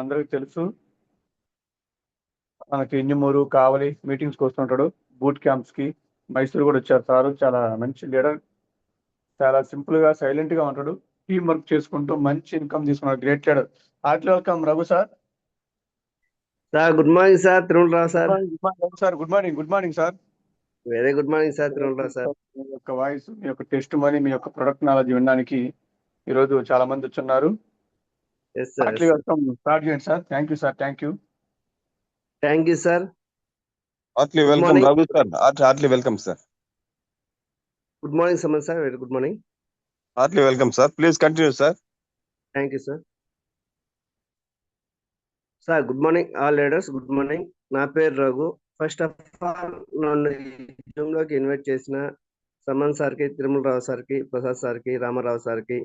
అందరికి తెలుసు. మనకి ఇంజమూరు, కావలి మీటింగ్స్కి వస్తుంటాడు. బూట్ క్యాంప్స్కి మైసూరు కూడా వచ్చారు సారు. చాలా మంచి లీడర్. చాలా సింపుల్ గా సైలెంట్ గా ఉంటాడు. టీం వర్క్ చేసుకుంటూ మంచి ఇన్కమ్ తీసుకున్నాడు. Great leader. Heartily welcome Raghu sir. Sir good morning sir Tirumalarao sir. Raghu sir good morning. Good morning sir. Very good morning sir Tirumalarao sir. మీ యొక్క వాయిస్, మీ యొక్క టెస్ట్ మనీ, మీ యొక్క ప్రొడక్ట్ నాలెడ్జ్ వినడానికి ఈరోజు చాలా మంది వచ్చున్నారు. Yes sir. Heartily welcome. Start చేయండి sir. Thank you sir. Thank you. Thank you sir. Heartily Good welcome morning. Raghu sir. Heartily welcome sir. Good morning Saman sir. Very good morning. Heartily welcome sir. Please continue sir. Thank you sir. Sir good morning all leaders. Good morning. నా పేరు Raghu. First of all నన్ను లోకి invite చేసిన సమన్ సార్కి, తిరుమలరావు సార్కి, ప్రసాద్ సార్కి, రామారావు సార్కి,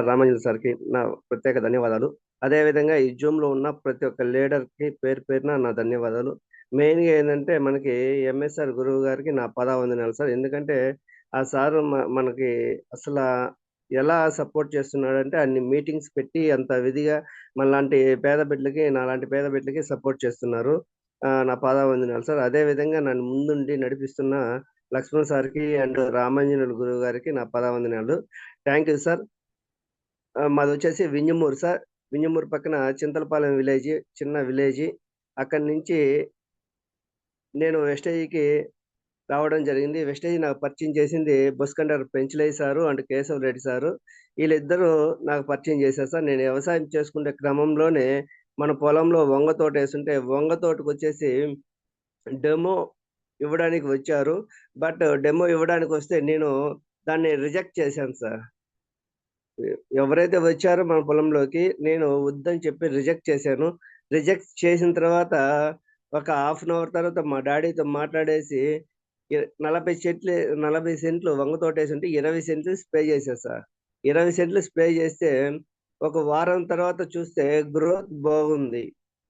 రామాంజలి సార్కి నా ప్రత్యేక ధన్యవాదాలు. అదేవిధంగా ఈ జూమ్లో ఉన్న ప్రతి ఒక్క లీడర్కి పేరు పేరున నా ధన్యవాదాలు. మెయిన్గా ఏంటంటే మనకి ఎంఎస్ఆర్ గురువు గారికి నా పదావందనాలు సార్. ఎందుకంటే ఆ సారు మనకి అసలు ఎలా సపోర్ట్ చేస్తున్నాడంటే అన్ని మీటింగ్స్ పెట్టి అంత విధిగా మనలాంటి పేద బిడ్డలకి, నాలాంటి పేద బిడ్డలకి సపోర్ట్ చేస్తున్నారు. నా పాదావందనాలు సార్. అదేవిధంగా నన్ను ముందుండి నడిపిస్తున్న లక్ష్మణ్ సార్కి అండ్ రామాంజనులు గురువు గారికి నా పదావందనాలు. Thank you sir. మాది వచ్చేసి వింజమూరు సార్. వింజమూరు పక్కన చింతలపాలెం విలేజ్, చిన్న విలేజ్. అక్కడి నుంచి నేను వెస్టేజ్కి రావడం జరిగింది. వెస్టేజ్ నాకు పరిచయం చేసింది బొస్కండర్ Penchalaiah sir and Keshav Reddy sir. వీళ్ళిద్దరూ నాకు పరిచయం చేశారు సార్. నేను వ్యవసాయం చేసుకునే క్రమంలోనే మన పొలంలో వంగ తోట వేస్తుంటే వంగ తోటకు వచ్చేసి డెమో ఇవ్వడానికి వచ్చారు. బట్ డెమో ఇవ్వడానికి వస్తే నేను దాన్ని రిజెక్ట్ చేశాను సార్. ఎవరైతే వచ్చారో మన పొలంలోకి నేను వద్దని చెప్పి రిజెక్ట్ చేశాను. రిజెక్ట్ చేసిన తర్వాత ఒక హాఫ్ అన్ అవర్ తర్వాత మా డాడీతో మాట్లాడేసి 40 సెంట్లు వంగ తోట వేసి ఉంటే 20 సెంట్లు స్ప్రే చేశాను సార్. 20 సెంట్లు స్ప్రే చేస్తే ఒక వారం తర్వాత చూస్తే గ్రోత్ బాగుంది.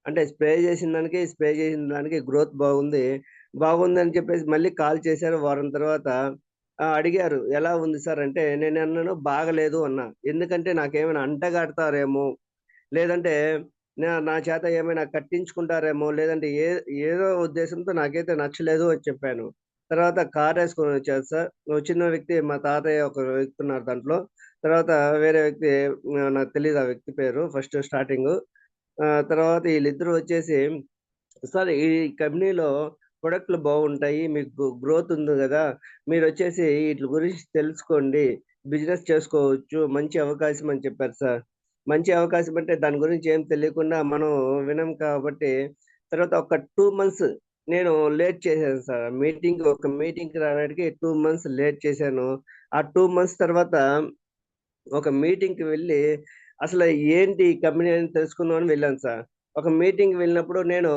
అంటే స్ప్రే చేసిన దానికి గ్రోత్ బాగుంది అని చెప్పేసి మళ్ళీ కాల్ చేశారు. వారం తర్వాత అడిగారు ఎలా ఉంది సార్ అంటే నేను అన్నాను బాగలేదు అన్నా. ఎందుకంటే నాకేమైనా అంటగడతారేమో, లేదంటే నా చేత ఏమైనా కట్టించుకుంటారేమో, లేదంటే ఏదో ఉద్దేశంతో నాకైతే నచ్చలేదు అని చెప్పాను. తర్వాత కార్ వేసుకొని వచ్చారు సార్. వచ్చిన వ్యక్తి మా తాతయ్య ఒక వ్యక్తి ఉన్నారు దాంట్లో. తర్వాత వేరే వ్యక్తి నాకు తెలియదు ఆ వ్యక్తి పేరు ఫస్ట్ స్టార్టింగ్. తర్వాత వీళ్ళిద్దరూ వచ్చేసి సార్ ఈ కంపెనీలో ప్రొడక్ట్లు బాగుంటాయి, మీకు గ్రోత్ ఉంది కదా, మీరు వచ్చేసి వీటి గురించి తెలుసుకోండి, బిజినెస్ చేసుకోవచ్చు, మంచి అవకాశం అని చెప్పారు సార్. మంచి అవకాశం అంటే దాని గురించి ఏం తెలియకుండా మనం వినం కాబట్టి తర్వాత ఒక 2 months నేను లేట్ చేశాను సార్. ఒక మీటింగ్కి రావడానికి 2 months లేట్ చేశాను. ఆ 2 months తర్వాత ఒక మీటింగ్కి వెళ్ళి అసలు ఏంటి ఈ కంపెనీ అని తెలుసుకుందామని వెళ్ళాను సార్. ఒక మీటింగ్కి వెళ్ళినప్పుడు నేను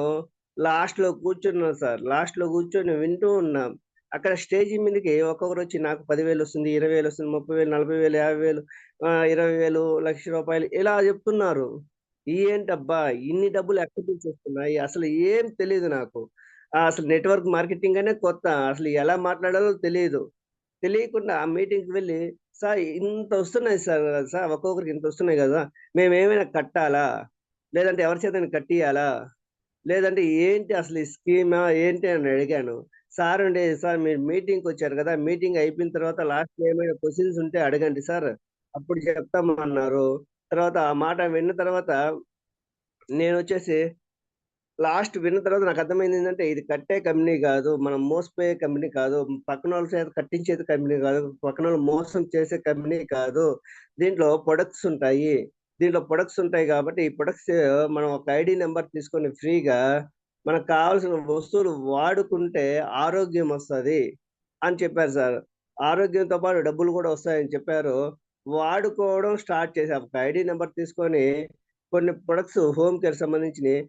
లాస్ట్లో కూర్చున్నాను సార్. లాస్ట్లో కూర్చొని వింటూ ఉన్నాం. అక్కడ స్టేజ్ మీదకి ఒక్కొక్కరు వచ్చి నాకు 10,000 వస్తుంది, 20,000 వస్తుంది, 30,000, 40,000, 50,000, 20,000, ₹1,00,000 ఇలా చెప్తున్నారు. ఏంటబ్బా ఇన్ని డబ్బులు ఎక్కడి నుంచి వస్తున్నాయి, అసలు ఏం తెలియదు నాకు. అసలు నెట్వర్క్ మార్కెటింగ్ అనే కొత్త, అసలు ఎలా మాట్లాడాలో తెలియకుండా ఆ మీటింగ్కి వెళ్ళి సార్ ఇంత వస్తున్నాయి సార్ ఒక్కొక్కరికి ఇంత వస్తున్నాయి కదా, మేము ఏమైనా కట్టాలా, లేదంటే ఎవరి చేత కట్టియాలా, లేదంటే ఏంటి అసలు ఈ స్కీమా ఏంటి అని అడిగాను. సార్ అండి సార్ మీరు మీటింగ్కి వచ్చారు కదా, మీటింగ్ అయిపోయిన తర్వాత లాస్ట్లో ఏమైనా క్వశ్చన్స్ ఉంటే అడగండి సార్, అప్పుడు చెప్తామన్నారు. తర్వాత ఆ మాట విన్న తర్వాత నేను వచ్చేసి లాస్ట్ విన్న తర్వాత నాకు అర్థమైంది ఏంటంటే ఇది కట్టే కంపెనీ కాదు, మనం మోసపోయే కంపెనీ కాదు, పక్కన వాళ్ళ చేత కట్టించేది కంపెనీ కాదు, పక్కన వాళ్ళు మోసం చేసే కంపెనీ కాదు. దీంట్లో ప్రొడక్ట్స్ ఉంటాయి కాబట్టి ఈ ప్రొడక్ట్స్ మనం ఒక ఐడి నెంబర్ తీసుకొని ఫ్రీగా మనకు కావాల్సిన వస్తువులు వాడుకుంటే ఆరోగ్యం వస్తుంది అని చెప్పారు సార్. ఆరోగ్యంతో పాటు డబ్బులు కూడా వస్తాయని చెప్పారు. వాడుకోవడం స్టార్ట్ చేసాం. ఒక ఐడి నెంబర్ తీసుకొని కొన్ని ప్రొడక్ట్స్ హోమ్ కేర్ సంబంధించినవి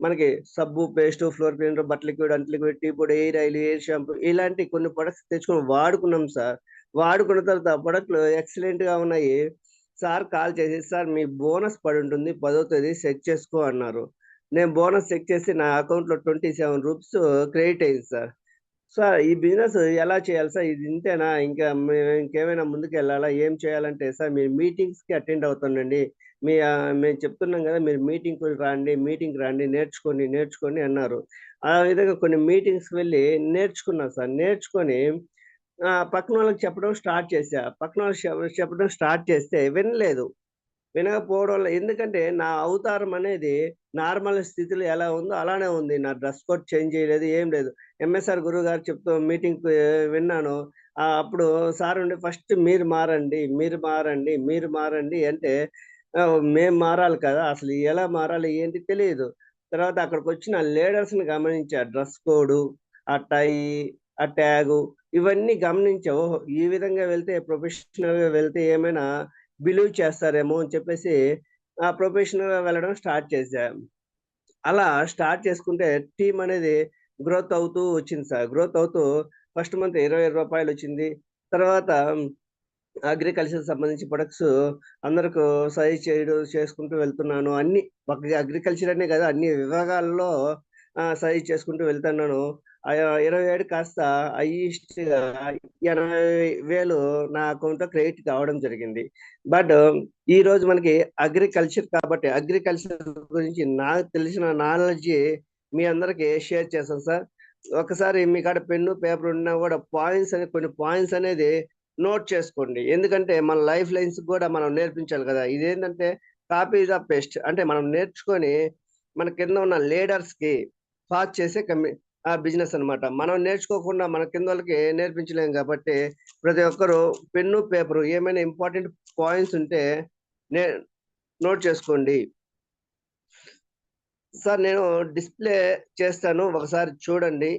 మనకి సబ్బు, పేస్ట్, ఫ్లోర్ క్లీనర్, బట్టల లిక్విడ్, అంటు లిక్విడ్, టీ పొడి, ఎయిర్ ఆయిల్, ఎయిర్ షాంపూ ఇలాంటి కొన్ని ప్రొడక్ట్స్ తెచ్చుకొని వాడుకున్నాం సార్. వాడుకున్న తర్వాత ఆ ప్రొడక్ట్లు ఎక్సలెంట్గా ఉన్నాయి. సార్ కాల్ చేసి సార్ మీ బోనస్ పడి ఉంటుంది 10వ తేదీ సెట్ చేసుకో అన్నారు. నేను బోనస్ చెక్ చేసి నా అకౌంట్లో ₹27 క్రెడిట్ అయింది సార్. సార్ ఈ బిజినెస్ ఎలా చేయాలి సార్, ఇది ఇంతేనా, ఇంకా ఇంకేమైనా ముందుకు వెళ్ళాలా, ఏం చేయాలంటే సార్ మీరు మీటింగ్స్కి అటెండ్ అవుతానండి, మేము చెప్తున్నాం కదా, మీరు మీటింగ్ రండి, నేర్చుకోండి అన్నారు. ఆ విధంగా కొన్ని మీటింగ్స్ వెళ్ళి నేర్చుకున్నా సార్. నేర్చుకొని పక్కన వాళ్ళకి చెప్పడం స్టార్ట్ చేశా. పక్కన వాళ్ళకి చెప్పడం స్టార్ట్ చేస్తే వినలేదు. వినకపోవడం వల్ల, ఎందుకంటే నా అవతారం అనేది నార్మల్ స్థితిలో ఎలా ఉందో అలానే ఉంది. నా డ్రెస్ కోడ్ చేంజ్ చేయలేదు, ఏం లేదు. ఎంఎస్ఆర్ గురువు గారు చెప్తూ మీటింగ్ విన్నాను. అప్పుడు సార్ ఉండి ఫస్ట్ మీరు మారండి అంటే మేము మారాలి కదా, అసలు ఎలా మారాలి ఏంటి తెలియదు. తర్వాత అక్కడికి వచ్చిన లీడర్స్ని గమనించా. డ్రెస్ కోడ్, ఆ టై, ఆ ట్యాగు, ఇవన్నీ గమనించా. ఓహో, ఈ విధంగా వెళ్తే ప్రొఫెషనల్ గా వెళ్తే ఏమైనా బిలీవ్ చేస్తారేమో అని చెప్పేసి ప్రొఫెషనల్ గా వెళ్ళడం స్టార్ట్ చేశా. అలా స్టార్ట్ చేసుకుంటే టీం అనేది గ్రోత్ అవుతూ వచ్చింది సార్. గ్రోత్ అవుతూ ఫస్ట్ మంత్ 20,000 రూపాయలు వచ్చింది. తర్వాత అగ్రికల్చర్ సంబంధించి ప్రొడక్ట్స్ అందరికి సజెస్ట్ చేసుకుంటూ వెళ్తున్నాను. అన్ని అగ్రికల్చర్ అనే కదా, అన్ని విభాగాల్లో సజెస్ట్ చేసుకుంటూ వెళ్తున్నాను. 27 కాస్త హైయెస్ట్గా 80,000 నా అకౌంట్ లో క్రెడిట్ కావడం జరిగింది. బట్ ఈ రోజు మనకి అగ్రికల్చర్ కాబట్టి అగ్రికల్చర్ గురించి నాకు తెలిసిన నాలెడ్జ్ మీ అందరికి షేర్ చేస్తాను సార్. ఒకసారి మీ కాడ పెన్ను పేపర్ ఉన్నా కూడా కొన్ని పాయింట్స్ అనేది నోట్ చేసుకోండి. ఎందుకంటే మన లైఫ్ లైన్స్ కూడా మనం నేర్పించాలి కదా. ఇదేంటంటే కాపీ ద పేస్ట్, అంటే మనం నేర్చుకొని మన కింద ఉన్న లీడర్స్ కి పాస్ చేసే బిజినెస్ అన్నమాట. మనం నేర్చుకోకుండా మన కింద వాళ్ళకి నేర్పించలేం కాబట్టి ప్రతి ఒక్కరు పెన్ను పేపరు ఏమైనా ఇంపార్టెంట్ పాయింట్స్ ఉంటే నోట్ చేసుకోండి. సార్ నేను డిస్ప్లే చేస్తాను, ఒకసారి చూడండి.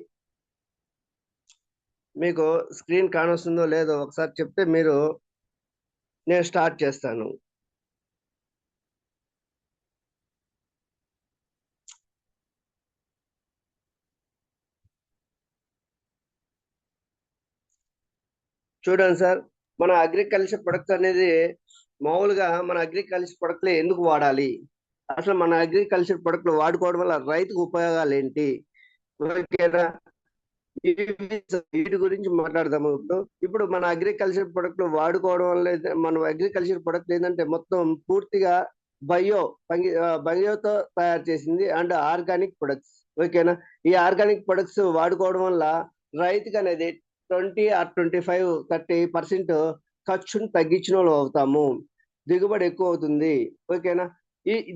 మీకు స్క్రీన్ కానొస్తుందో లేదో ఒకసారి చెప్తే నేను స్టార్ట్ చేస్తాను. చూడండి సార్, మన అగ్రికల్చర్ ప్రొడక్ట్ అనేది మామూలుగా మన అగ్రికల్చర్ ప్రొడక్ట్లే ఎందుకు వాడాలి, అసలు మన అగ్రికల్చర్ ప్రొడక్ట్లు వాడుకోవడం వల్ల రైతుకు ఉపయోగాలు ఏంటి, ఓకేనా, వీటి గురించి మాట్లాడదాము. ఇప్పుడు మన అగ్రికల్చర్ ప్రొడక్ట్ వాడుకోవడం వల్ల మన అగ్రికల్చర్ ప్రొడక్ట్ ఏంటంటే మొత్తం పూర్తిగా బయోతో తయారు చేసింది అండ్ ఆర్గానిక్ ప్రొడక్ట్స్, ఓకేనా. ఈ ఆర్గానిక్ ప్రొడక్ట్స్ వాడుకోవడం వల్ల రైతుకి అనేది 20 or 25-30% ఖర్చును తగ్గించిన వాళ్ళు అవుతాము, దిగుబడి ఎక్కువ అవుతుంది, ఓకేనా.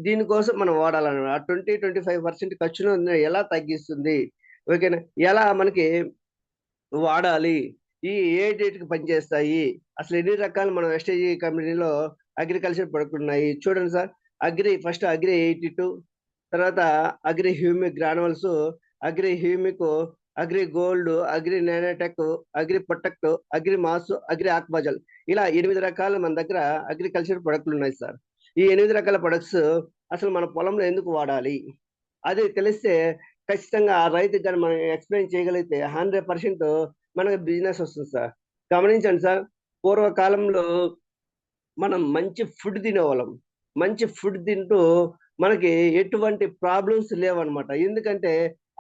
దీనికోసం మనం వాడాలన్నమాట. 20-25% ఖర్చును ఎలా తగ్గిస్తుంది, ఓకేనా, ఎలా మనకి వాడాలి, ఏ డేట్కి పనిచేస్తాయి, అసలు ఎన్ని రకాలు మన వెస్టేజ్ కంపెనీలో అగ్రికల్చర్ ప్రొడక్ట్ ఉన్నాయి చూడండి సార్. ఫస్ట్ అగ్రి 82, తర్వాత Agri Humic granules, Agri Humic, Agri Gold, Agri Nanotech, Agri Protect, Agri Mass, Agri ఆక్బజల్, ఇలా 8 రకాల మన దగ్గర అగ్రికల్చర్ ప్రొడక్ట్లు ఉన్నాయి సార్. ఈ 8 రకాల ప్రొడక్ట్స్ అసలు మన పొలంలో ఎందుకు వాడాలి అది తెలిస్తే ఖచ్చితంగా ఆ రైతుకి కానీ మనం ఎక్స్ప్లెయిన్ చేయగలిగితే 100% మనకు బిజినెస్ వస్తుంది సార్. గమనించండి సార్, పూర్వకాలంలో మనం మంచి ఫుడ్ తినేవాళ్ళం. మంచి ఫుడ్ తింటూ మనకి ఎటువంటి ప్రాబ్లమ్స్ లేవన్నమాట. ఎందుకంటే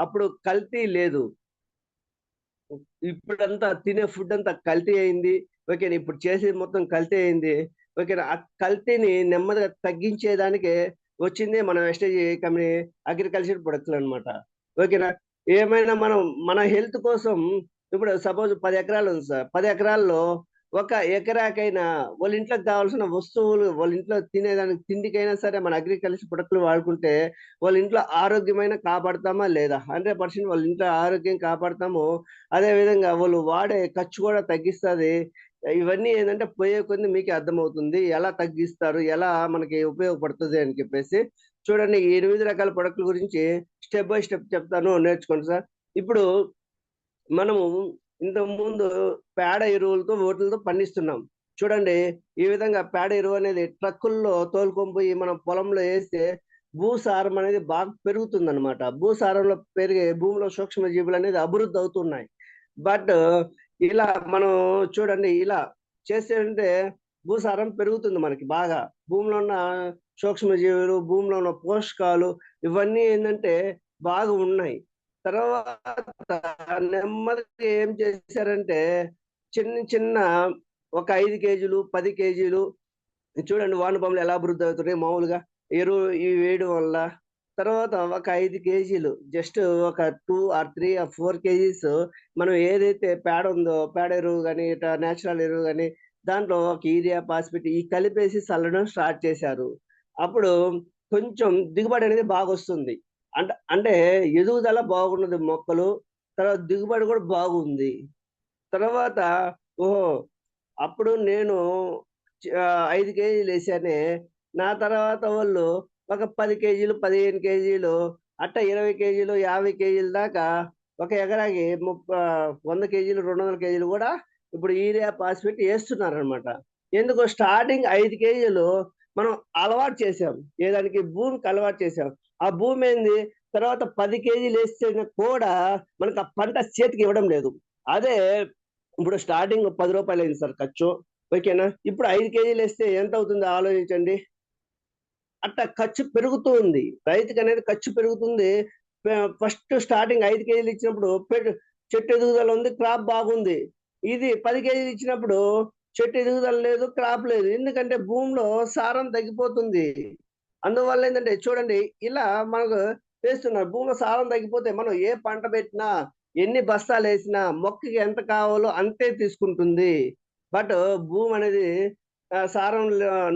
అప్పుడు కల్తీ లేదు. ఇప్పుడంతా తినే ఫుడ్ అంతా కల్తీ అయింది, ఓకేనా. ఇప్పుడు చేసేది మొత్తం కల్తీ అయింది, ఓకేనా. ఆ కల్తీని నెమ్మదిగా తగ్గించేదానికి వచ్చింది మన వెస్టేజ్ కంపెనీ అగ్రికల్చర్ ప్రొడక్ట్స్ అనమాట, ఓకేనా. ఏమైనా మనం మన హెల్త్ కోసం, ఇప్పుడు సపోజ్ 10 ఎకరాలు ఉంది సార్. 10 ఎకరాల్లో 1 ఎకరాకైనా వాళ్ళ ఇంట్లోకి కావాల్సిన వస్తువులు, వాళ్ళ ఇంట్లో తినేదానికి తిండికైనా సరే మన అగ్రికల్చర్ ప్రొడక్ట్లు వాడుకుంటే వాళ్ళ ఇంట్లో ఆరోగ్యమైన కాపాడుతామా లేదా, 100% వాళ్ళ ఇంట్లో ఆరోగ్యం కాపాడుతాము. అదే విధంగా వాళ్ళు వాడే ఖర్చు కూడా తగ్గిస్తుంది. ఇవన్నీ ఏంటంటే పోయే కొద్ది మీకే అర్థమవుతుంది ఎలా తగ్గిస్తారు, ఎలా మనకి ఉపయోగపడుతుంది అని చెప్పేసి. చూడండి, ఈ 8 రకాల ప్రొడక్ట్ల గురించి స్టెప్ బై స్టెప్ చెప్తాను, నేర్చుకోండి సార్. ఇప్పుడు మనము ఇంతకు ముందు పేడ ఎరువులతో ఓట్లతో పండిస్తున్నాం. చూడండి, ఈ విధంగా పేడ ఎరువు అనేది ట్రక్కుల్లో తోలుకొని పోయి మనం పొలంలో వేస్తే భూసారం అనేది బాగా పెరుగుతుంది అనమాట. భూసారంలో పెరిగే భూమిలో సూక్ష్మ జీవులు అనేది అభివృద్ధి అవుతున్నాయి. బట్ ఇలా మనం చూడండి, ఇలా చేస్తే భూసారం పెరుగుతుంది మనకి బాగా. భూమిలో ఉన్న సూక్ష్మజీవులు, భూమిలో ఉన్న పోషకాలు ఇవన్నీ ఏంటంటే బాగా ఉన్నాయి. తర్వాత నెమ్మదిగా ఏం చేశారంటే చిన్న చిన్న ఒక 5 కేజీలు 10 కేజీలు చూడండి వానపాములు ఎలా అభివృద్ధి అవుతున్నాయి మామూలుగా ఎరువు ఇవి వేయడం వల్ల. తర్వాత ఒక 5 కేజీలు జస్ట్ ఒక 2 ఆర్ 3 ఆర్ 4 కేజీస్ మనం ఏదైతే పేడ ఉందో పేడ ఎరువు కానీ ఇట్లా నేచురల్ ఎరువు కానీ దాంట్లో ఒక యూరియా పాస్పేట్ ఈ కలిపేసి చల్లడం స్టార్ట్ చేశారు. అప్పుడు కొంచెం దిగుబడి అనేది బాగా వస్తుంది. అంటే ఎదుగుదల బాగున్నది మొక్కలు, తర్వాత దిగుబడి కూడా బాగుంది. తర్వాత ఓహో అప్పుడు నేను 5 కేజీలు వేసానే, నా తర్వాత వాళ్ళు ఒక 10 కేజీలు 15 కేజీలు అట్ట 20 కేజీలు 50 కేజీల దాకా ఒక ఎకరాకి 100 కేజీలు 200 కేజీలు కూడా ఇప్పుడు యూరియా పాస్పేట్ వేస్తున్నారనమాట. ఎందుకు స్టార్టింగ్ 5 కేజీలు మనం అలవాటు చేసాం, ఏదానికి భూమికి అలవాటు చేసాం. ఆ భూమి ఏంది తర్వాత 10 కేజీలు వేస్తే కూడా మనకు ఆ పంట చేతికి ఇవ్వడం లేదు. అదే ఇప్పుడు స్టార్టింగ్ 10 రూపాయలు అయింది సార్ ఖర్చు, ఓకేనా? ఇప్పుడు 5 కేజీలు వేస్తే ఎంత అవుతుందో ఆలోచించండి. అట్లా ఖర్చు పెరుగుతూ ఉంది, రైతుకి అనేది ఖర్చు పెరుగుతుంది. ఫస్ట్ స్టార్టింగ్ 5 కేజీలు ఇచ్చినప్పుడు చెట్టు ఎదుగుదల ఉంది, క్రాప్ బాగుంది. ఇది 10 కేజీలు ఇచ్చినప్పుడు చెట్టు ఎదుగుదల లేదు, క్రాప్ లేదు. ఎందుకంటే భూమిలో సారం తగ్గిపోతుంది. అందువల్ల ఏంటంటే చూడండి ఇలా మనకు వేస్తున్నారు. భూమిలో సారం తగ్గిపోతే మనం ఏ పంట పెట్టినా ఎన్ని బస్తాలు వేసినా మొక్కకి ఎంత కావాలో అంతే తీసుకుంటుంది. బట్ భూమి అనేది సారం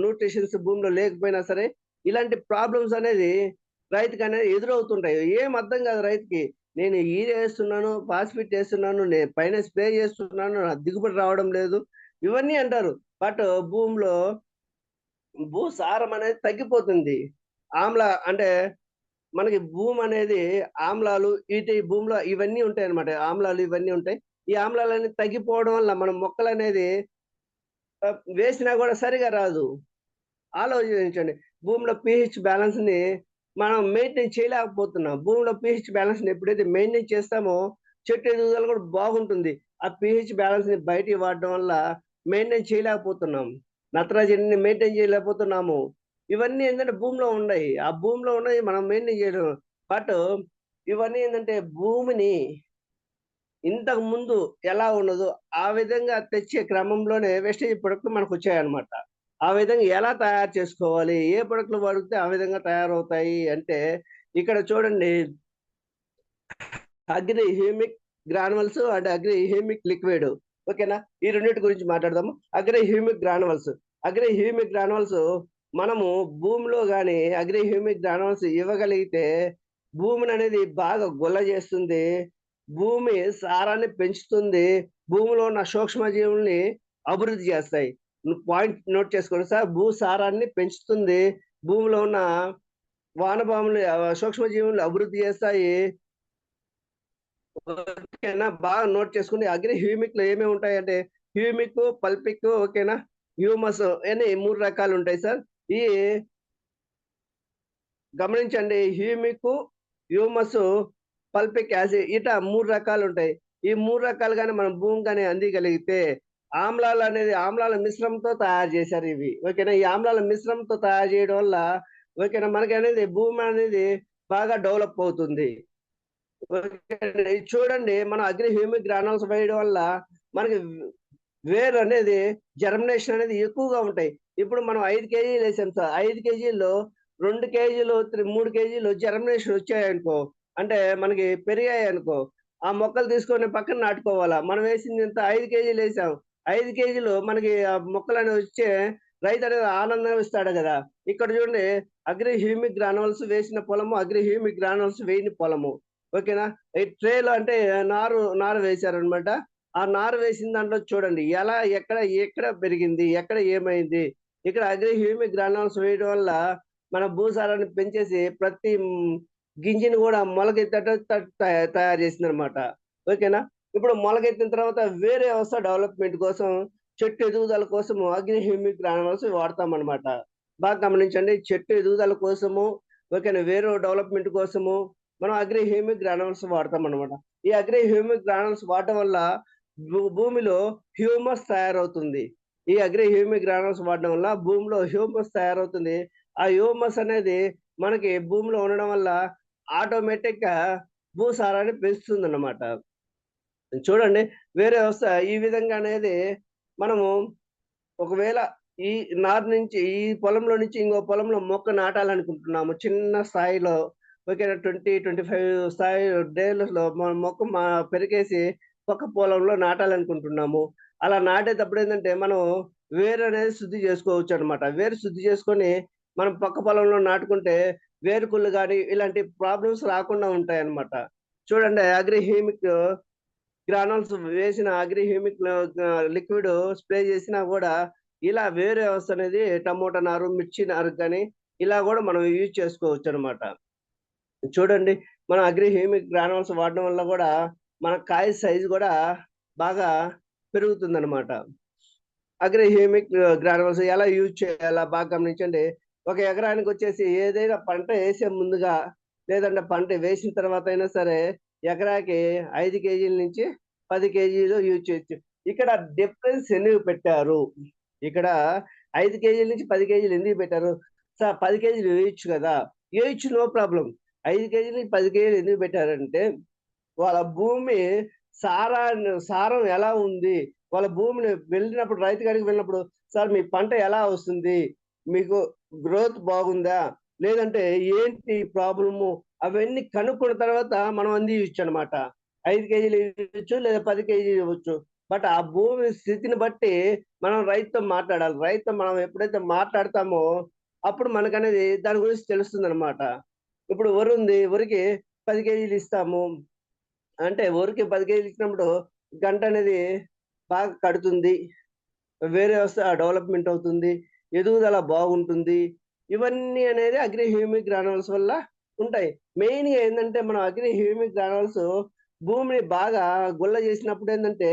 న్యూట్రిషన్స్ భూమిలో లేకపోయినా సరే ఇలాంటి ప్రాబ్లమ్స్ అనేది రైతుకి అనేది ఎదురవుతుంటాయి. ఏం అర్థం కాదు రైతుకి. నేను యూరియా వేస్తున్నాను, ఫాస్ఫేట్ వేస్తున్నాను, నేను పైన స్ప్రే చేస్తున్నాను, నాకు దిగుబడి రావడం లేదు, ఇవన్నీ అంటారు. బట్ భూమిలో భూసారం అనేది తగ్గిపోతుంది. అంటే మనకి భూమి అనేది ఆమ్లాలు ఈ భూమిలో ఇవన్నీ ఉంటాయి అన్నమాట. ఆమ్లాలు ఇవన్నీ ఉంటాయి. ఈ ఆమ్లాలన్నీ తగ్గిపోవడం వల్ల మన మొక్కలు అనేది వేసినా కూడా సరిగా రాదు. ఆలోచించండి, భూమిలో pH బ్యాలెన్స్ ని మనం మెయింటైన్ చేయలేకపోతున్నాం. భూమిలో pH బ్యాలెన్స్ ని ఎప్పుడైతే మెయింటైన్ చేస్తామో చెట్టు ఎదుగుదల కూడా బాగుంటుంది. ఆ pH బ్యాలెన్స్ ని బయటికి వాడడం వల్ల మెయింటైన్ చేయలేకపోతున్నాం. నత్రజనిని మెయింటైన్ చేయలేకపోతున్నాము. ఇవన్నీ ఏంటంటే భూమిలో ఉన్నాయి. ఆ భూమిలో ఉన్నవి మనం మెయింటైన్ చేయడం. బట్ ఇవన్నీ ఏంటంటే భూమిని ఇంతకు ముందు ఎలా ఉన్నదో ఆ విధంగా తెచ్చే క్రమంలోనే వేస్టేజ్ ప్రొడక్ట్ మనకు వచ్చాయన్నమాట. ఆ విధంగా ఎలా తయారు చేసుకోవాలి, ఏ ప్రొడక్ట్లు వాడితే ఆ విధంగా తయారవుతాయి అంటే ఇక్కడ చూడండి, agri Humic granules and agri humic liquid, ఓకేనా? ఈ రెండింటి గురించి మాట్లాడదాము. అగ్రి హ్యూమిక్ గ్రానువల్స్ మనము భూమిలో కానీ అగ్రి హ్యూమిక్ గ్రానువల్స్ ఇవ్వగలిగితే భూమిని అనేది బాగా గుల్ల చేస్తుంది, భూమి సారాన్ని పెంచుతుంది, భూమిలో ఉన్న సూక్ష్మజీవుల్ని అభివృద్ధి చేస్తాయి. పాయింట్ నోట్ చేసుకోండి సార్, భూసారాన్ని పెంచుతుంది, భూమిలో ఉన్న వానపాములు సూక్ష్మజీవులు అభివృద్ధి చేస్తాయి, ఓకేనా? బాగా నోట్ చేసుకుని అగ్రి హ్యూమిక్ లో ఏమేమి ఉంటాయి అంటే హ్యూమిక్, పల్పిక్, ఓకేనా, హ్యూమస్ అని 3 రకాలు ఉంటాయి సార్. ఈ గమనించండి, హ్యూమిక్, హ్యూమస్, పల్పిక్ యాసిడ్ ఇట్లా 3 రకాలు ఉంటాయి. ఈ 3 రకాలుగానే మనం భూమి కానీ అందిగలిగితే ఆమ్లాలు అనేది ఆమ్లాల మిశ్రమంతో తయారు చేశారు ఇవి, ఓకేనా? ఈ ఆమ్లాల మిశ్రమంతో తయారు చేయడం వల్ల ఓకేనా మనకి అనేది భూమి అనేది బాగా డెవలప్ అవుతుంది. చూడండి, మనం అగ్రి హ్యూమిక్ గ్రానువల్స్ వేయడం వల్ల మనకి వేరు అనేది జర్మినేషన్ అనేది ఎక్కువగా ఉంటాయి. ఇప్పుడు మనం 5 కేజీలు వేసాం సార్, 5 కేజీల్లో 2 కేజీలు 3 కేజీలు జర్మినేషన్ వచ్చాయనుకో, అంటే మనకి పెరిగాయి అనుకో, ఆ మొక్కలు తీసుకొని పక్కన నాటుకోవాలా. మనం వేసింది ఇంత 5 కేజీలు వేసాం, 5 కేజీలు మనకి ఆ మొక్కలు అనేవి వచ్చే రైతు అనేది ఆనందం ఇస్తాడు కదా. ఇక్కడ చూడండి, అగ్రి హ్యూమిక్ గ్రానువల్స్ వేసిన పొలము, అగ్రి హ్యూమిక్ గ్రానువల్స్ వేయని పొలము, ఓకేనా? ఈ ట్రేలో అంటే నారు వేశారనమాట. ఆ నారు వేసిన దాంట్లో చూడండి ఎలా ఎక్కడ పెరిగింది, ఎక్కడ ఏమైంది. ఇక్కడ అగ్రి హ్యూమిక్ గ్రానువల్స్ వేయడం వల్ల మన భూసారాన్ని పెంచేసి ప్రతి గింజని కూడా మొలకెత్తేటట్టు తయారు చేసింది అనమాట, ఓకేనా? ఇప్పుడు మొలకెత్తిన తర్వాత వేరే వ్యవస్థ డెవలప్మెంట్ కోసం చెట్టు ఎదుగుదల కోసము అగ్రి హ్యూమిక్ గ్రానువల్స్ వాడతాం అనమాట. బాగా గమనించండి, చెట్టు ఎదుగుదల కోసము ఓకేనా వేరే డెవలప్మెంట్ కోసము మనం అగ్రి హ్యూమిక్ గ్రానువల్స్ వాడతాం అనమాట. ఈ అగ్రి హ్యూమిక్ గ్రానువల్స్ వాడటం వల్ల భూమిలో హ్యూమస్ తయారవుతుంది. ఈ అగ్రి హ్యూమిక్ గ్రానువల్స్ వాడడం వల్ల భూమిలో హ్యూమస్ తయారవుతుంది. ఆ హ్యూమస్ అనేది మనకి భూమిలో ఉండడం వల్ల ఆటోమేటిక్ గా భూసారాన్ని పెంచుతుంది అన్నమాట. చూడండి, వేరే వ్యవస్థ ఈ విధంగా అనేది మనము ఒకవేళ ఈ నారు నుంచి ఈ పొలంలో నుంచి ఇంకో పొలంలో మొక్క నాటాలనుకుంటున్నాము చిన్న స్థాయిలో. ఓకేనా 20-25 స్థాయి డేలలో మొక్క పెరిగేసి పక్క పొలంలో నాటాలనుకుంటున్నాము. అలా నాటేటప్పుడు ఏంటంటే మనం వేరు అనేది శుద్ధి చేసుకోవచ్చు అనమాట. వేరు శుద్ధి చేసుకొని మనం పక్క పొలంలో నాటుకుంటే వేరుకుళ్ళు కానీ ఇలాంటి ప్రాబ్లమ్స్ రాకుండా ఉంటాయన్నమాట. చూడండి అగ్రి హ్యూమిక్ గ్రానల్స్ వేసిన అగ్రి హ్యూమిక్ లిక్విడ్ స్ప్రే చేసినా కూడా ఇలా వేరే వ్యవస్థ అనేది టమోటా నారు, మిర్చి నారు కానీ ఇలా కూడా మనం యూజ్ చేసుకోవచ్చు అనమాట. చూడండి మనం అగ్రి హ్యూమిక్ గ్రానల్స్ వాడడం వల్ల కూడా మన కాయ సైజు కూడా బాగా పెరుగుతుందన్నమాట. అగ్రి హ్యూమిక్ గ్రానల్స్ ఎలా యూజ్ చేయాలా బాగా గమనించండి. ఒక ఎకరానికి వచ్చేసి ఏదైనా పంట వేసే ముందుగా లేదంటే పంట వేసిన తర్వాత అయినా సరే ఎకరాకి 5 కేజీల నుంచి 10 కేజీలు యూజ్ చేయొచ్చు. ఇక్కడ డిఫరెన్స్ ఎందుకు పెట్టారు? ఇక్కడ 5 కేజీల నుంచి 10 కేజీలు ఎందుకు పెట్టారు? సార్ 10 కేజీలు వేయొచ్చు కదా! వేయొచ్చు, నో ప్రాబ్లమ్. 5 కేజీల నుంచి 10 కేజీలు ఎందుకు పెట్టారంటే వాళ్ళ భూమి సారం ఎలా ఉంది? వాళ్ళ భూమిని వెళ్ళినప్పుడు రైతు గారికి వెళ్ళినప్పుడు, సార్ మీ పంట ఎలా వస్తుంది? మీకు గ్రోత్ బాగుందా? లేదంటే ఏంటి ప్రాబ్లము? అవన్నీ కనుక్కున్న తర్వాత మనం అందియొచ్చు అనమాట. 5 కేజీలు ఇవ్వచ్చు లేదా 10 కేజీలు ఇవ్వచ్చు. బట్ ఆ భూమి స్థితిని బట్టి మనం రైతుతో మాట్లాడాలి. రైతుతో మనం ఎప్పుడైతే మాట్లాడతామో అప్పుడు మనకనేది దాని గురించి తెలుస్తుందనమాట. ఇప్పుడు వరుంది. వరికి 10 కేజీలు ఇస్తాము. అంటే వరికి 10 కేజీలు ఇచ్చినప్పుడు గంట అనేది బాగా కడుతుంది. వేరే వ్యవస్థ డెవలప్‌మెంట్ అవుతుంది. ఎదుగుదల బాగుంటుంది. ఇవన్నీ అనేది అగ్రి హ్యూమిక్ గ్రానల్స్ వల్ల ఉంటాయి. మెయిన్‌గా ఏందంటే మనం అగ్రి హ్యూమిక్ గ్రానల్స్ భూమిని బాగా గుల్ల చేసినప్పుడు ఏందంటే,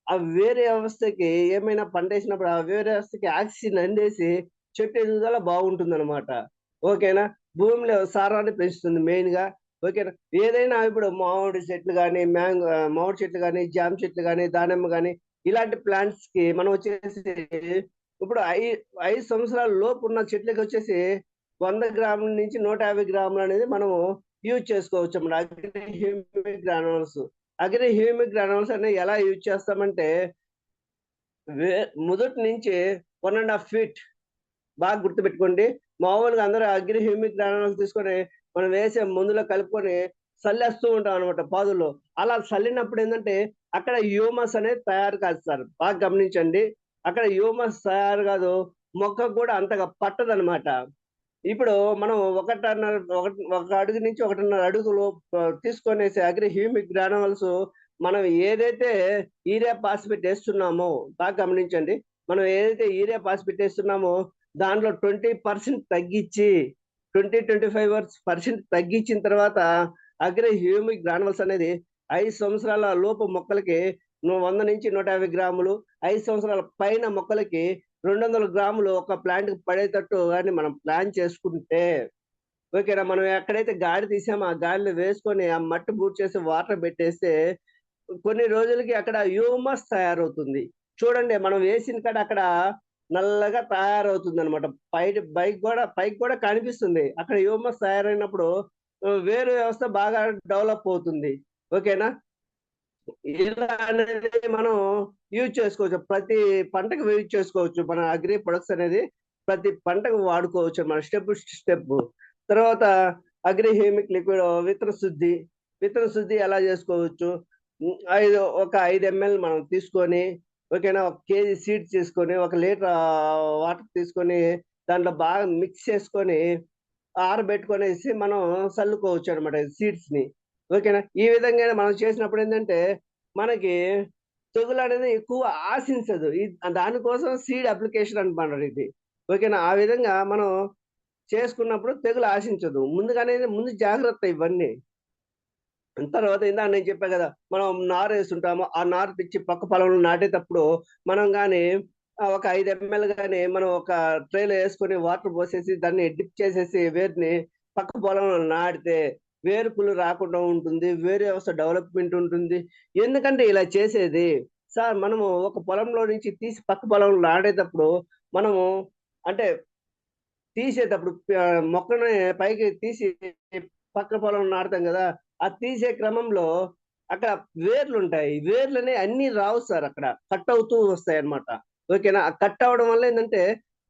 ఆ వేరే వ్యవస్థకి ఏమైనా పంటేసినప్పుడు ఆ వేరే వ్యవస్థకి ఆక్సిజన్ అందేసి చెట్టు ఎదుగుదల బాగుంటుందన్నమాట. ఓకేనా? భూమిలో సారాన్ని పెంచుతుంది మెయిన్‌గా. ఓకేనా? ఏదైనా ఇప్పుడు మామిడి చెట్లు గాని, మామిడి చెట్లు గాని, జామ చెట్లు గాని, దానిమ్మ గాని ఇలాంటి ప్లాంట్స్‌కి మనం వచ్చేసి ఇప్పుడు 5 సంవత్సరాల లోపు ఉన్న చెట్లకొచ్చేసి 100 గ్రాముల నుంచి 150 గ్రాములు అనేది మనము యూజ్ చేసుకోవచ్చన్నమాట. Agri Humic granules. Agri Humic granules అనేవి ఎలా యూజ్ చేస్తామంటే మొదటి నుంచి 1 ½ ఫీట్ బాగా గుర్తుపెట్టుకోండి. మామూలుగా అందరూ అగ్రి హ్యూమిక్ గ్రానల్స్ తీసుకొని మనం వేసే మందులో కలుపుకొని చల్లేస్తూ ఉంటాం అనమాట పాదుల్లో. అలా చల్లినప్పుడు ఏందంటే అక్కడ హ్యూమస్ అనేది తయారు కాదు సార్. బాగా గమనించండి. అక్కడ హ్యూమస్ తయారు కాదు. మొక్కకు కూడా అంతగా పట్టదనమాట. ఇప్పుడు మనం ఒక అడుగు నుంచి 1.5 అడుగులు తీసుకొనేసి అగ్రి హ్యూమిక్ గ్రానల్స్ మనం ఏదైతే యూరియా ఫాస్ఫేట్ ఏస్తున్నామో బాగా గమనించండి. మనం ఏదైతే యూరియా ఫాస్ఫేట్ ఏస్తున్నామో దాంట్లో 20% తగ్గించి 25% తగ్గించిన తర్వాత అగ్రి హ్యూమిక్ గ్రానల్స్ అనేది 5 సంవత్సరాల లోపు మొక్కలకి 100 నుంచి 150 గ్రాములు, 5 సంవత్సరాల పైన మొక్కలకి 200 గ్రాములు ఒక ప్లాంట్‌కి పడేటట్టు గాని మనం ప్లాన్ చేసుకుంటే ఓకేనా? మనం ఎక్కడైతే గాడి తీసామో ఆ గాడిలో వేసుకొని ఆ మట్టి బూడ్చేసి వాటర్ పెట్టేస్తే కొన్ని రోజులకి అక్కడ హ్యూమస్ తయారవుతుంది. చూడండి మనం వేసిన కాడ అక్కడ నల్లగా తయారవుతుందన్నమాట. పైకి కూడా కనిపిస్తుంది. అక్కడ హ్యూమస్ తయారైనప్పుడు వేరు వ్యవస్థ బాగా డెవలప్ అవుతుంది. ఓకేనా? ఇలా అనేది మనం యూజ్ చేసుకోవచ్చు. ప్రతి పంటకు యూజ్ చేసుకోవచ్చు. మన అగ్రి ప్రొడక్ట్స్ అనేది ప్రతి పంటకు వాడుకోవచ్చు. మన స్టెప్. తర్వాత అగ్రి హ్యూమిక్ లిక్విడ్ విత్తన శుద్ధి ఎలా చేసుకోవచ్చు? ఒక 5 ml మనం తీసుకొని ఓకేనా? 1 కేజీ సీడ్స్ తీసుకొని 1 లీటర్ వాటర్ తీసుకొని దాంట్లో బాగా మిక్స్ చేసుకొని ఆరబెట్టుకొనేసి మనం చల్లుకోవచ్చు అనమాట సీడ్స్‌ని. ఓకేనా? ఈ విధంగానే మనం చేసినప్పుడు ఏంటంటే మనకి తెగులు అనేది ఎక్కువ ఆశించదు. దానికోసం సీడ్ అప్లికేషన్ అంటున్నారు ఇది. ఓకేనా? ఆ విధంగా మనం చేసుకున్నప్పుడు తెగులు ఆశించదు. ముందు జాగ్రత్త ఇవన్నీ. తర్వాత ఇందాక నేను చెప్పా కదా! మనం నారేస్తుంటాము. ఆ నారు తెచ్చి పక్క పొలంలో నాటేటప్పుడు మనం గాని ఒక 5 ml గాని మనం ఒక ట్రేలో ఏసుకొని వాటర్ పోసేసి దాన్ని డిప్ చేసేసి వేరుని పక్క పొలంలో నాటితే వేరుకుళ్ళు రాకుండా ఉంటుంది. వేరు వ్యవస్థ డెవలప్‌మెంట్ ఉంటుంది. ఎందుకంటే ఇలా చేసేది? సార్ మనము ఒక పొలంలో నుంచి తీసి పక్క పొలంలో నాటేటప్పుడు మనము అంటే తీసేటప్పుడు మొక్కని పైకి తీసి పక్క పొలంలో నాటుతాం గదా! ఆ తీసే క్రమంలో అక్కడ వేర్లుంటాయి. వేర్లనేవి అన్నీ రావు సార్ అక్కడ. కట్ అవుతూ వస్తాయన్నమాట. ఓకేనా? ఆ కట్ అవ్వడం వల్ల ఏందంటే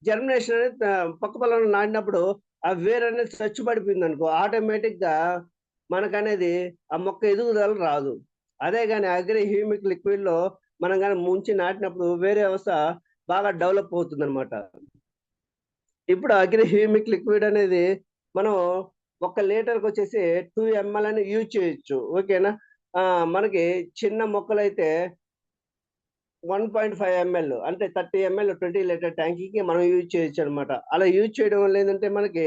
జర్మినేషన్ అనేది పక్క పొలంలో నాటినప్పుడు ఆ వేరు అనేది చచ్చుపడిపోయింది అనుకో, ఆటోమేటిక్ గా మనకనేది ఆ మొక్క ఎదుగుదల రాదు. అదే కానీ అగ్రి హ్యూమిక్ లిక్విడ్ లో మనం కానీ ముంచి నాటినప్పుడు వేరే వ్యవస్థ బాగా డెవలప్ అవుతుంది అనమాట. ఇప్పుడు అగ్రి హ్యూమిక్ లిక్విడ్ అనేది మనం 1 లీటర్కి వచ్చేసి 2 ml అని యూజ్ చేయొచ్చు. ఓకేనా? మనకి చిన్న మొక్కలైతే 1.5 ml అంటే 30 ml 20 లీటర్ ట్యాంకీకి మనం యూజ్ చేయొచ్చు అనమాట. అలా యూజ్ చేయడం వల్ల ఏంటంటే మనకి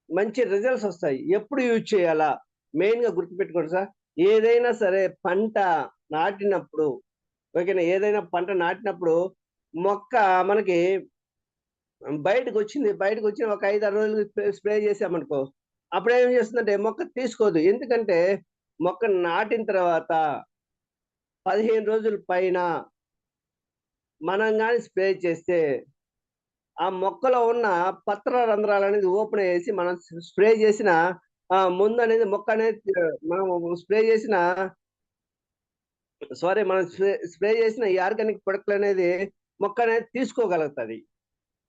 మంచి రిజల్ట్స్ వస్తాయి. ఎప్పుడు యూజ్ చేయాలా మెయిన్ గా గుర్తుపెట్టుకోండి సార్. ఏదైనా సరే పంట నాటినప్పుడు, ఓకేనా, ఏదైనా పంట నాటినప్పుడు మొక్క మనకి బయటకు వచ్చిన ఒక 5-6 రోజులు స్ప్రే చేసామనుకో, అప్పుడు ఏం చేస్తుందంటే మొక్క తీసుకోదు. ఎందుకంటే మొక్క నాటిన తర్వాత 15 రోజుల పైన మనం కానీ స్ప్రే చేస్తే ఆ మొక్కలో ఉన్న పత్ర రంధ్రాలు అనేది ఓపెన్ చేసి మనం స్ప్రే చేసిన ముందు అనేది మొక్క అనేది మనం స్ప్రే చేసిన స్ప్రే చేసిన ఈ ఆర్గానిక్ ప్రొడక్ట్ అనేది మొక్క అనేది తీసుకోగలుగుతుంది.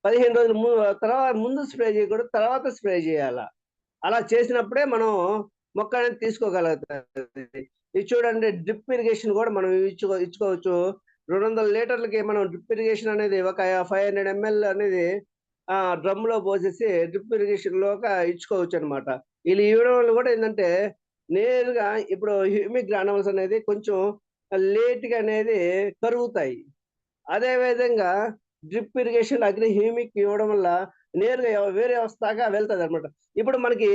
15 రోజులు తర్వాత ముందు స్ప్రే చేయకూడదు, తర్వాత స్ప్రే చేయాల. అలా చేసినప్పుడే మనం మొక్క అనేది తీసుకోగలుగుతుంది. ఇది చూడండి, డ్రిప్ ఇరిగేషన్ కూడా మనం ఇచ్చుకోవచ్చు. 200 లీటర్లకి మనం డ్రిప్ ఇరిగేషన్ అనేది ఒక 500 ml అనేది డ్రమ్ లో పోసేసి డ్రిప్ ఇరిగేషన్ లోక ఇచ్చుకోవచ్చు అనమాట. వీళ్ళు ఇవ్వడం వల్ల కూడా ఏంటంటే నేరుగా ఇప్పుడు హ్యూమిక్ గ్రానువల్స్ అనేది కొంచెం లేట్ గా అనేది కరుగుతాయి. అదే విధంగా డ్రిప్ ఇరిగేషన్ అగ్రి హ్యూమిక్ ఇవ్వడం వల్ల నేరుగా వేరే వ్యవస్థగా వెళ్తుంది అనమాట. ఇప్పుడు మనకి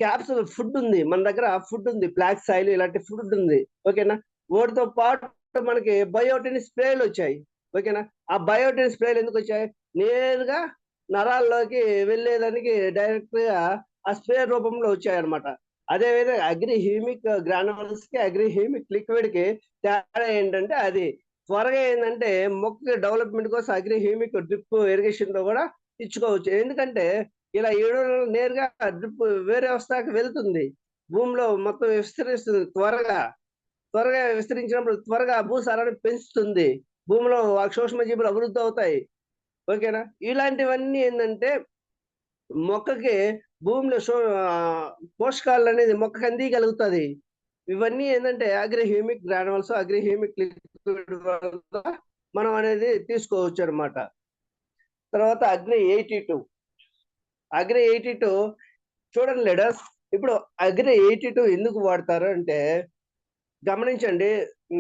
క్యాప్సూల్ ఫుడ్ ఉంది, మన దగ్గర ఫుడ్ ఉంది, బ్లాక్ సాయిల్ ఇలాంటి ఫుడ్ ఉంది. ఓకేనా? వాటితో పాటు మనకి బయోటిన్ స్ప్రేలు వచ్చాయి. ఓకేనా? ఆ బయోటిన్ స్ప్రేలు ఎందుకు వచ్చాయి? నేరుగా నరాల్లోకి వెళ్ళేదానికి డైరెక్ట్ గా ఆ స్ప్రే రూపంలో వచ్చాయి అనమాట. అదే విధంగా అగ్రి హ్యూమిక్ గ్రానువల్స్ కి అగ్రి హ్యూమిక్ లిక్విడ్ కి తేడా ఏంటంటే అది త్వరగా ఏంటంటే మొక్క డెవలప్మెంట్ కోసం అగ్రి హ్యూమిక్ డ్రిప్ ఇరిగేషన్ లో కూడా ఇచ్చుకోవచ్చు. ఎందుకంటే ఇలా ఇవ్వడం నేరుగా డ్రిప్ వేరే వ్యవస్థకి వెళ్తుంది, భూమిలో మొత్తం విస్తరిస్తుంది. త్వరగా విస్తరించినప్పుడు త్వరగా భూసారాన్ని పెంచుతుంది, భూమిలో సూక్ష్మ జీవులు అభివృద్ధి అవుతాయి. ఓకేనా? ఇలాంటివన్నీ ఏంటంటే మొక్కకి భూమిలో పోషకాలు అనేది మొక్కకి అందిగలుగుతుంది. ఇవన్నీ ఏంటంటే agri Humic granules Agri humic liquid మనం అనేది తీసుకోవచ్చు అనమాట. తర్వాత అగ్రి 82 చూడండి లీడర్స్, ఇప్పుడు అగ్రి 82 ఎందుకు వాడతారు అంటే గమనించండి.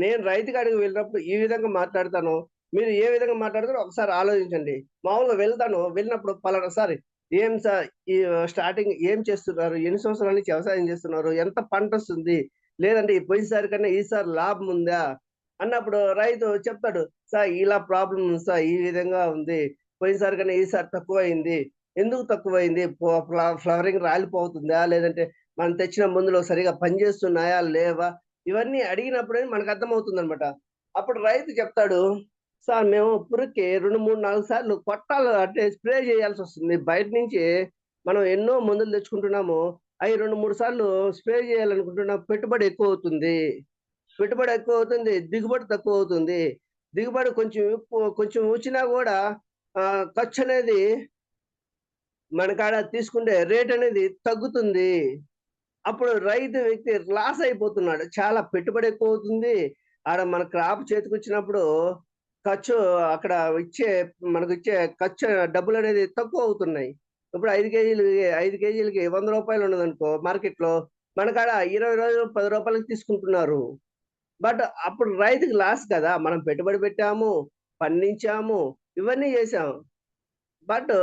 నేను రైతు కాడికి వెళ్ళినప్పుడు ఈ విధంగా మాట్లాడతాను, మీరు ఏ విధంగా మాట్లాడతారో ఒకసారి ఆలోచించండి. మామూలుగా వెళ్ళినప్పుడు పలానా సార్ ఏం సార్ ఈ స్టార్టింగ్ ఏం చేస్తున్నారు, ఎన్ని సంవత్సరాల నుంచి వ్యవసాయం చేస్తున్నారు, ఎంత పంట వస్తుంది, లేదంటే ఈ పోయినసారి కన్నా ఈసారి లాభం ఉందా అన్నప్పుడు రైతు చెప్తాడు, సార్ ఇలా ప్రాబ్లం ఉంది సార్, ఈ విధంగా ఉంది, పోయినసారి కన్నా ఈసారి తక్కువ అయింది. ఎందుకు తక్కువైంది? ఫ్లవరింగ్ రాలిపోతుందా, లేదంటే మనం తెచ్చిన మందులు సరిగా పనిచేస్తున్నాయా లేవా, ఇవన్నీ అడిగినప్పుడే మనకు అర్థమవుతుంది అనమాట. అప్పుడు రైతు చెప్తాడు, సార్ మేము పురుగుకి 2-3-4 సార్లు కొట్టాలి అంటే స్ప్రే చేయాల్సి వస్తుంది. బయట నుంచి మనం ఎన్నో మందులు తెచ్చుకుంటున్నాము, అవి 2-3 సార్లు స్ప్రే చేయాలనుకుంటున్నాం. పెట్టుబడి ఎక్కువ అవుతుంది, దిగుబడి తక్కువ అవుతుంది. దిగుబడి కొంచెం వచ్చినా కూడా ఖర్చు అనేది మన కాడ తీసుకుంటే రేట్ అనేది తగ్గుతుంది. అప్పుడు రైతు వ్యక్తి లాస్ అయిపోతున్నాడు. చాలా పెట్టుబడి ఎక్కువ అవుతుంది. ఆడ మన క్రాప్ చేతికి వచ్చినప్పుడు ఖర్చు అక్కడ మనకు ఇచ్చే ఖర్చు డబ్బులు అనేది తక్కువ అవుతున్నాయి. ఇప్పుడు 5 కేజీలకి 100 రూపాయలు ఉన్నదనుకో మార్కెట్లో, మన కాడ 20 రోజులు 10 రూపాయలకి తీసుకుంటున్నారు. బట్ అప్పుడు రైతుకి లాస్ కదా. మనం పెట్టుబడి పెట్టాము, పండించాము, ఇవన్నీ చేసాము. బట్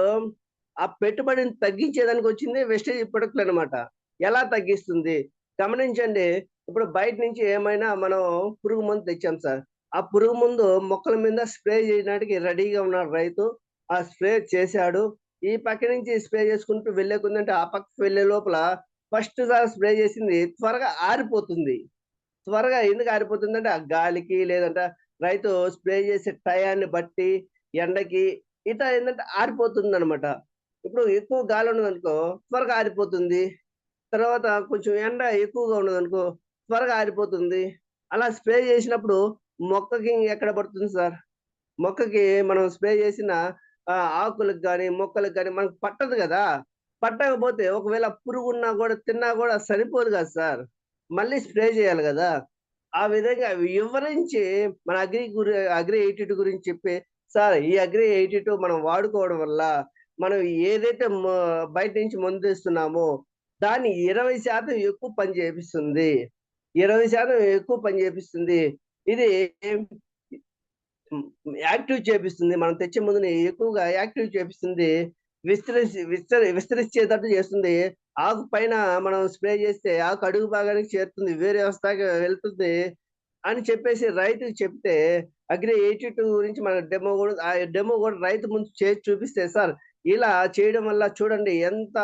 ఆ పెట్టుబడిని తగ్గించేదానికి వచ్చింది వెస్టేజ్ ప్రొడక్ట్లు అనమాట. ఎలా తగ్గిస్తుంది గమనించండి. ఇప్పుడు బయట నుంచి ఏమైనా మనం పురుగు మందు తెచ్చాం సార్, ఆ పురుగు మందు మొక్కల మీద స్ప్రే చేయడానికి రెడీగా ఉన్నాడు రైతు. ఆ స్ప్రే చేశాడు, ఈ పక్క నుంచి స్ప్రే చేసుకుంటూ వెళ్ళే కొందంటే ఆ పక్కకు వెళ్ళే లోపల ఫస్ట్ సార్ స్ప్రే చేసింది త్వరగా ఆరిపోతుంది. త్వరగా ఎందుకు ఆరిపోతుందంటే ఆ గాలికి, లేదంటే రైతు స్ప్రే చేసే టయాన్ని బట్టి, ఎండకి ఇట్లా ఏంటంటే ఆరిపోతుంది అనమాట. ఇప్పుడు ఎక్కువ గాలి ఉన్నదనుకో త్వరగా ఆరిపోతుంది, తర్వాత కొంచెం ఎండ ఎక్కువగా ఉన్నదనుకో త్వరగా ఆరిపోతుంది. అలా స్ప్రే చేసినప్పుడు మొక్కకి ఎక్కడ పడుతుంది సార్? మొక్కకి మనం స్ప్రే చేసిన ఆకులకు కానీ మొక్కలకు కానీ మనకు పట్టదు కదా. పట్టకపోతే ఒకవేళ పురుగు ఉన్నా కూడా తిన్నా కూడా సరిపోదు కదా సార్, మళ్ళీ స్ప్రే చేయాలి కదా. ఆ విధంగా వివరించి మన అగ్రి 82 గురించి చెప్పి, సార్ ఈ అగ్రి 82 మనం వాడుకోవడం వల్ల మనం ఏదైతే బయట నుంచి మందు తెస్తున్నామో దాన్ని 20% ఎక్కువ పని చేపిస్తుంది. 20% ఎక్కువ పని చేపిస్తుంది. ఇది యాక్టివ్ చేపిస్తుంది. మనం తెచ్చే ముందుని ఎక్కువగా యాక్టివ్ చేపిస్తుంది. విస్తరించేటట్టు చేస్తుంది. ఆకు పైన మనం స్ప్రే చేస్తే ఆకు అడుగు భాగానికి చేరుతుంది, వేరే వ్యవస్థకి వెళ్తుంది అని చెప్పేసి రైతుకి చెప్తే, అగ్రి 82 గురించి మన డెమో కూడా రైతు ముందు చేసి చూపిస్తే, సార్ ఇలా చేయడం వల్ల చూడండి ఎంత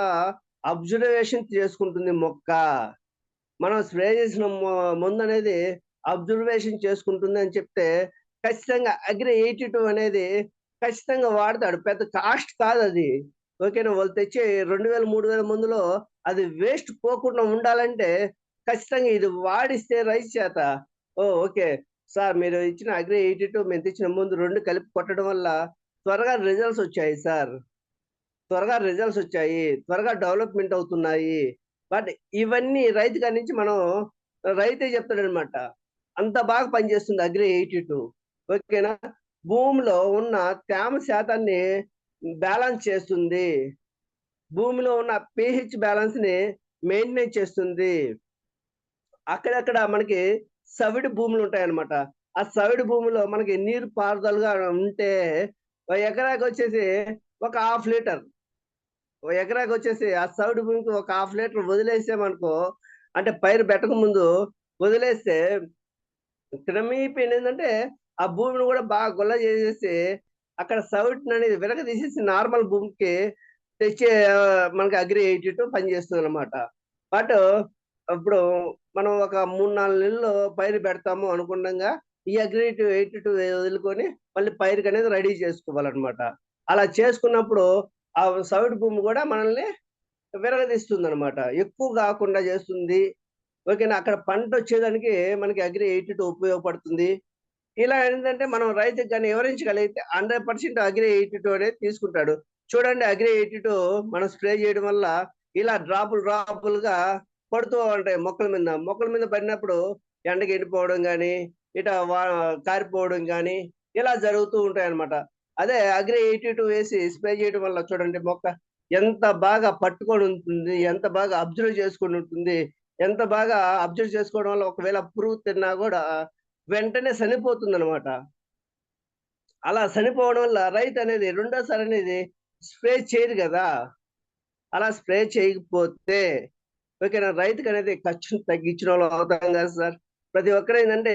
అబ్జర్వేషన్ చేసుకుంటుంది మొక్క. మనం స్ప్రే చేసిన మందు అనేది అబ్జర్వేషన్ చేసుకుంటుంది అని చెప్తే, ఖచ్చితంగా అగ్రి 82 అనేది ఖచ్చితంగా వాడతాడు. పెద్ద కాస్ట్ కాదు అది. ఓకేనా. వాళ్ళు తెచ్చే 2000 3000 మందులో అది వేస్ట్ పోకుండా ఉండాలంటే ఖచ్చితంగా ఇది వాడిస్తే రైతు చేత, ఓకే సార్ మీరు ఇచ్చిన అగ్రి 82 మేము తెచ్చిన ముందు 2 కలిపి కొట్టడం వల్ల త్వరగా రిజల్ట్స్ వచ్చాయి సార్, త్వరగా రిజల్ట్స్ వచ్చాయి, త్వరగా డెవలప్మెంట్ అవుతున్నాయి. బట్ ఇవన్నీ రైతు గారి నుంచి మనం రైతే చెప్తాడనమాట. అంత బాగా పనిచేస్తుంది అగ్రి 82. ఓకేనా. భూమిలో ఉన్న తేమ శాతాన్ని బ్యాలెన్స్ చేస్తుంది, భూమిలో ఉన్న pH బ్యాలెన్స్ ని మెయింటైన్ చేస్తుంది. అక్కడక్కడ మనకి సవిడి భూములు ఉంటాయన్నమాట. ఆ సవిడి భూమిలో మనకి నీరు పారుదలగా ఉంటే ఎకరాకి వచ్చేసి ఒక 1/2 లీటర్, ఎకరాకి వచ్చేసి ఆ సౌడు భూమికి ఒక 1/2 లీటర్ వదిలేసామనుకో, అంటే పైరు పెట్టక ముందు వదిలేస్తే క్రమేపీ ఏంటంటే ఆ భూమిని కూడా బాగా గుల్ల చేసేసి అక్కడ సౌటిని అనేది వెనక తీసేసి నార్మల్ భూమికి తెచ్చే మనకి అగ్రి 82 పనిచేస్తుంది అనమాట. బట్ ఇప్పుడు మనం ఒక 3-4 నెలలు పైరు పెడతాము అనుకున్నాగా ఈ అగ్రి 82 వదులుకొని మళ్ళీ పైరుకి అనేది రెడీ చేసుకోవాలన్నమాట. అలా చేసుకున్నప్పుడు ఆ సౌడు భూమి కూడా మనల్ని విరగదీస్తుంది అనమాట, ఎక్కువ కాకుండా చేస్తుంది. ఓకేనా. అక్కడ పంట వచ్చేదానికి మనకి అగ్రి 82 ఉపయోగపడుతుంది. ఇలా ఏంటంటే మనం రైతుకి కానీ వివరించగలిగితే 100% అగ్రి 82 అనేది తీసుకుంటాడు. చూడండి అగ్రి 82 మనం స్ప్రే చేయడం వల్ల ఇలా డ్రాపులుగా పడుతూ ఉంటాయి మొక్కల మీద పడినప్పుడు ఎండకి ఎండిపోవడం కానీ కారిపోవడం కానీ ఇలా జరుగుతూ ఉంటాయి అన్నమాట. అదే అగ్రి 82 వేసి స్ప్రే చేయడం వల్ల చూడండి మొక్క ఎంత బాగా పట్టుకొని ఉంటుంది, ఎంత బాగా అబ్జర్వ్ చేసుకొని ఉంటుంది, ఎంత బాగా అబ్జర్వ్ చేసుకోవడం వల్ల ఒకవేళ పురుగు తిన్నా కూడా వెంటనే చనిపోతుంది అనమాట. అలా చనిపోవడం వల్ల రైతు అనేది రెండోసారి అనేది స్ప్రే చేయరు కదా. అలా స్ప్రే చేయకపోతే ఓకేనా రైతుకి అనేది ఖర్చును తగ్గించిన వాళ్ళు అవుతాం కదా సార్. ప్రతి ఒక్కరు ఏంటంటే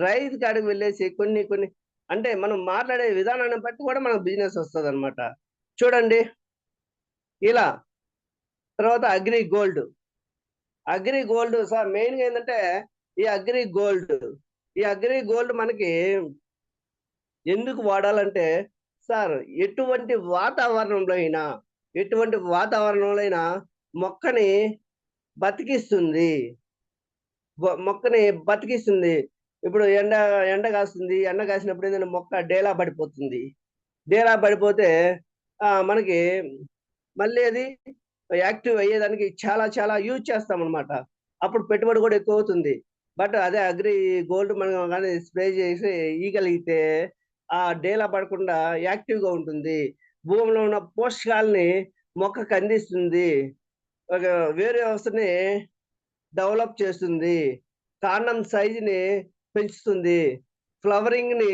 రైతు కాడికి వెళ్ళేసి కొన్ని అంటే మనం మాట్లాడే విధానాన్ని బట్టి కూడా మనకు బిజినెస్ వస్తుంది అనమాట. చూడండి ఇలా. తర్వాత అగ్రి గోల్డ్ సార్ మెయిన్గా ఏంటంటే ఈ అగ్రి గోల్డ్ మనకి ఎందుకు వాడాలంటే సార్ ఎటువంటి వాతావరణంలో అయినా మొక్కని బతికిస్తుంది. ఇప్పుడు ఎండ కాస్తుంది, ఎండ కాసినప్పుడు ఏంటంటే మొక్క డేలా పడిపోతే మనకి మళ్ళీ అది యాక్టివ్ అయ్యేదానికి చాలా యూజ్ చేస్తాం అనమాట. అప్పుడు పెట్టుబడి కూడా ఎక్కువ అవుతుంది. బట్ అదే అగ్రి గోల్డ్ మనం కానీ స్ప్రే చేసి ఇయ్యగలిగితే ఆ డేలా పడకుండా యాక్టివ్గా ఉంటుంది. భూమిలో ఉన్న పోషకాలని మొక్కకు అందిస్తుంది, ఒక వేరే వ్యవస్థని డెవలప్ చేస్తుంది, కాండం సైజుని పెంచుతుంది, ఫ్లవరింగ్ ని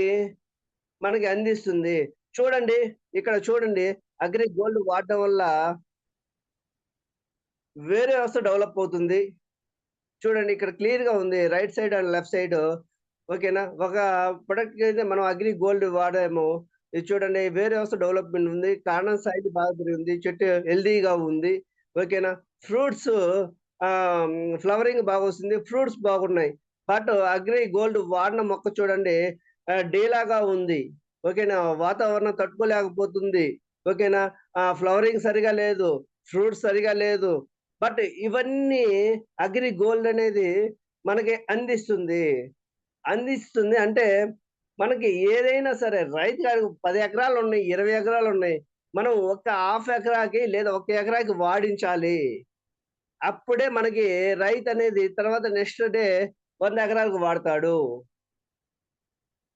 మనకి అందిస్తుంది. చూడండి ఇక్కడ చూడండి అగ్రి గోల్డ్ వాడటం వల్ల వేరే వ్యవస్థ డెవలప్ అవుతుంది. చూడండి ఇక్కడ క్లియర్ గా ఉంది right side and left side. ఓకేనా. ఒక ప్రొడక్ట్ అయితే మనం అగ్రి గోల్డ్ వాడాము, ఇది చూడండి వేరే వ్యవస్థ డెవలప్మెంట్ ఉంది, కాండం సైజ్ బాగా పెరిగింది, చెట్టు హెల్దీగా ఉంది. ఓకేనా. ఫ్రూట్స్ ఫ్లవరింగ్ బాగా వస్తుంది, ఫ్రూట్స్ బాగున్నాయి. బట్ అగ్రి గోల్డ్ వాడిన మొక్క చూడండి డేలాగా ఉంది. ఓకేనా. వాతావరణం తట్టుకోలేకపోతుంది. ఓకేనా. ఫ్లవరింగ్ సరిగా లేదు, ఫ్రూట్స్ సరిగా లేదు. బట్ ఇవన్నీ అగ్రి గోల్డ్ అనేది మనకి అందిస్తుంది అంటే మనకి ఏదైనా సరే రైతు గారికి 10 ఎకరాలు ఉన్నాయి, 20 ఎకరాలు ఉన్నాయి. మనం ఒక హాఫ్ ఎకరాకి లేదా 1 ఎకరాకి వాడించాలి. అప్పుడే మనకి రైతు అనేది తర్వాత నెక్స్ట్ డే 100 ఎకరాలకు వాడతాడు.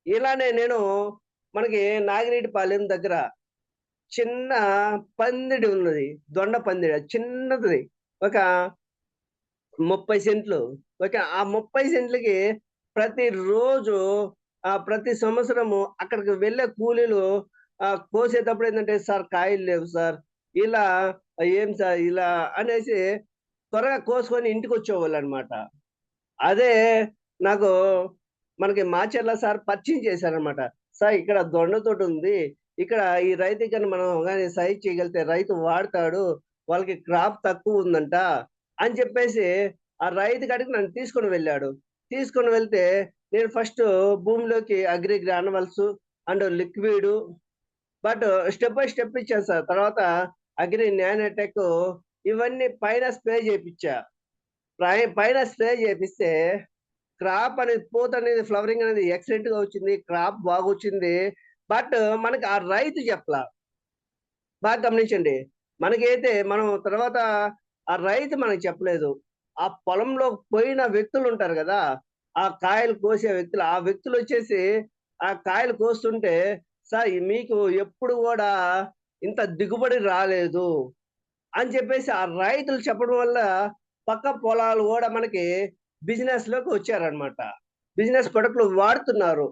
ఇలానే నేను మనకి నాగిరెడ్డిపాలెం దగ్గర చిన్న పందిడి ఉన్నది. దొండ పందిడి. అది చిన్నది. ఒక 30 సెంట్లు. ఓకే. ఆ 30 సెంట్లకి ప్రతిరోజు ప్రతి సంవత్సరము అక్కడికి వెళ్ళే కూలీలు కోసేటప్పుడు ఏంటంటే, "సార్ కాయలు లేవు సార్." ఇలా "ఏం సార్ ఇలా" అనేసి త్వరగా కోసుకొని ఇంటికొచ్చేవాళ్ళనమాట. అదే నాకు మనకి మాచర్ల సార్ పరిచయం చేశారనమాట. "సార్ ఇక్కడ దొండ తోటుంది. ఇక్కడ ఈ రైతుకి గాని మనం గాని సహాయం చేయగలిగితే రైతు వాడతాడు. వాళ్ళకి క్రాప్ తక్కువుందంట" అని చెప్పేసి ఆ రైతు కాడికి నన్ను తీసుకొని వెళ్ళాడు. తీసుకొని వెళ్తే నేను ఫస్ట్ భూమిలోకి agri granules and liquid but step by step ఇచ్చాను సార్. తర్వాత అగ్రి నానోటెక్ ఇవన్నీ పైన స్ప్రే చేపిచ్చా. పైన స్ప్రే చేపిస్తే క్రాప్ అనేది పూత అనేది ఫ్లవరింగ్ అనేది ఎక్సలెంట్ గా వచ్చింది. క్రాప్ బాగొచ్చింది. బట్ మనకి ఆ రైతు చెప్పలా. బాగా గమనించండి. మనకైతే మనం తర్వాత ఆ రైతు మనకు చెప్పలేదు. ఆ పొలంలో పోయిన వ్యక్తులు ఉంటారు కదా! ఆ కాయలు కోసే వ్యక్తులు. ఆ వ్యక్తులొచ్చేసి ఆ కాయలు కోస్తుంటే, "సార్ మీకు ఎప్పుడు గూడా ఇంత దిగుబడి రాలేదు" అని చెప్పేసి ఆ రైతులు చెప్పడం వల్ల పక్క పొలాలు గూడా మనకి బిజినెస్‌లోకి వచ్చారనమాట. బిజినెస్ ప్రొడక్ట్‌లు వాడుతున్నారు.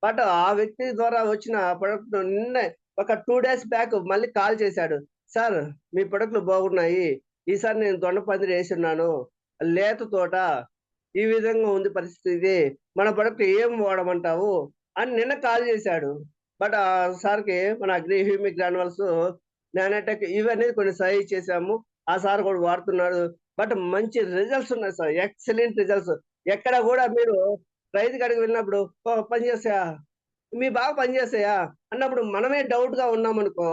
బట్ ఆ వ్యక్తి ద్వారా వచ్చిన ప్రొడక్ట్ నిన్నే ఒక 2 డేస్ బ్యాక్ మళ్ళీ కాల్ చేశాడు. "సార్ మీ ప్రొడక్ట్‌లు బాగున్నాయి. ఈసారి నేను దొండ పందిరి యేసున్నాను. లేత తోట. ఈ విధంగా ఉంది పరిస్థితి. మన ప్రొడక్ట్ ఏం వాడమంటావు?" అని నిన్న కాల్ చేశాడు. బట్ సార్‌కి మన అగ్రి హ్యూమిక్ గ్రాన్యువల్స్, నానోటెక్ ఇవన్నీ కొన్ని సజెస్ట్ చేశాము. ఆ సార్ కూడా వాడుతున్నాడు. బట్ మంచి రిజల్ట్స్ ఉన్నాయి సార్. Excellent results. ఎక్కడ కూడా మీరు రైతు కాడికి వెళ్ళినప్పుడు పని చేస్తాయా? మీ బాగా పని చేస్తాయా? అన్నప్పుడు మనమే డౌట్‌గా ఉన్నామనుకో,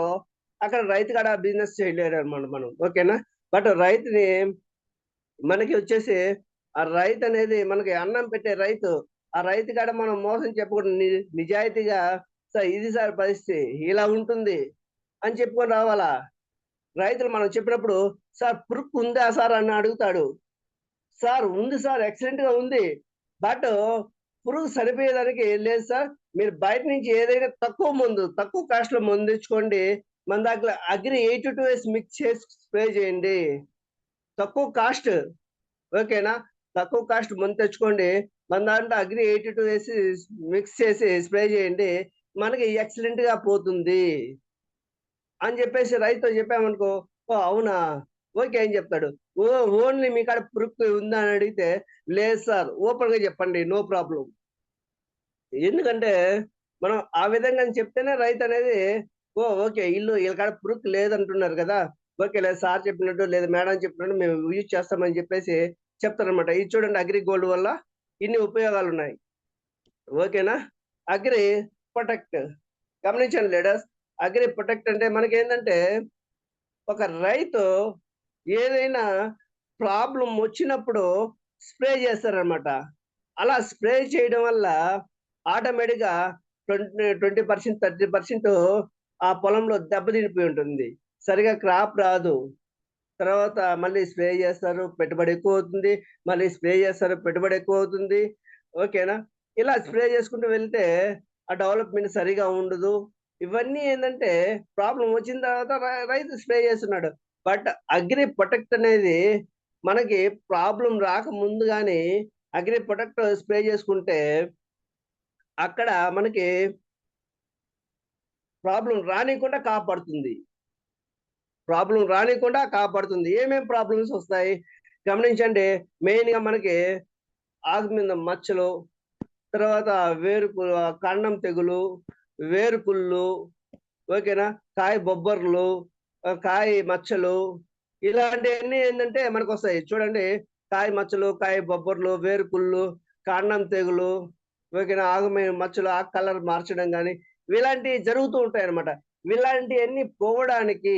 అక్కడ రైతు కాడ బిజినెస్ చేయలేరనమాట మనం. ఓకేనా? బట్ రైతుని మనకి వచ్చేసి ఆ రైతనేది మనకి అన్నం పెట్టే రైతు. ఆ రైతు కాడ మనం మోసం చెప్పకూడదు. నిజాయితీగా "సార్ ఇది సార్ పరిస్థితి. ఇలా ఉంటుంది" అని చెప్పుకొని రావాలా. రైతులు మనం చెప్పినప్పుడు "సార్ పురుగు ఉందా సార్" అని అడుగుతాడు. "సార్ ఉంది సార్. ఎక్సలెంట్‌గా ఉంది. బట్ పురుగు సరిపోయేదానికి లేదు సార్. మీరు బయట నుంచి ఏదైనా తక్కువ మందు, తక్కువ కాస్ట్‌లో మందు తెచ్చుకోండి. మన దాంట్లో అగ్రి 82S మిక్స్ చేసి స్ప్రే చేయండి. తక్కువ కాస్ట్. ఓకేనా? తక్కువ కాస్ట్ మందు తెచ్చుకోండి. మన దాంట్లో అగ్రి 82 వేసి మిక్స్ చేసి స్ప్రే చేయండి. మనకి ఎక్సలెంట్‌గా పోతుంది" అని చెప్పేసి రైతుతో చెప్పామనుకో, "ఓహ్! అవునా? ఓకే" అని చెప్తాడు. ఓన్లీ మీ కాడ ప్రూఫ్ ఉందా అని అడిగితే, "లేదు సార్. ఓపెన్‌గా చెప్పండి. No problem." ఎందుకంటే మనం ఆ విధంగా చెప్తేనే రైతనేది ఓకే. ఈళ్ళ కాడ ప్రూఫ్ లేదంటున్నారు కదా! ఓకేలే సార్ చెప్పినట్టు లేదా మేడం చెప్పినట్టు మేము యూజ్ చేస్తామని చెప్పేసి చెప్తారనమాట. ఇది చూడండి అగ్రి గోల్డ్ వల్ల ఇన్ని ఉపయోగాలున్నాయి. ఓకేనా? Agri protect. గమనించండి లీడర్స్. అగ్రి ప్రొటెక్ట్ అంటే మనకేందంటే ఒక రైతు ఏదైనా ప్రాబ్లమ్ వచ్చినప్పుడు స్ప్రే చేస్తారనమాట. అలా స్ప్రే చేయడం వల్ల ఆటోమేటిక్‌గా 20% 30% ఆ పొలంలో దెబ్బతినిపోయి ఉంటుంది. సరిగ్గా క్రాప్ రాదు. తర్వాత మళ్ళీ స్ప్రే చేస్తారు. పెట్టుబడి ఎక్కువవుతుంది. మళ్ళీ స్ప్రే చేస్తారు. పెట్టుబడి ఎక్కువవుతుంది. ఓకేనా? ఇలా స్ప్రే చేసుకుంటూ వెళ్తే ఆ డెవలప్‌మెంట్ సరిగా ఉండదు. ఇవన్నీ ఏందంటే ప్రాబ్లమ్ వచ్చిన తర్వాత రైతు స్ప్రే చేస్తున్నాడు. బట్ అగ్రి ప్రొటెక్ట్ అనేది మనకి ప్రాబ్లమ్ రాకముందు గాని అగ్రి ప్రొటెక్ట్ స్ప్రే చేసుకుంటే అక్కడ మనకి ప్రాబ్లమ్ రానీయకుండా కాపాడుతుంది. ప్రాబ్లమ్ రానీయకుండా కాపాడుతుంది. ఏమేం ప్రాబ్లమ్స్ వస్తాయి? గమనించండి. మెయిన్‌గా మనకి ఆకు మీద మచ్చలు, తర్వాత కాండం తెగులు, వేరుకుళ్ళు, ఓకేనా? కాయ బొబ్బర్లు, కాయ మచ్చలు ఇలాంటియన్నీ ఏందంటే మనకొస్తాయి. చూడండి కాయ మచ్చలు, కాయ బొబ్బర్లు, వేరుకుళ్ళు, కాండం తెగులు, ఓకేనా? ఆకు మీద మచ్చలు, ఆకు కలర్ మార్చడం గాని ఇలాంటివి జరుగుతూ ఉంటాయన్నమాట. ఇలాంటియన్నీ పోవడానికి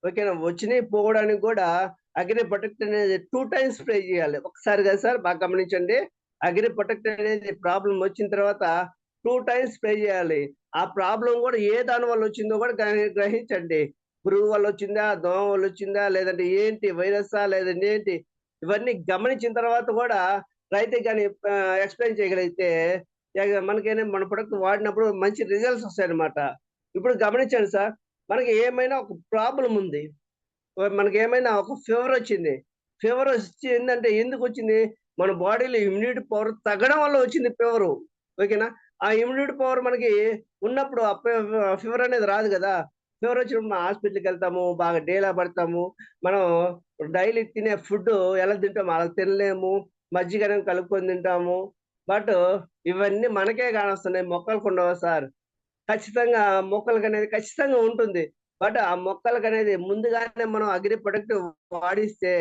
ఓకేనా? వచ్చినయి పోవడానికి గూడా అగ్రి ప్రొటెక్ట్ అనేది 2 టైమ్స్ స్ప్రే చేయాలి. ఒకసారి కాదు సార్ బాగా గమనించండి. అగ్రి ప్రొటెక్ట్ అనేది ప్రాబ్లమ్ వచ్చిన తర్వాత 2 టైమ్స్ స్ప్రే చేయాలి. ఆ ప్రాబ్లం కూడా ఏ దాని వల్ల వచ్చిందో కూడా గ్రహించండి. పురుగు వల్ల వచ్చిందా, దోమ వల్ల వచ్చిందా, లేదంటే ఏంటి వైరస్సా, లేదంటే ఏంటి, ఇవన్నీ గమనించిన తర్వాత కూడా రైతుకి గాని ఎక్స్‌ప్లెయిన్ చేయగలిగితే మనకేంటి మన ప్రొడక్ట్ వాడినప్పుడు మంచి రిజల్ట్స్ వస్తాయన్నమాట. ఇప్పుడు గమనించండి సార్, మనకి ఏమైనా ఒక ప్రాబ్లమ్ ఉంది. మనకేమైనా ఒక ఫీవర్ వచ్చింది. ఫీవర్ వచ్చిందంటే ఎందుకొచ్చింది? మన బాడీలో ఇమ్యూనిటీ పవర్ తగ్గడం వల్ల వచ్చింది ఫీవరు. ఓకేనా? ఆ ఇమ్యూనిటీ పవర్ మనకి ఉన్నప్పుడు ఆ ఫీవర్ అనేది రాదు గదా! ఫీవర్ వచ్చినప్పుడు మనం హాస్పిటల్‌కెళ్తాము. బాగా డేలా పడతాము. మనం డైలీ తినే ఫుడ్డు ఎలా తింటామో అలా తినలేము. మజ్జిగనేది కలుపుకొని తింటాము. బట్ ఇవన్నీ మనకే కానొస్తున్నాయి. మొక్కలకుండవా సార్? ఖచ్చితంగా మొక్కలకనేది ఖచ్చితంగా ఉంటుంది. బట్ ఆ మొక్కలకనేది ముందుగానే మనం అగ్రి ప్రొడక్ట్ వాడిస్తే,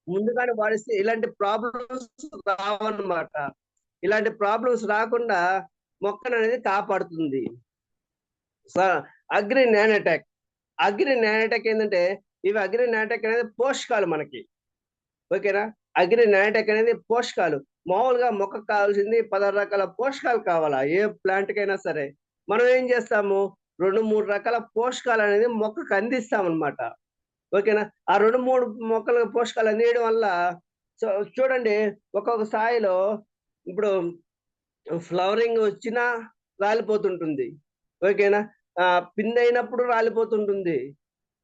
ముందుగానే వాడిస్తే ఇలాంటి ప్రాబ్లమ్స్ రావన్నమాట. ఇలాంటి ప్రాబ్లమ్స్ రాకుండా మొక్కననేది కాపాడుతుంది. స అగ్రి నానోటెక్. అగ్రి నానోటెక్ ఏందంటే, ఇవి అగ్రి నానోటెక్ అనేది పోషకాలు మనకి. ఓకేనా? అగ్రి నానోటెక్ అనేది పోషకాలు. మామూలుగా మొక్కకు కావాల్సింది 16 రకాల పోషకాలు కావాలా, ఏ ప్లాంట్‌కైనా సరే. మనం ఏం చేస్తాము? 2, 3 రకాల పోషకాలనేది మొక్కకు అందిస్తామనమాట. ఓకేనా? ఆ 2, 3 మొక్కలకు పోషకాలు అందియడం వల్ల సో చూడండి, ఒక్కొక్క స్థాయిలో ఇప్పుడు ఫ్లవరింగ్ వచ్చినా రాలిపోతుంటుంది. ఓకేనా? పిందయినప్పుడు రాలిపోతుంటుంది.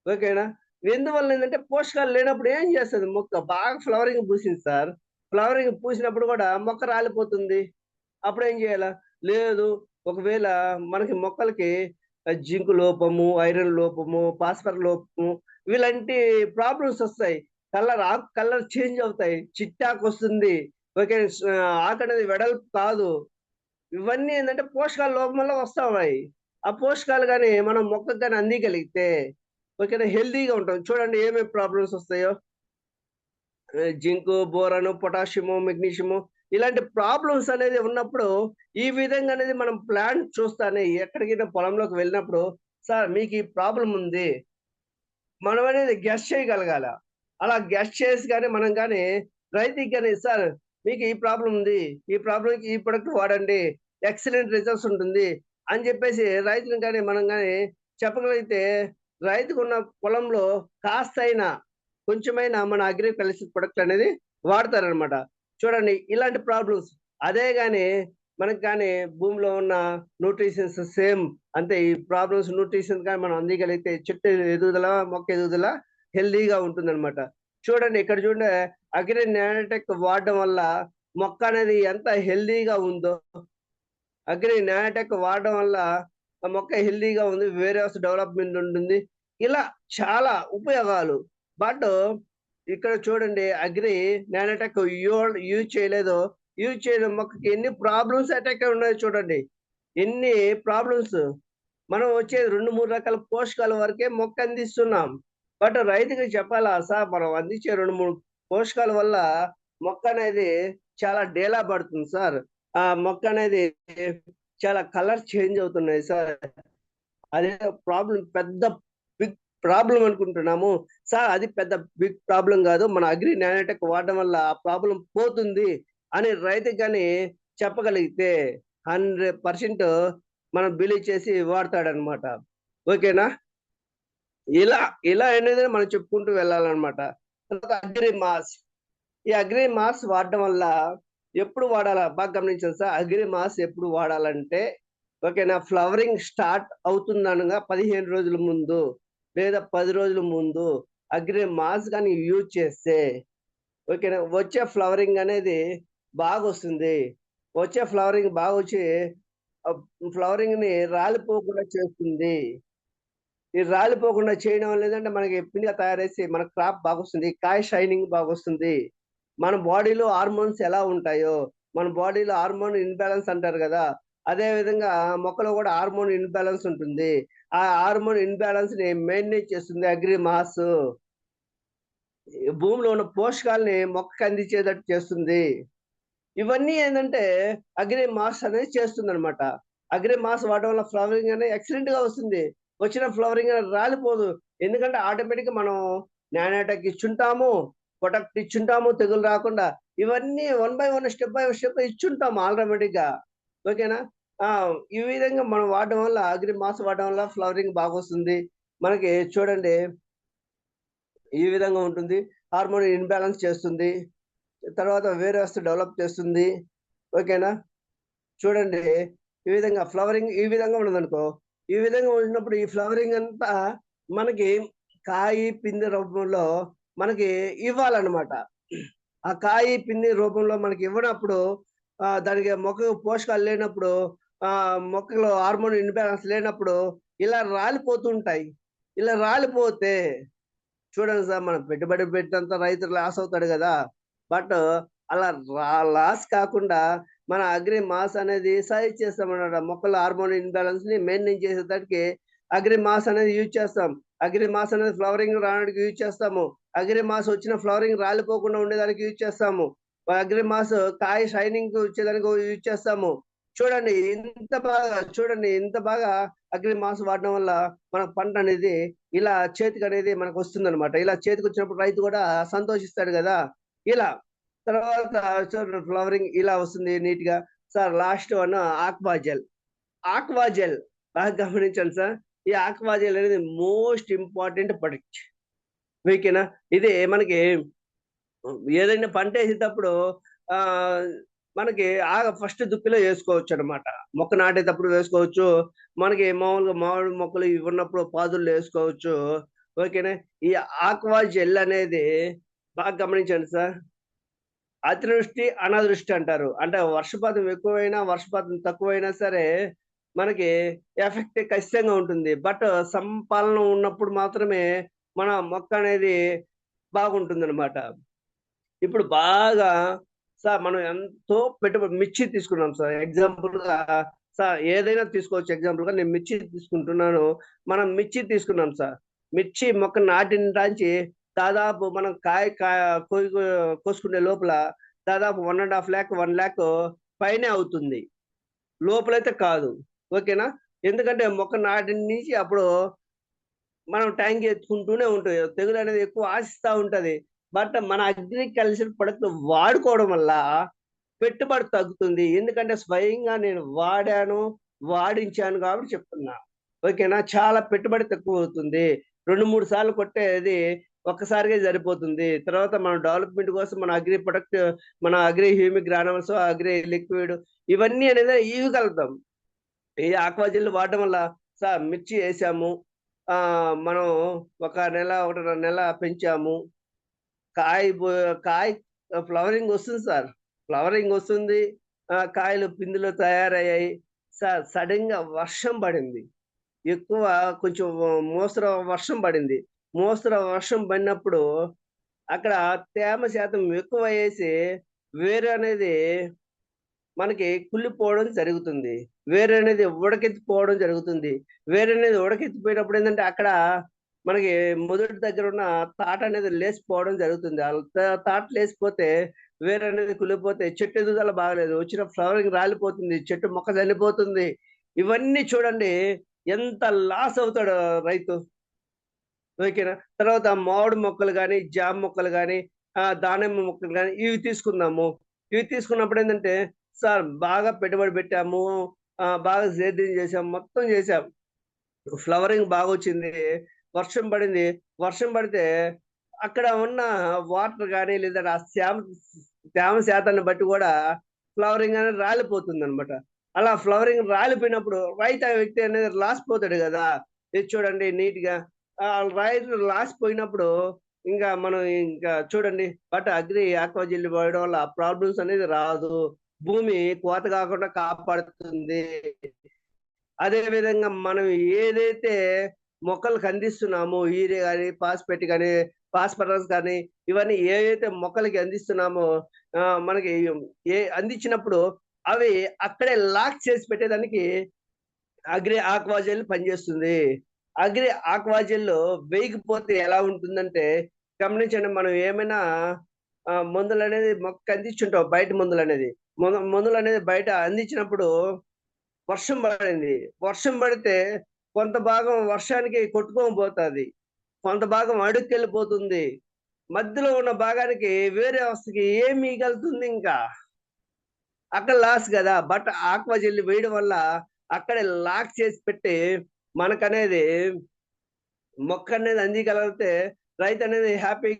ఓకేనా? ఎందువల్ల ఏందంటే పోషకాలు లేనప్పుడు ఏం చేస్తది మొక్క? బాగా ఫ్లవరింగ్ పూసింది సార్. ఫ్లవరింగ్ పూసినప్పుడు గూడా మొక్క రాలిపోతుంది. అప్పుడేం జేయాల? లేదు, ఒకవేళ మనకి మొక్కలకి జింక్ లోపము, ఐరన్ లోపము, ఫాస్ఫరస్ లోపము ఇలాంటి ప్రాబ్లమ్స్ ఒస్తాయి. ఆకు కలర్ చేంజ్ అవుతాయి. చిట్టాకొస్తుంది. ఓకే. ఆకనేది వెడల్పు కాదు. ఇవన్నీ ఏందంటే పోషకాల లోపం వల్ల వస్తా ఉన్నాయి. ఆ పోషకాలు గాని మనం మొక్కకు గాని అందియగలిగితే ఓకేనా, హెల్తీగా ఉంటాం. చూడండి ఏమేం ప్రాబ్లమ్స్ వస్తాయో. జింకు, బోరాను, పొటాషియము, మెగ్నీషియము ఇలాంటి ప్రాబ్లమ్స్ అనేది ఉన్నప్పుడు ఈ విధంగా అనేది మనం ప్లాంట్ చూస్తానే ఎక్కడికైనా పొలంలోకి వెళ్ళినప్పుడు, సార్ మీకు ఈ ప్రాబ్లమ్ ఉంది. మనం అనేది గెస్ చేయగలగాల. అలా గెస్ చేసి గాని మనం గాని రైతుకి గాని సార్ మీకు ఈ ప్రాబ్లమ్ ఉంది. ఈ ప్రాబ్లమ్‌కి ఈ ప్రొడక్ట్ వాడండి. ఎక్సలెంట్ రిజల్ట్స్ ఉంటుంది అని చెప్పేసి రైతుని గాని మనం గాని చెప్పగలిగితే రైతుకున్న పొలంలో కాస్తైనా కొంచెమైనా మన అగ్రికల్చర్ ప్రొడక్ట్ అనేది వాడతారనమాట. చూడండి ఇలాంటి ప్రాబ్లమ్స్ అదే గాని మనకు గాని భూమిలో ఉన్న న్యూట్రిషన్స్ సేమ్ అంతే. ఈ ప్రాబ్లమ్స్ న్యూట్రిషన్స్ గాని మనం అందియగలిగితే చెట్టు ఎదుగుదల, మొక్క ఎదుగుదల హెల్తీగా ఉంటుందనమాట. చూడండి ఇక్కడ చూడండి, అగ్రి నానోటెక్ వాడడం వల్ల మొక్క అనేది ఎంత హెల్తీగా ఉందో, అగ్రి నానోటెక్ వాడడం వల్ల ఆ మొక్క హెల్తీగా ఉంది. వేరియస్ డెవలప్‌మెంట్ ఉంటుంది. ఇలా చాలా ఉపయోగాలు. బట్ ఇక్కడ చూడండి అగ్రి నానోటెక్ యూజ్ చేయలేదు. యూజ్ చేయడం మొక్కకి ఎన్ని ప్రాబ్లమ్స్ అటాక్ అయి ఉన్నాయో చూడండి. ఎన్ని ప్రాబ్లమ్స్. మనం వచ్చేది 2, 3 రకాల పోషకాల వరకే మొక్క అందిస్తున్నాం. బట్ రైతుకి చెప్పాలా సార్ మనం అందించే 2, 3 పోషకాల వల్ల మొక్క అనేది చాలా డేలా పడుతుంది సార్. ఆ మొక్క అనేది చాలా కలర్ చేంజ్ అవుతున్నాయి సార్. అదేదో పెద్ద బిగ్ ప్రాబ్లమ్ అనుకుంటున్నాము. సార్ అది పెద్ద బిగ్ ప్రాబ్లమ్ గాదు. మన అగ్రి నానోటెక్ వాడడం వల్ల ఆ ప్రాబ్లమ్ పోతుంది అని రైతుకి గాని చెప్పగలిగితే 100% మనం బిలీవ్ చేసి వాడతాడనమాట. ఓకేనా? ఇలా ఇలా అనేది మనం చెప్పుకుంటూ వెళ్ళాలనమాట. తర్వాత అగ్రి మాస్. ఈ అగ్రి మాస్ వాడడం వల్ల ఎప్పుడు వాడాలా? బాగా గమనించండి సార్. అగ్రి మాస్ ఎప్పుడు వాడాలంటే ఓకేనా, ఫ్లవరింగ్ స్టార్ట్ అవుతుందనగా 15 రోజుల ముందు లేదా 10 రోజుల ముందు అగ్రి మాస్ గాని యూజ్ చేస్తే ఓకేనా, వచ్చే ఫ్లవరింగ్ అనేది బాగొస్తుంది. వచ్చే ఫ్లవరింగ్ బాగొచ్చి ఫ్లవరింగ్‌ని రాలిపోకుండా చేస్తుంది. ఈ రాలిపోకుండా చేయడం వల్ల ఏందంటే మనకి పిండిగా తయారేసి మన క్రాప్ బాగొస్తుంది. కాయ షైనింగ్ బాగొస్తుంది. మన బాడీలో హార్మోన్స్ ఎలా ఉంటాయో, మన బాడీలో హార్మోన్ ఇన్‌బాలన్స్ అంటారు గదా! అదే విధంగా మొక్కలో గూడా హార్మోన్ ఇన్‌బాలన్స్ ఉంటుంది. ఆ హార్మోన్ ఇన్‌బాలన్స్‌ని మెయింటైన్ చేస్తుంది అగ్రి మాస్. భూమిలో ఉన్న పోషకాల్ని మొక్కకి అందించేటట్టు చేస్తుంది. ఇవన్నీ ఏందంటే అగ్రి మాస్ అనేది చేస్తుందనమాట. అగ్రి మాస్ వాడడం వల్ల ఫ్లవరింగ్ అనేది ఎక్సలెంట్‌గా వస్తుంది. వచ్చిన ఫ్లవరింగ్ అనేది రాలిపోదు. ఎందుకంటే ఆటోమేటిక్‌గా మనం నానోటెక్ ఇచ్చుంటాము, ప్రొటెక్ట్ ఇచ్చుంటాము తెగులు రాకుండా. ఇవన్నీ one by one step by step ఇచ్చుంటాము ఆటోమేటిక్‌గా. ఓకేనా? ఈ విధంగా మనం వాడడం వల్ల అగ్రి మాస్ వాడడం వల్ల ఫ్లవరింగ్ బాగా వస్తుంది. మనకి చూడండి ఈ విధంగా ఉంటుంది. హార్మోన్ ఇన్‌బాలన్స్ చేస్తుంది. తర్వాత వేరియస్ డెవలప్ చేస్తుంది. ఓకేనా? చూడండి ఈ విధంగా ఫ్లవరింగ్ ఈ విధంగా ఉన్నదనుకో, ఈ విధంగా ఉన్నప్పుడు ఈ ఫ్లవరింగ్ అంతా మనకి కాయి, పిందె రూపంలో మనకి ఇవ్వాలన్నమాట. ఆ కాయి, పిందె రూపంలో మనకి ఇవ్వనప్పుడు దానికి మొక్కకు పోషకాలు లేనప్పుడు మొక్కలో హార్మోన్ ఇన్‌బాలన్స్ లేనప్పుడు ఇలా రాలిపోతూ ఉంటాయి. ఇలా రాలిపోతే చూడండి సార్, మనం పెట్టుబడి పెట్టినంత రైతు లాస్ అవుతాడు కదా! బట్ అలా లాస్ కాకుండా మన అగ్రి మాస్ అనేది సజెస్ట్ చేస్తామన్నమాట. మొక్కల హార్మోన్ ఇన్‌బాలన్స్‌ని మెయింటైన్ చేసేదానికి అగ్రి మాస్ అనేది యూజ్ చేస్తాం. అగ్రి మాస్ అనేది ఫ్లవరింగ్ రావడానికి యూజ్ చేస్తాము. అగ్రి మాస్ వచ్చిన ఫ్లవరింగ్ రాలిపోకుండా ఉండేదానికి యూజ్ చేస్తాము. అగ్రి మాస్ కాయ షైనింగ్ వచ్చేదానికి యూజ్ చేస్తాము. చూడండి ఇంత బాగా అగ్రి మాస్ వాడడం వల్ల మన పంట అనేది ఇలా చేతికనేది మనకు వస్తుందన్నమాట. ఇలా చేతికొచ్చినప్పుడు రైతు కూడా సంతోషిస్తాడు గదా! ఇలా. తర్వాత చూడండి ఫ్లవరింగ్ ఇలా వస్తుంది నీట్‌గా. Sir last one aqua gel. Aqua gel బాగా గమనించండి సార్. ఈ ఆక్వా జెల్ అనేది మోస్ట్ ఇంపార్టెంట్ ప్రొడక్ట్. ఓకేనా? ఇది మనకి ఏదైనా పంటేసేటప్పుడు ఆహ్, మనకి ఫస్ట్ దుక్కిలో ఏసుకోవచ్చనమాట. మొక్క నాటేటప్పుడు వేసుకోవచ్చు. మనకి మామూలుగా మామిడి మొక్కలు ఇవి ఉన్నప్పుడు పాదుల్లో ఏసుకోవచ్చు. ఓకేనా? ఈ ఆక్వా జెల్ అనేది బాగా గమనించండి సార్. అతివృష్టి, అనావృష్టి అంటారు. అంటే వర్షపాతం ఎక్కువైనా, వర్షపాతం తక్కువైనా సరే మనకి ఎఫెక్ట్ ఖచ్చితంగా ఉంటుంది. బట్ సమపాలన ఉన్నప్పుడు మాత్రమే మన మొక్క అనేది బాగుంటుందనమాట. ఇప్పుడు బాగా సార్ మనం ఎంతో పెట్టుబడి మిర్చి తీసుకున్నాం సార్. ఎగ్జాంపుల్‌గా సార్ ఏదైనా తీసుకోవచ్చు ఎగ్జాంపుల్‌గా నేను మిర్చి తీసుకుంటున్నాను. మనం మిర్చి తీసుకున్నాం సార్. మిర్చి మొక్క నాటిన కాంచి దాదాపు మనం కోసుకునే లోపల దాదాపు 1.5 లాక్, 1 లాక్ పైనే అవుతుంది. లోపలైతే కాదు. ఓకేనా? ఎందుకంటే మొక్క నాటిన నుంచి అప్పుడు మనం ట్యాంక్ ఎత్తుకుంటూనే ఉంటాం. తెగులనేది ఎక్కువ ఆశిస్తా ఉంటది. బట్ మన అగ్రికల్చర్ ప్రొడక్ట్ వాడుకోవడం వల్ల పెట్టుబడి తగ్గుతుంది. ఎందుకంటే స్వయంగా నేను వాడాను, వాడించాను కాబట్టి చెప్తున్నా. ఓకేనా? చాలా పెట్టుబడి తక్కువవుతుంది. 2, 3 సార్లు కొట్టేది ఒక్కసారిగా సరిపోతుంది. తర్వాత మన డెవలప్‌మెంట్ కోసం మన అగ్రి హ్యూమిక్ గ్రానమ్స్, అగ్రి లిక్విడ్ ఇవన్నీ అనేది ఇవ్వగలుగుతాం. ఈ ఆక్వాజెల్ వాడడం వల్ల సార్ మిర్చి ఏసాము. మనం ఒక నెల, 1.5 నెల పెంచాము. కాయ బో కాయ ఫ్లవరింగ్ వస్తుంది సార్. ఫ్లవరింగ్ వస్తుంది. కాయలు పిందులు తయారయ్యాయి. సార్ సడెన్‌గా వర్షం పడింది. ఎక్కువ కొంచెం మోస్తరు వర్షం పడింది. మోస్తరు వర్షం పడినప్పుడు అక్కడ తేమ శాతం ఎక్కువయ్యేసి వేరు అనేది మనకి కుళ్ళిపోవడం జరుగుతుంది. వేరనేది ఉడకెత్తిపోవడం జరుగుతుంది. వేరనేది ఉడకెత్తిపోయినప్పుడు ఏందంటే అక్కడ మనకి మొదటి దగ్గర ఉన్న తాట అనేది లేసిపోవడం జరుగుతుంది. తాట లేసిపోతే వేరనేది కుళ్ళిపోతే చెట్టు ఎదుగుదల బాగలేదు. వచ్చిన ఫ్లవరింగ్ రాలిపోతుంది. చెట్టు మొక్క చనిపోతుంది. ఇవన్నీ చూడండి ఎంత లాస్ అవుతాడో రైతు. ఓకేనా? తర్వాత మామిడి మొక్కలు గాని, జామ మొక్కలు గాని, దానిమ్మ మొక్కలు గాని ఇవి తీసుకుందాము. ఇవి తీసుకున్నప్పుడు ఏందంటే, సార్ బాగా పెట్టుబడి పెట్టాము. బాగా సేద్యం చేసాం. మొత్తం చేసాం. ఫ్లవరింగ్ బాగొచ్చింది. వర్షం పడింది. వర్షం పడితే అక్కడ ఉన్న వాటర్ గాని లేదా తేమ శాతాన్ని బట్టి కూడా ఫ్లవరింగ్ అనేది రాలిపోతుందనమాట. అలా ఫ్లవరింగ్ రాలిపోయినప్పుడు రైతు ఆ వ్యక్తి అనేది లాసిపోతాడు గదా! ఇది చూడండి నీట్‌గా. రైతు లాసిపోయినప్పుడు మనం ఇంకా చూడండి బట్ అగ్రి ఆక్వాజిల్ వాడడం వల్ల ప్రాబ్లమ్స్ అనేది రాదు. భూమి కోత కాకుండా కాపాడుతుంది. అదే విధంగా మనం ఏదైతే మొక్కలకు అందిస్తున్నామో యూరియా గాని, ఫాస్ఫేట్ గాని, ఫాస్ఫరస్ గాని ఇవన్నీ ఏవైతే మొక్కలకి అందిస్తున్నామో మనకి అందించినప్పుడు అవి అక్కడే లాక్ చేసి పెట్టేదానికి అగ్రి ఆక్వాజెల్ పనిచేస్తుంది. అగ్రి ఆక్వాజెల్‌లో వేయకపోతే ఎలా ఉంటుందంటే గమనించండి మనం ఏమైనా మందులనేది మొక్కకి అందించుంటాం బయట మందులనేది. మందులనేది బయట అందించినప్పుడు వర్షం పడింది. వర్షం పడితే కొంత భాగం వర్షానికి కొట్టుకొని పోతాది. కొంత భాగం అడుక్కెళ్ళిపోతుంది. మధ్యలో ఉన్న భాగానికి వేరే వస్తకి ఏం మిగలుతుంది ఇంకా? అక్కడ లాస్ కదా. బట్ ఆక్వా జెల్ వేయడం వల్ల అక్కడే లాక్ చేసి పెట్టి మనకనేది మొక్క అనేది అందిగలిగితే రైతు అనేది హ్యాపీ.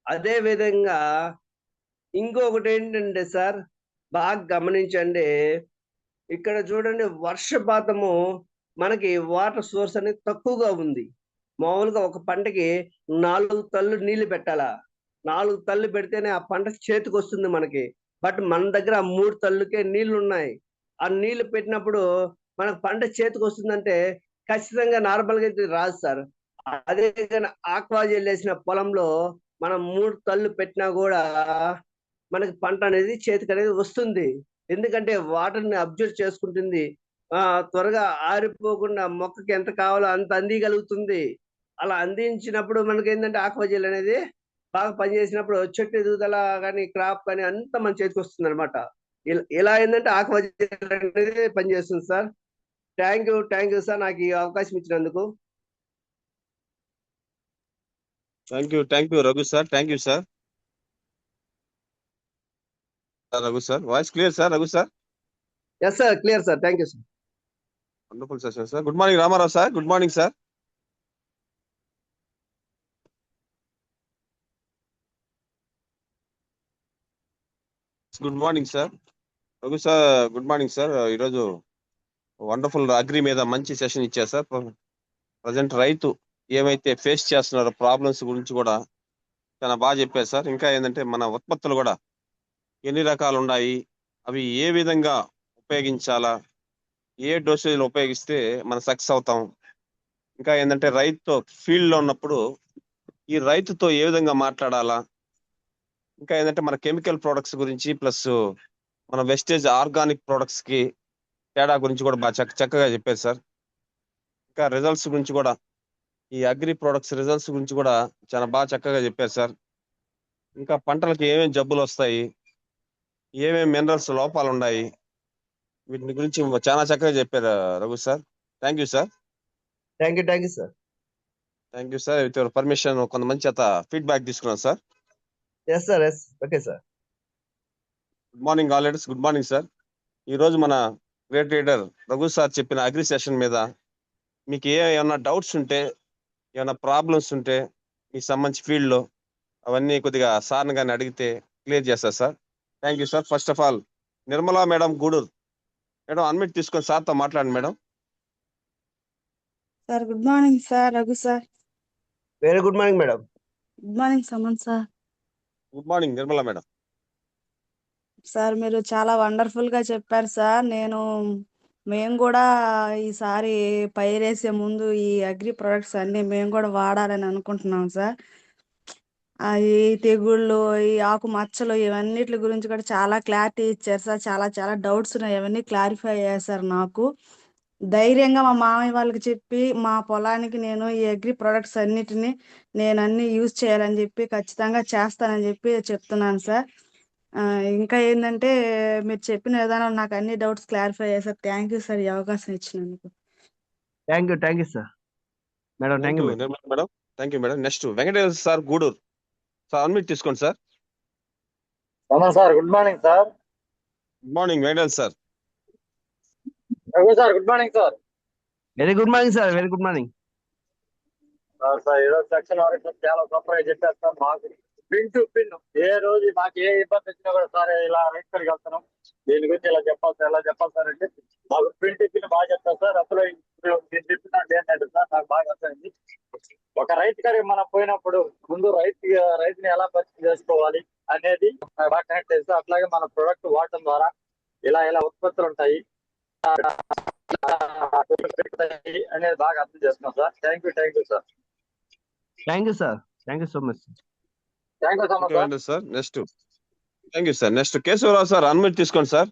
అదే విధంగా ఇంకొకటి ఏంటంటే సార్, బాగా గమనించండి, ఇక్కడ చూడండి వర్షపాతము మనకి వాటర్ సోర్స్ అనేది తక్కువగా ఉంది. మామూలుగా ఒక పంటకి 4 తళ్ళు నీళ్లు పెట్టాలా, 4 తళ్ళు పెడితేనే ఆ పంట చేతికి వస్తుంది మనకి. బట్ మన దగ్గర 3 తళ్ళుకే నీళ్లు ఉన్నాయి. ఆ నీళ్లు పెట్టినప్పుడు మనకు పంట చేతికి వస్తుందంటే ఖచ్చితంగా నార్మల్గా అయితే రాదు సార్. అదే కానీ ఆక్వా జెల్ వేసిన పొలంలో మనం 3 తళ్ళు పెట్టినా కూడా మనకి పంట అనేది చేతికి అనేది వస్తుంది. ఎందుకంటే వాటర్ని అబ్జర్వ్ చేసుకుంటుంది. త్వరగా ఆరిపోకుండా మొక్కకి ఎంత కావాలో అంత అందిగలుగుతుంది. అలా అందించినప్పుడు మనకి ఏంటంటే ఆక్వా జెల్ అనేది బాగా పనిచేసినప్పుడు చెట్టు ఎదుగుదల కానీ క్రాప్ కానీ అంతా మన చేతికి వస్తుంది అనమాట. ఇలా ఏంటంటే ఆక్వా జెల్ అనేది పనిచేస్తుంది సార్. థ్యాంక్ యూ సార్ నాకు ఈ అవకాశం ఇచ్చినందుకు. Thank you Raghu sir. Thank you sir. Raghu sir voice clear sir. Raghu sir yes sir, clear sir. Thank you sir. Wonderful session sir. Good morning Ramarao sir. Good morning sir. Good morning sir. Raghu sir good morning sir. ఈరోజు wonderful agri మీద మంచి session ఇచ్చారు sir. Present రైతు ఏమైతే face చేస్తున్నారో problems గురించి కూడా చాలా బాగా చెప్పారు సార్. ఇంకా ఏంటంటే మన ఉత్పత్తులు కూడా ఎన్ని రకాలు ఉన్నాయి, అవి ఏ విధంగా ఉపయోగించాలా, ఏ డోసేజ్లు ఉపయోగిస్తే మనం సక్సెస్ అవుతాం, ఇంకా ఏంటంటే రైతుతో ఫీల్డ్ లో ఉన్నప్పుడు ఈ రైతుతో ఏ విధంగా మాట్లాడాలా, ఇంకా ఏంటంటే మన కెమికల్ ప్రొడక్ట్స్ గురించి ప్లస్ మన వెస్టేజ్ ఆర్గానిక్ ప్రొడక్ట్స్ కి తేడా గురించి కూడా బాగా చక్కగా చెప్పారు సార్. ఇంకా రిజల్ట్స్ గురించి కూడా ఈ అగ్రి ప్రొడక్ట్స్ రిజల్ట్స్ గురించి కూడా చాలా బాగా చక్కగా చెప్పారు సార్. ఇంకా పంటలకు ఏమేమి జబ్బులు వస్తాయి, ఏమేమి మినరల్స్ లోపాలు ఉన్నాయి, వీటిని గురించి చాలా చక్కగా చెప్పారు Raghu sir. Thank you sir. Thank you sir. Thank you sir. With your permission కొంతమంది చేత ఫీడ్బ్యాక్ తీసుకున్నాను sir. Yes sir, yes. Okay sir. Good morning all leaders. Good morning sir. ఈ రోజు మన గ్రేట్ లీడర్ రఘు సార్ చెప్పిన అగ్రి సెషన్ మీద మీకు ఏమైనా డౌట్స్ ఉంటే, ఏమైనా ప్రాబ్లమ్స్ ఉంటే మీకు సంబంధించి ఫీల్డ్ లో అవన్నీ కొద్దిగా సార్ని కానీ అడిగితే క్లియర్ చేస్తారు sir. Thank you sir. First of all Nirmala madam Gudur madam unmute తీసుకొని సార్తో మాట్లాడండి madam. Sir good morning sir. Raghu sir. Very good morning madam. Good morning సమన్ sir. Good morning Nirmala madam. Sir మీరు చాలా వండర్ఫుల్ గా చెప్పారు సార్. మేము కూడా ఈసారి పైరేసే ముందు ఈ అగ్రి ప్రొడక్ట్స్ అన్ని మేము కూడా వాడాలని అనుకుంటున్నాం సార్. ఈ తెగుళ్ళు, ఈ ఆకు మచ్చలు, ఇవన్నిటి గురించి కూడా చాలా క్లారిటీ ఇచ్చారు సార్. చాలా డౌట్స్ ఉన్నాయి, అవన్నీ క్లారిఫై అయ్యాయి సార్. నాకు ధైర్యంగా మా మామయ్య వాళ్ళకి చెప్పి మా పొలానికి నేను ఈ అగ్రి ప్రొడక్ట్స్ అన్నిటిని నేను అన్ని యూజ్ చేయాలని చెప్పి ఖచ్చితంగా చేస్తానని చెప్పి చెప్తున్నాను సార్. ఇంకా ఏంటంటే మీరు చెప్పిన విధానం నాకు అన్ని డౌట్స్ క్లారిఫై అయ్యాయి సార్. థ్యాంక్ యూ సార్ ఈ అవకాశం ఇచ్చినందుకు. Thank you sir madam. Thank you Nirmala madam. Thank you madam. Next Venkateswara sir Gudur sir unmute తీసుకోండి sir. Sir good morning sir. Good morning Venkateswara sir. Sir good morning sir. Very good morning sir. Very good morning sir ఈరోజు section వరకు చాలా super గా చెప్పారు sir. మాకు pin to pin ఏ రోజు మాకు ఏ ఇబ్బంది వచ్చినా కూడా సార్ ఇలా రైట్ సరికి వెళ్తున్నాం, దీని గురించి ఇలా చెప్పాలి సార్ అంటే మాకు పిన్ టు పిన్ బాగా చెప్తారు సార్. అసలు మీరు చెప్పినట్టు ఏంటంటే సార్ నాకు బాగా అర్థమైంది. ఒక రైతు గారికి మనం పోయినప్పుడు ముందు రైతుని ఎలా పరిచయం చేసుకోవాలి అనేది బాగా కనెక్ట్ చేస్తే, అట్లాగే మన ప్రొడక్ట్ వాడటం ద్వారా ఇలా ఉత్పత్తులు ఉంటాయి అనేది బాగా అర్థం చేస్తున్నాం sir. Thank you sir. Thank you so much. Thank you so much sir. Next thank you sir. Next Keshavarao sir unmute తీసుకోండి sir.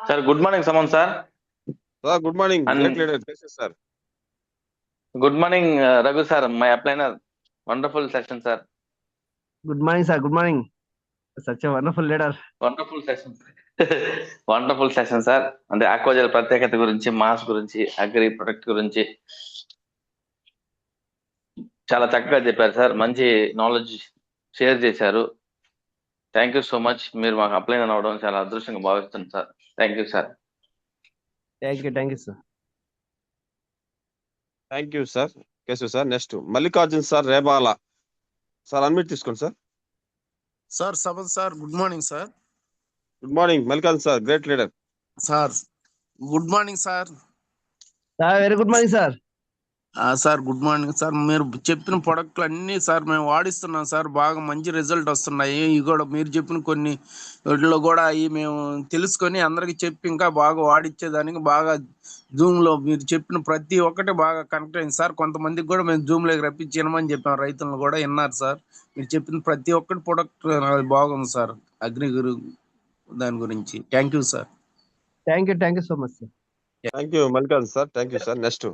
Sir good morning Saman sir. Sir good morning sir. Good morning Raghu sir, my upliner. Wonderful session sir. Good morning sir. Good morning. Such a wonderful leader. Wonderful session wonderful session sir. అంటే Aquagel ప్రత్యేకత గురించి, mass గురించి, agri product గురించి చాలా చక్కగా చెప్పారు sir. మంచి knowledge share చేశారు. Thank you so much. మీరు మాకు అప్లై అవ్వడం చాలా అదృష్టంగా భావిస్తుంది sir. Thank you sir. Thank you sir. Thank you sir Keshav sir. Next Mallikarjun sir Rebala sir, unmute తీసుకోండి సార్. సార్ సమన్ sir, good morning sir. Good morning Mallikarjun sir, great leader. Sir good morning sir. Very good morning sir. Sir good morning sir. మీరు చెప్పిన ప్రొడక్ట్లు అన్ని sir మేము వాడిస్తున్నాం sir. బాగా మంచి result వస్తున్నాయి. ఇవి కూడా మీరు చెప్పిన కొన్ని వాటిలో కూడా అవి మేము తెలుసుకొని అందరికి చెప్పి ఇంకా బాగా వాడిచ్చేదానికి బాగా జూమ్ లో మీరు చెప్పిన ప్రతి ఒక్కటి బాగా కనెక్ట్ అయింది సార్. కొంతమందికి కూడా మేము జూమ్ లోకి రప్పించి వినమని చెప్పాం. రైతులను కూడా విన్నారు సార్. మీరు చెప్పిన ప్రతి ఒక్కటి ప్రొడక్ట్ బాగుంది సార్. అగ్రి గురు దాని గురించి thank you sir. Thank you so much sir. Thank you Mallikarjun sir, thank you sir. Next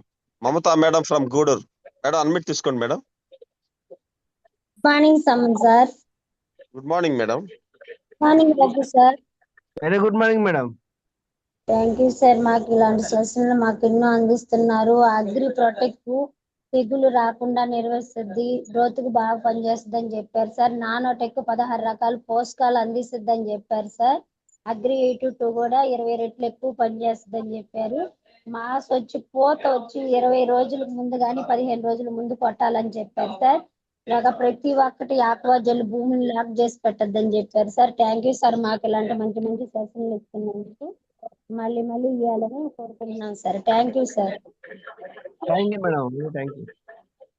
Mamata madam from Gudur. Madam unmute తీసుకోండి madam. Morning Saman sir. Good morning madam. Morning Raghu sir. Very good morning madam. Thank you sir. మాకు ఇలాంటి సెషన్లు మాకు ఎన్నో అందిస్తున్నారు. Agri protect తెగులు రాకుండా నిర్వహిస్తుంది, గ్రోత్ కు బాగా పనిచేస్తుంది అని చెప్పారు సార్. నానోటెక్ 16 రకాల పోషకాలు అందిస్తుంది అని చెప్పారు సార్. అగ్రి 8-2 కూడా 20 రెట్లు ఎక్కువ పనిచేస్తుంది అని చెప్పారు. మాస్ వచ్చి పూత వచ్చి 20 రోజుల ముందు కానీ 15 రోజుల ముందు కొట్టాలని చెప్పారు సార్. ఇలాగా ప్రతి ఒక్కటి ఆక్వాజల్ భూమిని లాక్ చేసి పెట్టద్దని చెప్పారు సార్. Thank you sir. మాకు ఇలాంటి మంచి మంచి సెషన్లు ఇస్తున్నందుకు మళ్ళీ ఇవ్వాలని కోరుకుంటున్నాం sir. Thank you sir. Thank you madam. Thank you.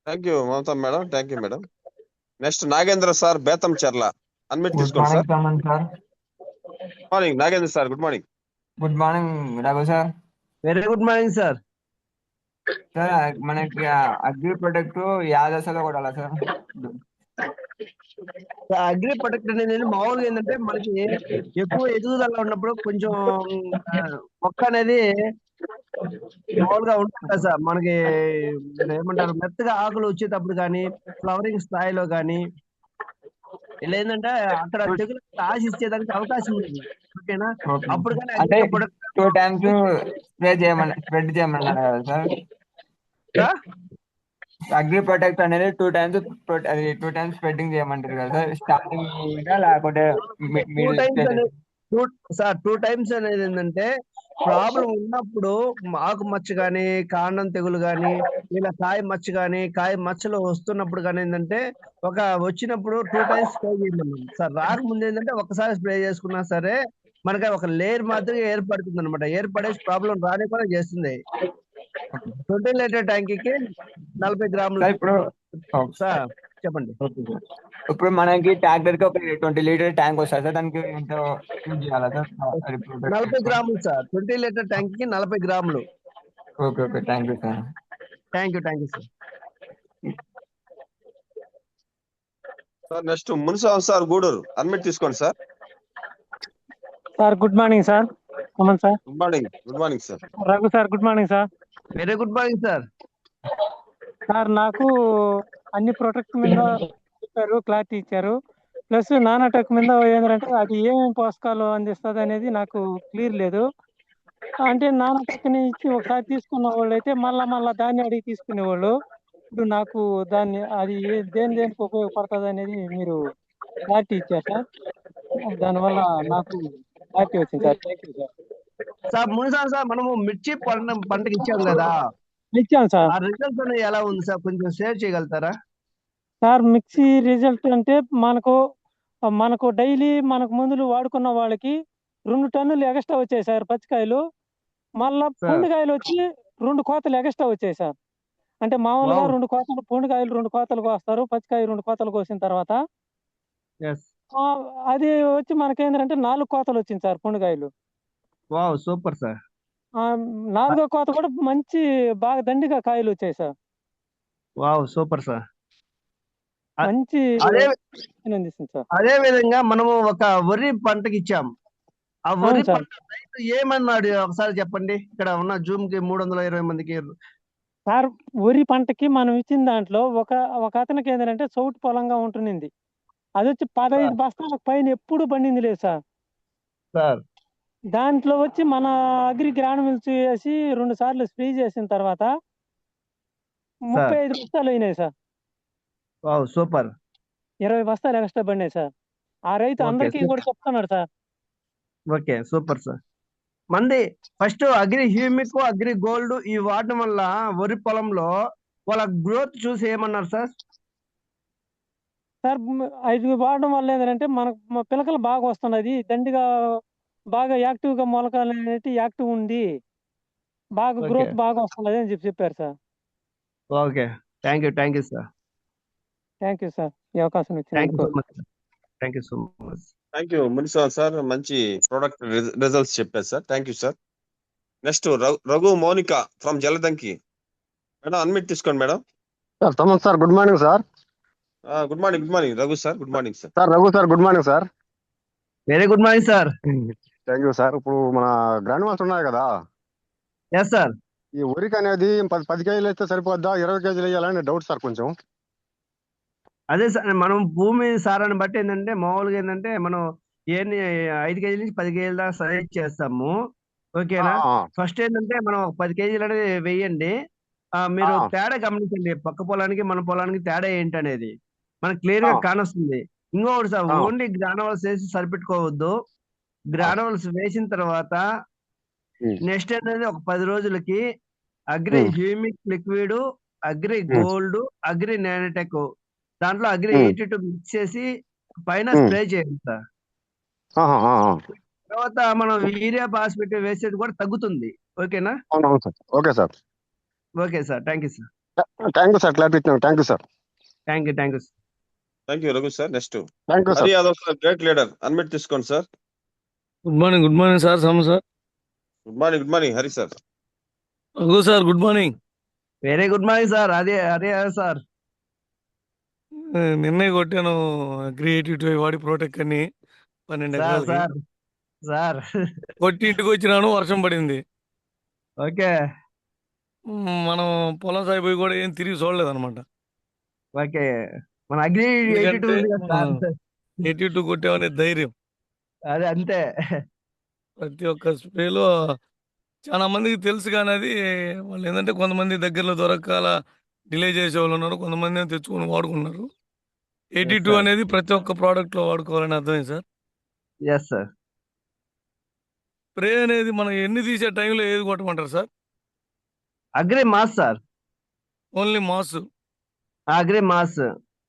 Thank you Mamata madam, thank you madam. Next Nagendra sir Bethamcherla, unmute good తీసుకోండి సార్. మార్నింగ్ సమన్ sir. Good morning Nagendra sir, good morning. Good morning Raghu sir. Very good morning sir. Sir మనకి Agri Protect యాదసలో కొట్టాలా sir? Agri protect అనేది మామూలుగా ఏంటంటే మనకి ఎక్కువ ఎదుగుదల ఉన్నప్పుడు కొంచెం మొక్క అనేది మామూలుగా ఉంటుంది కదా సార్. మనకి ఏమంటారు మెత్తగా ఆకులు వచ్చేటప్పుడు కానీ ఫ్లవరింగ్ స్థాయిలో కానీ ఇలా ఏంటంటే అక్కడ తెగులు ఆశించేదానికి అవకాశం ఉంటుంది. ఓకేనా? అప్పుడు కానీ అంటే అగ్రి ప్రొటెక్ట్ 2 times స్ప్రెడ్ చేయమన్నారు కదా సార్. అగ్రి ప్రొటెక్ట్ అనేది 2 times అది 2 times స్ప్రెడ్డింగ్ చేయమంటారు కదా సార్. స్టార్టింగ్ లేకపోతే సార్ 2 times అనేది ఏంటంటే ప్రాబ్లం ఉన్నప్పుడు ఆకు మచ్చ గాని కాండం తెగులు గాని ఇలా కాయ మచ్చ గాని కాయ మచ్చలో వస్తున్నప్పుడు కానీ ఏంటంటే వచ్చినప్పుడు 2 times స్ప్రే చేయమన్నాం సార్. రాకముందు ఏంటంటే ఒకసారి స్ప్రే చేసుకున్నా సరే మనకి ఒక లేయర్ మాత్రం ఏర్పడుతుంది అనమాట. ఏర్పడేసి ప్రాబ్లం రానికుండా చేస్తుంది. 20 లీటర్ ట్యాంక్ కి 40 గ్రాములు. ఇప్పుడు సార్ చెప్పండి. ఇప్పుడు మనకి ట్రాక్టర్ కి ఒక 20 లీటర్ ట్యాంక్ వస్తుంది సార్. దానికి ఎంత యూజ్ చేయాలా సార్? 40 గ్రాములు సార్. 20 లీటర్ ట్యాంక్ కి 40 గ్రాములు. Okay thank you sir. Thank you sir. Sir next మున్సాం సార్ గూడూరు, అన్మ్యూట్ తీసుకోండి sir. Sir good morning sir. అమన్ sir. Good morning. Good morning sir. Raghu sir good morning sir. Very good morning sir. Sir నాకు అన్ని protect మీద చెప్పారు, clarity ఇచ్చారు. Plus nanotech మీద ఏంటంటే అది ఏమేమి పోషకాలు అందిస్తుంది అనేది నాకు క్లియర్ లేదు. అంటే నానోటెక్ ని ఇచ్చి ఒకసారి తీసుకున్న వాళ్ళు అయితే మళ్ళా దాన్ని అడిగి తీసుకునేవాళ్ళు. ఇప్పుడు నాకు అది దేనికి ఉపయోగపడుతుంది అనేది మీరు క్లారిటీ ఇచ్చారు సార్. దానివల్ల నాకు క్లారిటీ వచ్చింది sir. Thank you sir. Sir మునిసార్ సార్ మనము మిర్చి పంటకి ఇచ్చాం కదా, ఇచ్చాను సార్. ఆ రిజల్ట్ అనేది ఎలా ఉంది సార్? కొంచెం షేర్ చేయగలుగుతారా సార్? మిర్చి రిజల్ట్ అంటే మనకు డైలీ మనకు మందులు వాడుకున్న వాళ్ళకి 2 టన్నులు ఎక్స్ట్రా వచ్చాయి సార్ పచ్చికాయలు. మళ్ళా పూండికాయలు వచ్చి 2 కోతలు ఎక్స్ట్రా వచ్చాయి సార్. అంటే మామూలుగా 2 కోతలు పూండికాయలు 2 కోతలు కోస్తారు, పచ్చికాయ 2 కోతలు కోసిన తర్వాత అది వచ్చి మనకేంటంటే 4 కోతలు వచ్చింది సార్ పూండికాయలు. Wow super sir. 4వ కోత కూడా మంచి బాగా దండిగా కాయలు వచ్చాయి సార్. Wow super sir. మంచి సార్. అదే విధంగా మనము ఒక వరి పంటకి ఇచ్చాం. ఆ వరి పంట రైతు ఏమన్నాడు ఒకసారి చెప్పండి. ఇక్కడ ఉన్న జూమ్ కి 320 మందికి. సార్ వరి పంటకి మనం ఇచ్చిన దాంట్లో ఒక అతనికి ఏంటంటే చౌటు పొలంగా ఉంటునింది. అది వచ్చి 15 బస్తాలకు పైన ఎప్పుడు పండింది లేదు సార్. దాంట్లో వచ్చి మన అగ్రి గ్రానువల్స్ వేసి 2 సార్లు స్ప్రే చేసిన తర్వాత 35 బస్తాలు అయినాయి సార్. Wow super. 20 బస్తాలు ఎక్స్ట్రా పడినాయి సార్. ఆ రైతు ఓకే అందరికీ కూడా చెప్తున్నాడు సార్. Okay super sir. మంది first Agri Humic Agri Gold ఈ వాడడం వల్ల వరి పొలంలో వాళ్ళ గ్రోత్ చూసి ఏమన్నారు సార్? సార్ ఇది వాడడం వల్ల ఏంటంటే మన పిలకలు బాగా వస్తున్నది, దండిగా బాగా యాక్టివ్గా మొలకలు అనేటి యాక్టివ్ ఉంది, బాగా ఓకే గ్రోత్ బాగా వస్తున్నది అని చెప్పారు sir. Okay thank you sir. Thank you sir, ఈ అవకాశం థ్యాంక్ యూ ఇచ్చినందుకు. So much. Thank you so much. Thank you Muniswamy sir, మంచి ప్రోడక్ట్ రిజల్ట్స్ చెప్పారు sir. Thank you sir. Next Raghu Mounika from Jaladanki. Madam unmute తీసుకోండి మేడం. సార్ తమన్ sir, good morning sir. Good morning Raghu sir. Good morning sir. Sir Raghu sir, good morning sir. Very good morning sir. Thank you sir. ఇప్పుడు మన granules ఉన్నాయి కదా, yes sir. ఈ వరికి అనేది 10 కేజీలు అయితే సరిపోద్దా, 20 కేజీలు వేయాలని డౌట్ సార్ కొంచెం. అదే సార్, మనం భూమి సారాన్ని బట్టి ఏంటంటే మామూలుగా ఏంటంటే మనం 5 కేజీల నుంచి 10 కేజీల దాకా సజెస్ట్ చేస్తాము. ఓకేనా? ఫస్ట్ ఏంటంటే మనం 10 కేజీలు అనేది వేయండి. మీరు తేడా గమనించండి, పక్క పొలానికి మన పొలానికి తేడా ఏంటి అనేది మనకు క్లియర్ గా కానొస్తుంది. ఇంకొకటి సార్, ఓన్లీ గ్రానవల్స్ వేసి సరిపెట్టుకోవద్దు. గ్రానవల్స్ వేసిన తర్వాత నెక్స్ట్ అనేది ఒక 10 రోజులకి agri humic liquid, agri Gold, Agri nanotech, దాంట్లో అగ్రి 82 మిక్స్ చేసి పైన స్ప్రే చేయండి సార్. తర్వాత మనం యూరియా ఫాస్ఫేట్ వేసేది కూడా తగ్గుతుంది. ఓకేనా? అవునవును sir. Okay sir. Okay sir. Thank you sir. Thank you sir, clarity ఇచ్చినాను. Thank you sir. Thank you sir. Thank you Raghu sir. Next thank you sir. Hari Yadav sir, great leader. Unmute తీసుకోండి sir. Good morning sir. సమ sir. Good morning Hari sir. Raghu sir, good morning. Very good morning sir. అదే sir, నిన్నే కొట్టాను agri 82 వాడి ప్రోటెక్ అని 12 ఎకరాలకి. Sir sir కొట్టి ఇంటికి వచ్చినాను, వర్షం పడింది. ఓకే మనం పొలం సాగిపోయి కూడా ఏం తిరిగి చూడలేదు అనమాట. ఓకే మన అగ్రి 82 ఉంది కదా సార్. 82 కొట్టామనే ధైర్యం. అదే అంతే. ప్రతి ఒక్క స్ప్రేలో చాలా మందికి తెలుసు, కానీ అది వాళ్ళు ఏంటంటే కొంతమంది దగ్గరలో దొరకాల డిలే చేసే వాళ్ళు ఉన్నారు, కొంతమంది ఏమో తెచ్చుకొని వాడుకున్నారు. 82 అనేది ప్రతి ఒక్క ప్రోడక్ట్ లో వాడుకోవాలని అర్థమైంది సార్. Yes sir. స్ప్రే అనేది మనం ఎన్ని తీసే టైంలో ఏది కొట్టమంటారు sir? Agri Mass sir. Only Mass. Agri Mass.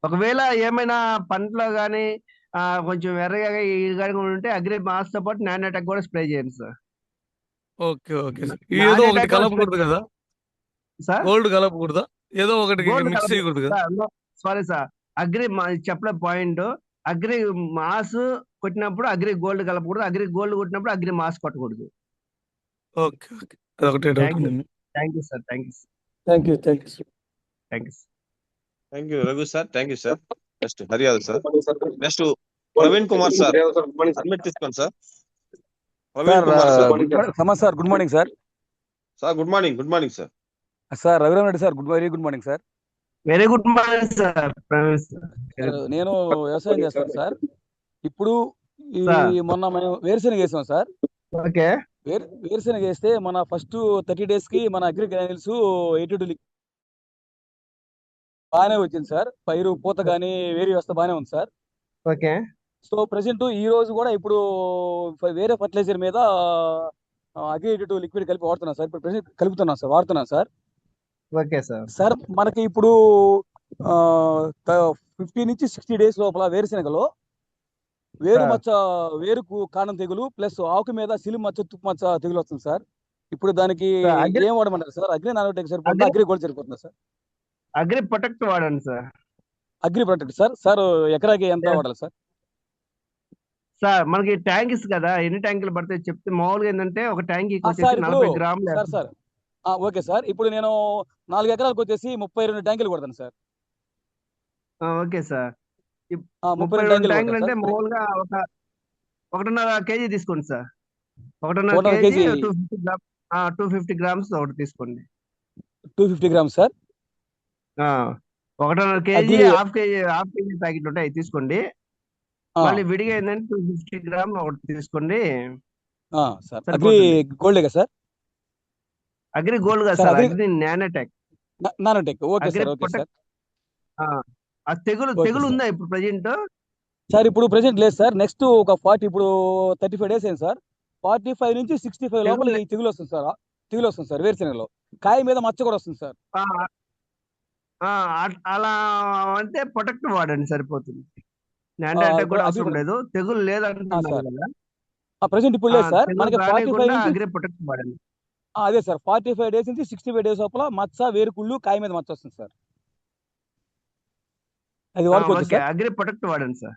ఒకవేళ ఏమైనా పంటలో కానీ కొంచెం ఎర్రగా కానీ ఉంటే అగ్రి మాస్ తో పాటు నానోటెక్ కూడా స్ప్రే చేయండి సార్. Okay sir. ఏదో ఒకటి కలపకూడదు కదా సార్? గోల్డ్ కలపకూడదా? ఏదో ఒకటి గోల్డ్ మిక్స్ చేయకూడదు కదా? సారీ సార్, అగ్రి చెప్పలే పాయింట్. అగ్రి మాస్ కొట్టినప్పుడు అగ్రి గోల్డ్ కలపకూడదు, అగ్రి గోల్డ్ కొట్టినప్పుడు అగ్రి మాస్ కొట్టకూడదు. ఓకే అదొకటే డౌట్ ఉంది. Thank you sir. Thank you thank you Raghu sir. Thank you sir. Next Hari Yadav sir. Next Praveen Kumar sir, admit తీసుకోండి sir. Praveen Kumar sir. Sir good morning sir. Sir good morning sir. Sir Raghuram Reddy sir, very good morning sir. Very good morning sir. నేను వ్యవసాయం చేస్తాను sir. ఇప్పుడు మొన్న మేము వేరుశెనగ వేసాం sir. Okay. వేరుశెనగ వేస్తే మన ఫస్ట్ 30 days కి మన అగ్రి గ్రాన్యూల్స్ 82 బాగానే వచ్చింది సార్. పైరు పూత కానీ వేరే వ్యవస్థ బాగానే ఉంది సార్. ఓకే. సో ప్రెసెంట్ ఈ రోజు కూడా ఇప్పుడు వేరే ఫర్టిలైజర్ మీద అగ్రి 82 లిక్విడ్ కలిపి వాడుతున్నాం సార్. ఇప్పుడు ప్రెసెంట్ కలుపుతున్నాం సార్, వాడుతున్నాం సార్. Okay sir. సార్ మనకి ఇప్పుడు 50 నుంచి 60 days లోపల వేరుశెనగలో వేరుకు కాండం తెగులు ప్లస్ ఆకు మీద సిలి మచ్చ, తుప్పు మచ్చ తెగులు వస్తుంది సార్. ఇప్పుడు దానికి ఏం వాడమంటారు సార్? అగ్రి నానోటెక్ సరిపోతుందా, అగ్రి గోల్డ్ సరిపోతుందా సార్? అగ్రి ప్రొటెక్ట్ వాడండి సార్. అగ్రి ప్రొటెక్ట్ సార్ ఎకరాకి ఎంత వాడాలి సార్? సార్ మనకి ట్యాంక్స్ కదా, ఎన్ని ట్యాంకులు పడతాయి చెప్తే మామూలుగా ఏంటంటే ఒక ట్యాంక్ 40 గ్రాములు. Sir okay sir. ఇప్పుడు నేను 4 ఎకరాలకు వచ్చేసి 32 ట్యాంకులు కొడతాను సార్. Okay sir. 32 ట్యాంకులు అంటే మామూలుగా 1.5 kg తీసుకోండి సార్. 1.5 kg 250 grams ఒకటి తీసుకోండి. 250 grams sir. 1.5 kg half KG packet ఉంటాయి తీసుకోండి. మళ్ళీ విడిగా ఏంటంటే 250 grams ఒకటి తీసుకోండి సార్. అగ్రి గోల్డ్ కదా సార్? అగ్రి గోల్డ్ కదా sir, agri nanotech. Okay sir. Okay sir. తెగులు ఉందా ఇప్పుడు ప్రెజెంట్? సార్ ఇప్పుడు ప్రెసెంట్ లేదు సార్. నెక్స్ట్ ఒక 40 ఇప్పుడు 35 డేస్ అయింది సార్. 45 నుంచి 65 లోపల తెగులు ఈ తెగులు వస్తుంది సార్. తెగులు వస్తుంది సార్ వేరుశెనగలో. కాయ మీద మచ్చ కూడా వస్తుంది సార్. అలా అంటే ప్రొటెక్ట్ వాడండి సరిపోతుంది. అంటే కూడా అది అవసరం లేదు. తెగులు లేదంటున్నారు సార్ కదా. ప్రెసెంట్ ఇప్పుడు లేదు సార్. తెగులు మనకి 45 రానియకుండా నుంచి అగ్రి ప్రొటెక్ట్ వాడండి. అదే సార్ 45 డేస్ నుంచి 65 డేస్ లోపల మచ్చ వేరుకుళ్ళు కాయ మీద మచ్చ వస్తుంది సార్. అది వాడుకోవచ్చు ఓకే సార్. అగ్రి ప్రొటెక్ట్ వాడండి sir.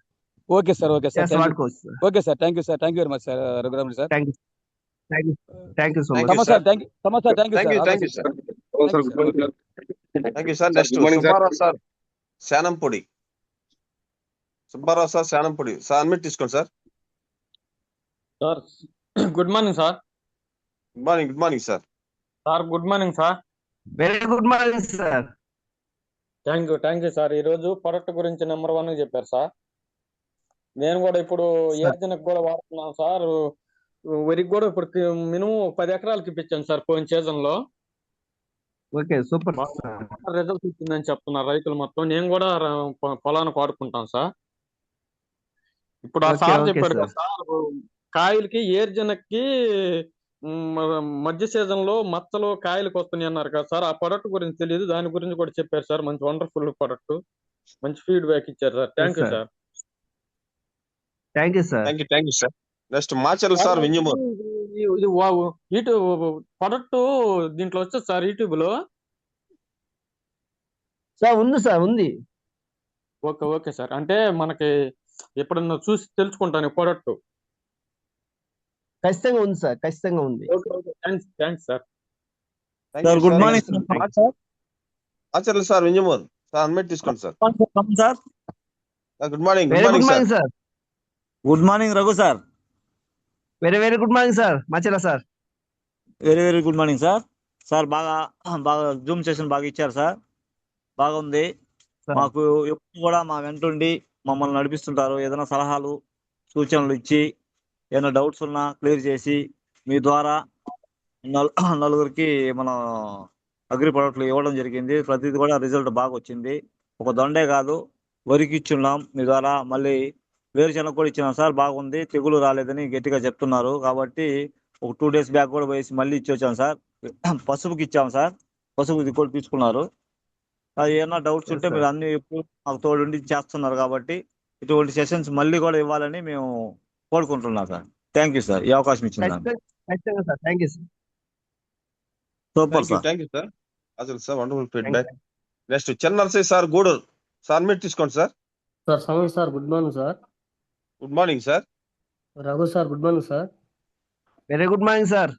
Okay sir. Okay sir. వాడుకోవచ్చు sir. Okay sir. Thank you sir. Thank you very much sir Raghuramulu sir. Thank you so thank much. You sir. Thank you sir. Thank you sir. Thank you sir. Next Subbarao sir Shanampudi. Subbarao sir Shanampudi sir admit తీసుకోండి sir. Sir good morning sir. Good morning sir. Sir good morning sir. Very good morning sir. Thank you sir. ఈ రోజు product గురించి number 1 చెప్పారు sir. నేను కూడా ఇప్పుడు ఏజెన్కి కూడా వాడుతున్నాను సార్. వరికి కూడా ఇప్పుడు మినిమం 10 ఎకరాలకి ఇప్పించాను సార్ పోయిన సీజన్ లో. ఓకే సూపర్ రిజల్ట్ ఇచ్చిందని చెప్తున్నారు రైతులు మొత్తం. నేను కూడా పొలానికి వాడుకుంటాను సార్. ఇప్పుడు ఆ సార్ చెప్పాడు కదా సార్, కాయలకి ఏర్జనకి మధ్య సీజన్ లో మచ్చలు కాయలకు వస్తున్నాయి అన్నారు కదా సార్. ఆ ప్రొడక్ట్ గురించి తెలియదు, దాని గురించి కూడా చెప్పారు సార్. మంచి వండర్ఫుల్ ప్రొడక్ట్, మంచి ఫీడ్బ్యాక్ ఇచ్చారు sir. Thank you sir. Thank you sir. Thank you sir. Next Macherla sir Vinjamuru. ఇది యూట్యూబ్ ప్రొడక్ట్ దీంట్లో వచ్చేది సార్ యూట్యూబ్ లో. సార్ ఉంది సార్ ఉంది. Okay sir. అంటే మనకి ఎప్పుడన్నా చూసి తెలుసుకుంటాను ప్రొడక్ట్. ఖచ్చితంగా ఉంది సార్. ఖచ్చితంగా ఉంది. Thanks sir. Sir good morning sir. Macherla sir Vinjamuru sir admit తీసుకోండి sir. Sir good morning. Good morning sir. Good morning Raghu sir. Very good morning sir. Machala sir. Very good morning sir. Sir బాగా zoom session బాగా ఇచ్చారు sir. బాగుంది. మాకు ఎప్పుడు కూడా మా వెంటుండి మమ్మల్ని నడిపిస్తుంటారు. ఏదైనా సలహాలు సూచనలు ఇచ్చి ఏదైనా డౌట్స్ ఉన్నా క్లియర్ చేసి మీ ద్వారా నలుగురికి మన అగ్రి ప్రొడక్ట్లు ఇవ్వడం జరిగింది. ప్రతిదీ కూడా రిజల్ట్ బాగా వచ్చింది. ఒక దొండే కాదు వరికి ఇచ్చున్నాం మీ ద్వారా. మళ్ళీ వేరుశెనగ కూడా ఇచ్చినాం సార్. బాగుంది. తెగులు రాలేదని గట్టిగా చెప్తున్నారు. కాబట్టి ఒక 2 days బ్యాక్ కూడా వేసి మళ్ళీ ఇచ్చి వచ్చాం సార్. పసుపుకి ఇచ్చాం సార్. పసుపు కూడా తీసుకున్నారు. అది ఏమన్నా డౌట్స్ ఉంటే మీరు అన్ని ఎప్పుడు మాకు తోడుండి చేస్తున్నారు. కాబట్టి ఇటువంటి సెషన్స్ మళ్ళీ కూడా ఇవ్వాలని మేము కోరుకుంటున్నాం సార్. థ్యాంక్ యూ సార్ ఈ అవకాశం ఇచ్చింది. Super sir. Thank you sir. అసలు sir wonderful feedback. Next Chennarsayya sir Gudur sir admit తీసుకోండి సార్. సార్ సమన్ sir good morning sir. Good morning sir. Raghu sir good morning sir. Very good morning sir.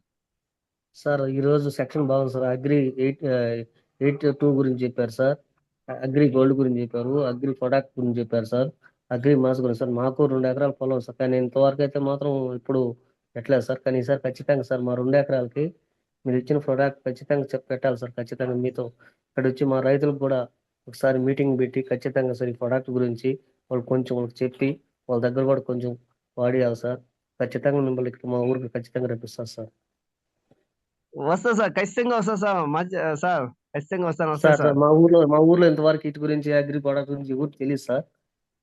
Sir ఈరోజు section బాగుంది sir. Agri 8.2 గురించి చెప్పారు sir. Agri gold గురించి చెప్పారు. Agri product గురించి చెప్పారు sir. Agri mass గురించి సార్. మాకు 2 ఎకరాల పొలం సార్. కానీ ఇంతవరకు అయితే మాత్రం ఇప్పుడు పెట్టలేదు సార్. కానీ సార్ ఖచ్చితంగా సార్ మా 2 ఎకరాలకి మీరు ఇచ్చిన ప్రొడక్ట్ ఖచ్చితంగా పెట్టాలి సార్. ఖచ్చితంగా మీతో ఇక్కడ వచ్చి మా రైతులకు కూడా ఒకసారి మీటింగ్ పెట్టి ఖచ్చితంగా సార్ ఈ ప్రొడక్ట్ గురించి వాళ్ళకి చెప్పి వాళ్ళ దగ్గర కూడా కొంచెం వాడియాలి సార్. ఖచ్చితంగా మిమ్మల్ని మా ఊరికి ఖచ్చితంగా రప్పిస్తారు సార్. వస్తా సార్. ఖచ్చితంగా వస్తా సార్. సార్ ఖచ్చితంగా వస్తాను. సార్ మా ఊర్లో ఇంతవరకు ఇటు గురించి అగ్రి ప్రొడక్ట్ గురించి ఎవరు తెలియదు సార్.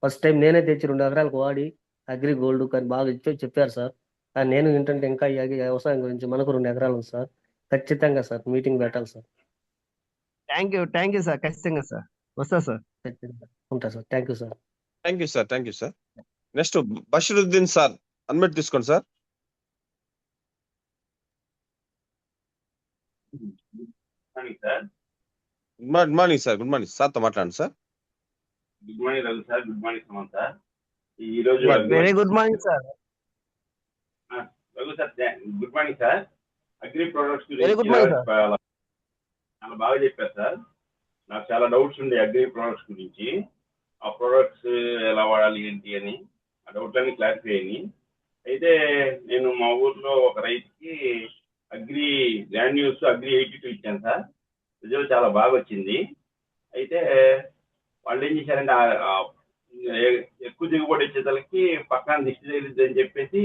ఫస్ట్ టైం నేనే తెచ్చి 2 ఎకరాలకు వాడి అగ్రి గోల్డ్ కానీ బాగా చెప్పారు సార్. కానీ నేను ఏంటంటే ఇంకా ఈ వ్యవసాయం గురించి మనకు 2 ఎకరాలు ఉంది సార్. ఖచ్చితంగా సార్ మీటింగ్ పెట్టాలి సార్. Thank you sir. ఖచ్చితంగా సార్ వస్తా సార్. ఉంటా sir. Thank you sir. Thank you sir. Next Basheeruddin sir admit తీసుకోండి sir. Good morning sir. Good morning sir తో మాట్లాడండి sir. Good morning Raghu sir. Good morning Suman sir. ఈ రోజు very good morning sir. Raghu sir good morning sir. Agri products చాలా బాగా చెప్పారు sir. నాకు చాలా డౌట్స్ ఉండే అగ్రి ప్రొడక్ట్స్ గురించి. ఆ ప్రొడక్ట్స్ ఎలా వాడాలి ఏంటి అని ఆ డౌట్లన్నీ క్లారిఫై అయినాయి. అయితే నేను మా ఊర్లో ఒక రైతుకి అగ్రి గ్రాన్యూల్స్ అగ్రి 82 ఇచ్చాను సార్. రిజల్ట్ చాలా బాగా వచ్చింది. అయితే వాళ్ళు ఏం చేశారంటే ఎక్కువ దిగుబడి వచ్చేసరికి పక్కన దిష్టి తగిలిద్ది అని చెప్పేసి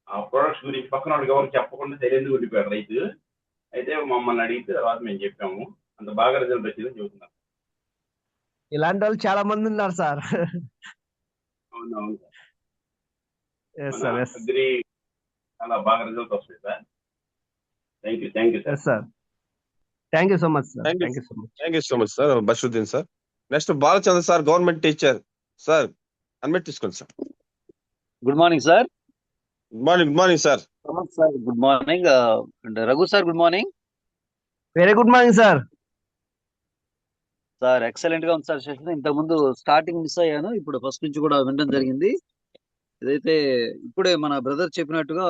ఆ ప్రొడక్ట్స్ గురించి పక్కన వాళ్ళకి ఎవరికి చెప్పకుండా సైలెంట్గా ఉండిపోయాడు రైతు. అయితే మమ్మల్ని అడిగితే తర్వాత మేము చెప్పాము. అంత బాగా రిజల్ట్ వచ్చిందని చెబుతున్నాం. ఇలాంటి వాళ్ళు చాలా మంది ఉన్నారు సార్. అవునవును సార్. ఎస్ మన సార్. ఎస్ అగ్రి చాలా బాగా రిజల్ట్ వస్తాయి sir. Thank you sir. Yes sir. Thank you so much sir. Thank you thank you so much. Thank you so much sir Basheeruddin sir. Next Balachandra sir, government teacher sir, unmute తీసుకోండి sir. Good morning sir. Good morning sir. Sir good morning. Raghu sir good morning. Very good morning sir. Sir excellent గా ఉంది sir session. ఇంతకు ముందు starting miss అయ్యాను, ఇప్పుడు first నుంచి కూడా వినడం జరిగింది. ఇదైతే ఇప్పుడే మన బ్రదర్ చెప్పినట్టుగా,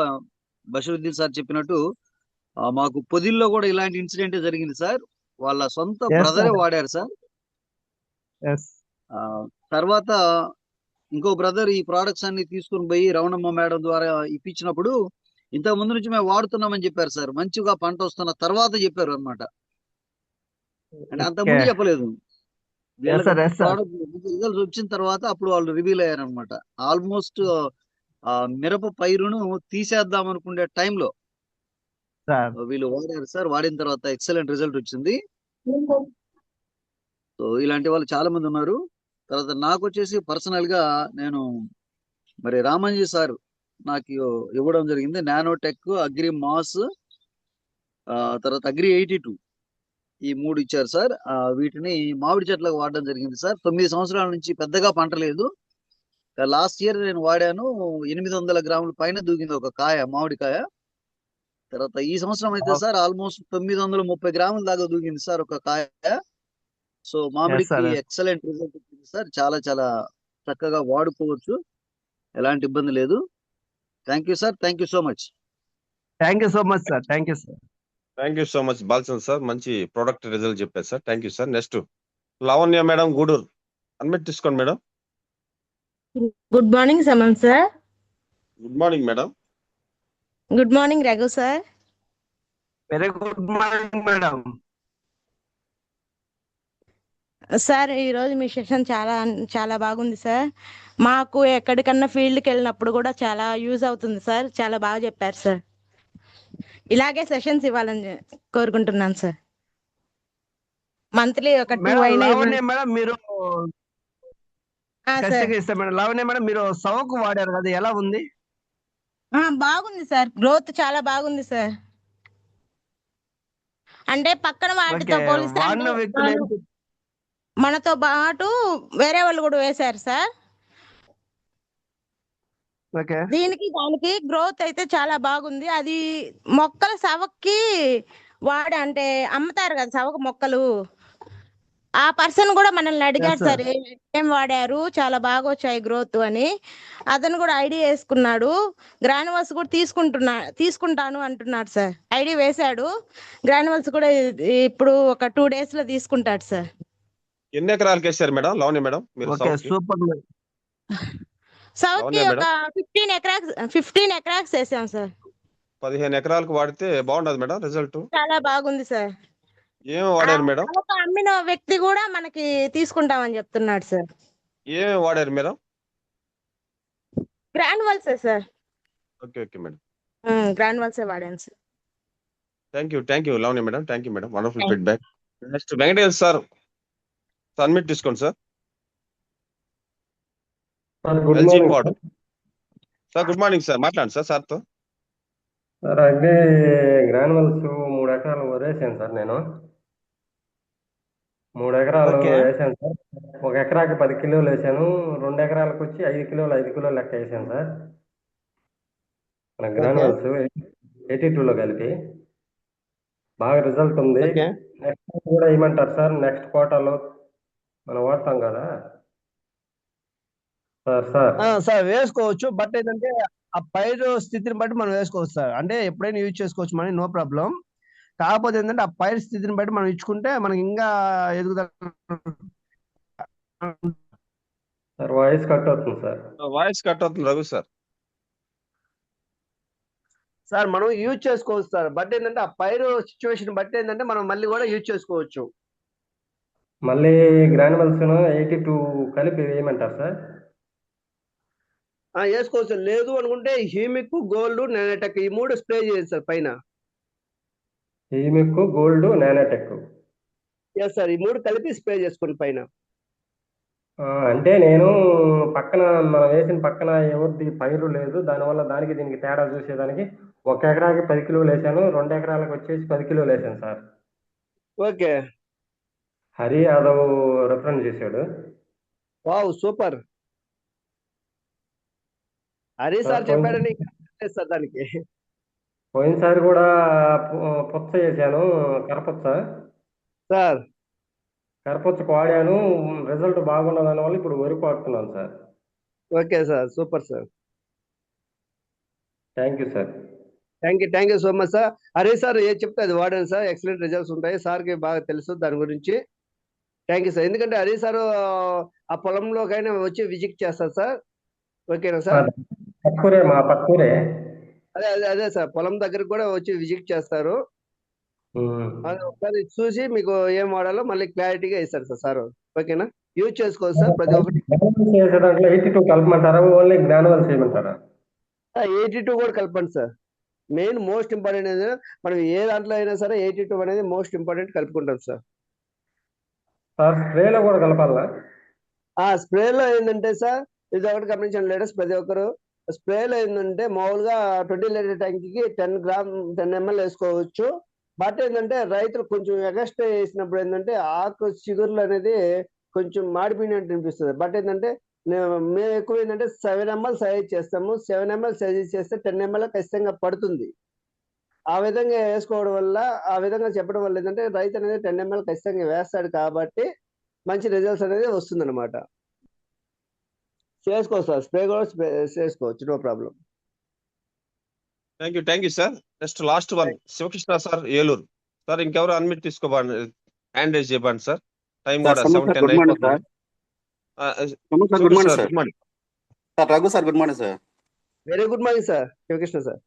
బషరుద్దీన్ సార్ చెప్పినట్టు, మాకు పొదిల్లో కూడా ఇలాంటి ఇన్సిడెంట్ జరిగింది సార్. వాళ్ళ సొంత బ్రదరే వాడారు సార్. తర్వాత ఇంకో బ్రదర్ ఈ ప్రోడక్ట్స్ అన్ని తీసుకుని పోయి రవణమ్మ మేడం ద్వారా ఇప్పించినప్పుడు ఇంతకు ముందు నుంచి మేము వాడుతున్నామని చెప్పారు సార్. మంచిగా పంట వస్తున్న తర్వాత చెప్పారు అనమాట. అంటే అంతకుముందు చెప్పలేదు. రిజల్ట్స్ వచ్చిన తర్వాత అప్పుడు వాళ్ళు రివీల్ అయ్యారు అనమాట. ఆల్మోస్ట్ మిరప పైరును తీసేద్దాం అనుకునే టైంలో వీళ్ళు వాడారు సార్. వాడిన తర్వాత ఎక్సలెంట్ రిజల్ట్ వచ్చింది. సో ఇలాంటి వాళ్ళు చాలా మంది ఉన్నారు. తర్వాత నాకు వచ్చేసి పర్సనల్ గా నేను మరి రామంజీ సార్ నాకు ఇవ్వడం జరిగింది. నానోటెక్, అగ్రి మాస్, తర్వాత అగ్రి 82 ఈ 3 ఇచ్చారు సార్. వీటిని మామిడి చెట్లకు వాడడం జరిగింది సార్. 9 సంవత్సరాల నుంచి పెద్దగా పంట లేదు. లాస్ట్ ఇయర్ నేను వాడాను, 800 గ్రాముల పైన దూకింది ఒక కాయ, మామిడికాయ. తర్వాత ఈ సంవత్సరం అయితే సార్ ఆల్మోస్ట్ 930 గ్రాముల దాకా దూకింది సార్ ఒక కాయ. సో మామిడికి ఎక్సలెంట్ రిజల్ట్ వచ్చింది సార్. చాలా చాలా చక్కగా వాడుకోవచ్చు, ఎలాంటి ఇబ్బంది లేదు. Thank you sir. Thank you so much. Thank you so much sir. Thank you sir. Thank you so much Balachandra sir, మంచి ప్రోడక్ట్ రిజల్ట్ చెప్పారు sir. Thank you sir. Next Lavanya madam, Gudur, unmute తీసుకోండి మేడం. గుడ్ మార్నింగ్ సమన్ sir. Good morning madam. Good morning Raghu sir. Very good morning madam. Sir ఈరోజు మీ session చాలా చాలా బాగుంది sir. మాకు ఎక్కడికన్నా ఫీల్డ్కి వెళ్ళినప్పుడు కూడా చాలా యూజ్ అవుతుంది సార్. చాలా బాగా చెప్పారు సార్. ఇలాగే సెషన్స్ ఇవ్వాలని కోరుకుంటున్నాను సార్. మంత్లీ ఒక 2 అయినా మేడం మీరు మేడం. లావణ్య మేడం మీరు సవకు వాడారు కదా, ఎలా ఉంది? బాగుంది సార్. గ్రోత్ చాలా బాగుంది సార్. అంటే పక్కన వాటితో పోలిస్తే మనతో పాటు వేరే వాళ్ళు కూడా వేశారు సార్. దీనికి దానికి గ్రోత్ అయితే చాలా బాగుంది. అది మొక్కల సవక్కి అంటే అమ్ముతారు కదా సవకు మొక్కలు, ఆ పర్సన్ కూడా మనల్ని అడిగాడు సార్ ఏం వాడారు, చాలా బాగా వచ్చాయి గ్రోత్ అని. అతను కూడా ఐడి వేసుకున్నాడు. గ్రానువల్స్ కూడా తీసుకుంటాను అంటున్నాడు సార్. ఐడి వేశాడు. గ్రానువల్స్ కూడా ఇప్పుడు ఒక 2 days లో తీసుకుంటాడు సార్. ఎన్ని ఎకరాలకు వేసారు మేడం లావణ్య మేడం మీరు? సూపర్. సౌకి ఒక 15 ఎకరాక్స్ వేసాం సార్. 15 ఎకరాలకు వాడితే బాగుండదు మేడం రిజల్ట్? చాలా బాగుంది సార్. ఏం వాడారు మేడం? ఒక అమ్మిన వ్యక్తి కూడా మనకి తీసుకుంటామని చెప్తున్నాడు సార్. ఏం వాడారు madam? Granules sir. Okay okay madam. Granules వాడాను sir. Thank you Lavanya madam. Thank you madam, wonderful feedback. Next Venkatesh sir, submit తీసుకోండి sir. LG code sir. Good morning sir, మాట్లాడండి సార్ సార్తో. సార్ అగ్రి గ్రానువల్స్ 3 ఎకరాలు వదిలేసాను sir. నేను 3 ఎకరాలు వేసాను sir. 1 ఎకరాకి 10 కిలోలు వేసాను. 2 ఎకరాలకు వచ్చి 5 కిలోలు లెక్క వేసాను సార్. మన గ్రానువల్స్ 82లో కలిపి బాగా రిజల్ట్ ఉంది. నెక్స్ట్ కూడా ఏమంటారు సార్? నెక్స్ట్ క్వార్టర్లో మనం వాడతాం కదా సార్ వేసుకోవచ్చు. బట్ ఏంటంటే ఆ పైరు స్థితిని బట్టి మనం వేసుకోవచ్చు సార్. అంటే ఎప్పుడైనా యూజ్ చేసుకోవచ్చు మనం, నో ప్రాబ్లం. కాకపోతే ఏంటంటే ఆ పైరు స్థితిని బట్టి మనం ఇచ్చుకుంటే మనకి ఇంకా ఎదుగుదల. సార్ వాయిస్ కట్ అవుతుంది సార్. వాయిస్ కట్ అవుతుంది రఘు సార్. సార్ మనం యూజ్ చేసుకోవచ్చు సార్. బట్ ఏంటంటే ఆ పైరు సిచ్యువేషన్ బట్టి ఏంటంటే మనం మళ్ళీ కూడా యూజ్ చేసుకోవచ్చు. మళ్ళీ గ్రానువల్స్ 82 కలిపి వేయమంటారు సార్? వేసుకోవచ్చు. లేదు అనుకుంటే హ్యూమిక్, గోల్డ్, నానోటెక్ ఈ 3 స్ప్రే చేయండి సార్ పైన. Humic, gold, nanotech. Yes sir, ఈ 3 కలిపి స్ప్రే చేసుకోండి పైన. అంటే నేను పక్కన మనం వేసిన పక్కన ఎవరిది పైరు లేదు, దానివల్ల దానికి దీనికి తేడా చూసేదానికి 1 ఎకరాకి 10 కిలోలు వేసాను, 2 ఎకరాలకు వచ్చేసి 10 కిలోలు వేసాను sir. Okay. Hari Yadav reference చేశాడు wow, super. Hari sir. Sir చెప్పాడని లేదు సార్ దానికి. పోయినసారి కూడా పుచ్చ వేసాను, కరపుచ్చ. సార్ కరపుచ్చకు వాడాను, రిజల్ట్ బాగున్న దానివల్ల ఇప్పుడు వరి వాడుతున్నాను sir. Okay sir, super sir. Thank you sir. Thank you so much sir. Hari sir ఏది చెప్తే అది వాడండి సార్, ఎక్సలెంట్ రిజల్ట్స్ ఉంటాయి. సార్కి బాగా తెలుసు దాని గురించి. Thank you sir. ఎందుకంటే హరి సార్ ఆ పొలంలోకైనా వచ్చి విజిట్ చేస్తారు సార్. ఓకేనా సార్? పక్కూరే, మా పక్కూరే. అదే సార్, పొలం దగ్గరకు కూడా వచ్చి విజిట్ చేస్తారు. అది ఒకసారి చూసి మీకు ఏం వాడాలో మళ్ళీ క్లారిటీగా ఇస్తారు సార్. సార్ ఓకేనా? యూజ్ చేసుకోవచ్చు సార్ ప్రతి ఒక్కటి. చేసే దాంట్లో 82 కలపమంటారా, ఓన్లీ గ్రానువల్స్ చేయమంటారా? 82 కూడా కలపండి సార్. మెయిన్ మోస్ట్ ఇంపార్టెంట్ అనేది మనం ఏ దాంట్లో అయినా సరే 82 అనేది మోస్ట్ ఇంపార్టెంట్ కలుపుకుంటాం సార్. సార్ స్ప్రేలో కూడా కలపాలా? స్ప్రేలో ఏంటంటే సార్, ఇది ఒకటి గమనించండి లేడీస్ ప్రతి ఒక్కరు. స్ప్రేలో ఏంటంటే మామూలుగా 20 లీటర్ ట్యాంక్కి 10 ml వేసుకోవచ్చు. బట్ ఏంటంటే రైతులు కొంచెం ఎగస్ట్రా వేసినప్పుడు ఏంటంటే ఆకు చిగుర్లు అనేది కొంచెం మాడిపోయినట్టు అనిపిస్తుంది. బట్ ఏంటంటే మేము ఎక్కువ ఏంటంటే 7 ml సైజ్ చేస్తాము. 7 ml సైజ్ చేస్తే 10 ml ఖచ్చితంగా పడుతుంది. ఆ విధంగా వేసుకోవడం వల్ల, ఆ విధంగా చెప్పడం వల్ల ఏంటంటే రైతు అనేది 10 ml ఖచ్చితంగా వేస్తాడు కాబట్టి మంచి రిజల్ట్స్ అనేది వస్తుంది అనమాట. చేసుకోవచ్చు సార్, స్ప్రే కూడా చేసుకోవచ్చు, no problem. Thank you sir. Next last one Sivakrishna sir, Eluru. Sir ఇంకెవరు అన్మిట్ తీసుకోబండి, హ్యాండ్ రేజ్ చేయబండి సార్. టైం కూడా 7:10 అయిపోతుంది. Good morning sir. Raghu sir, good morning sir. Very good morning sir, Sivakrishna sir.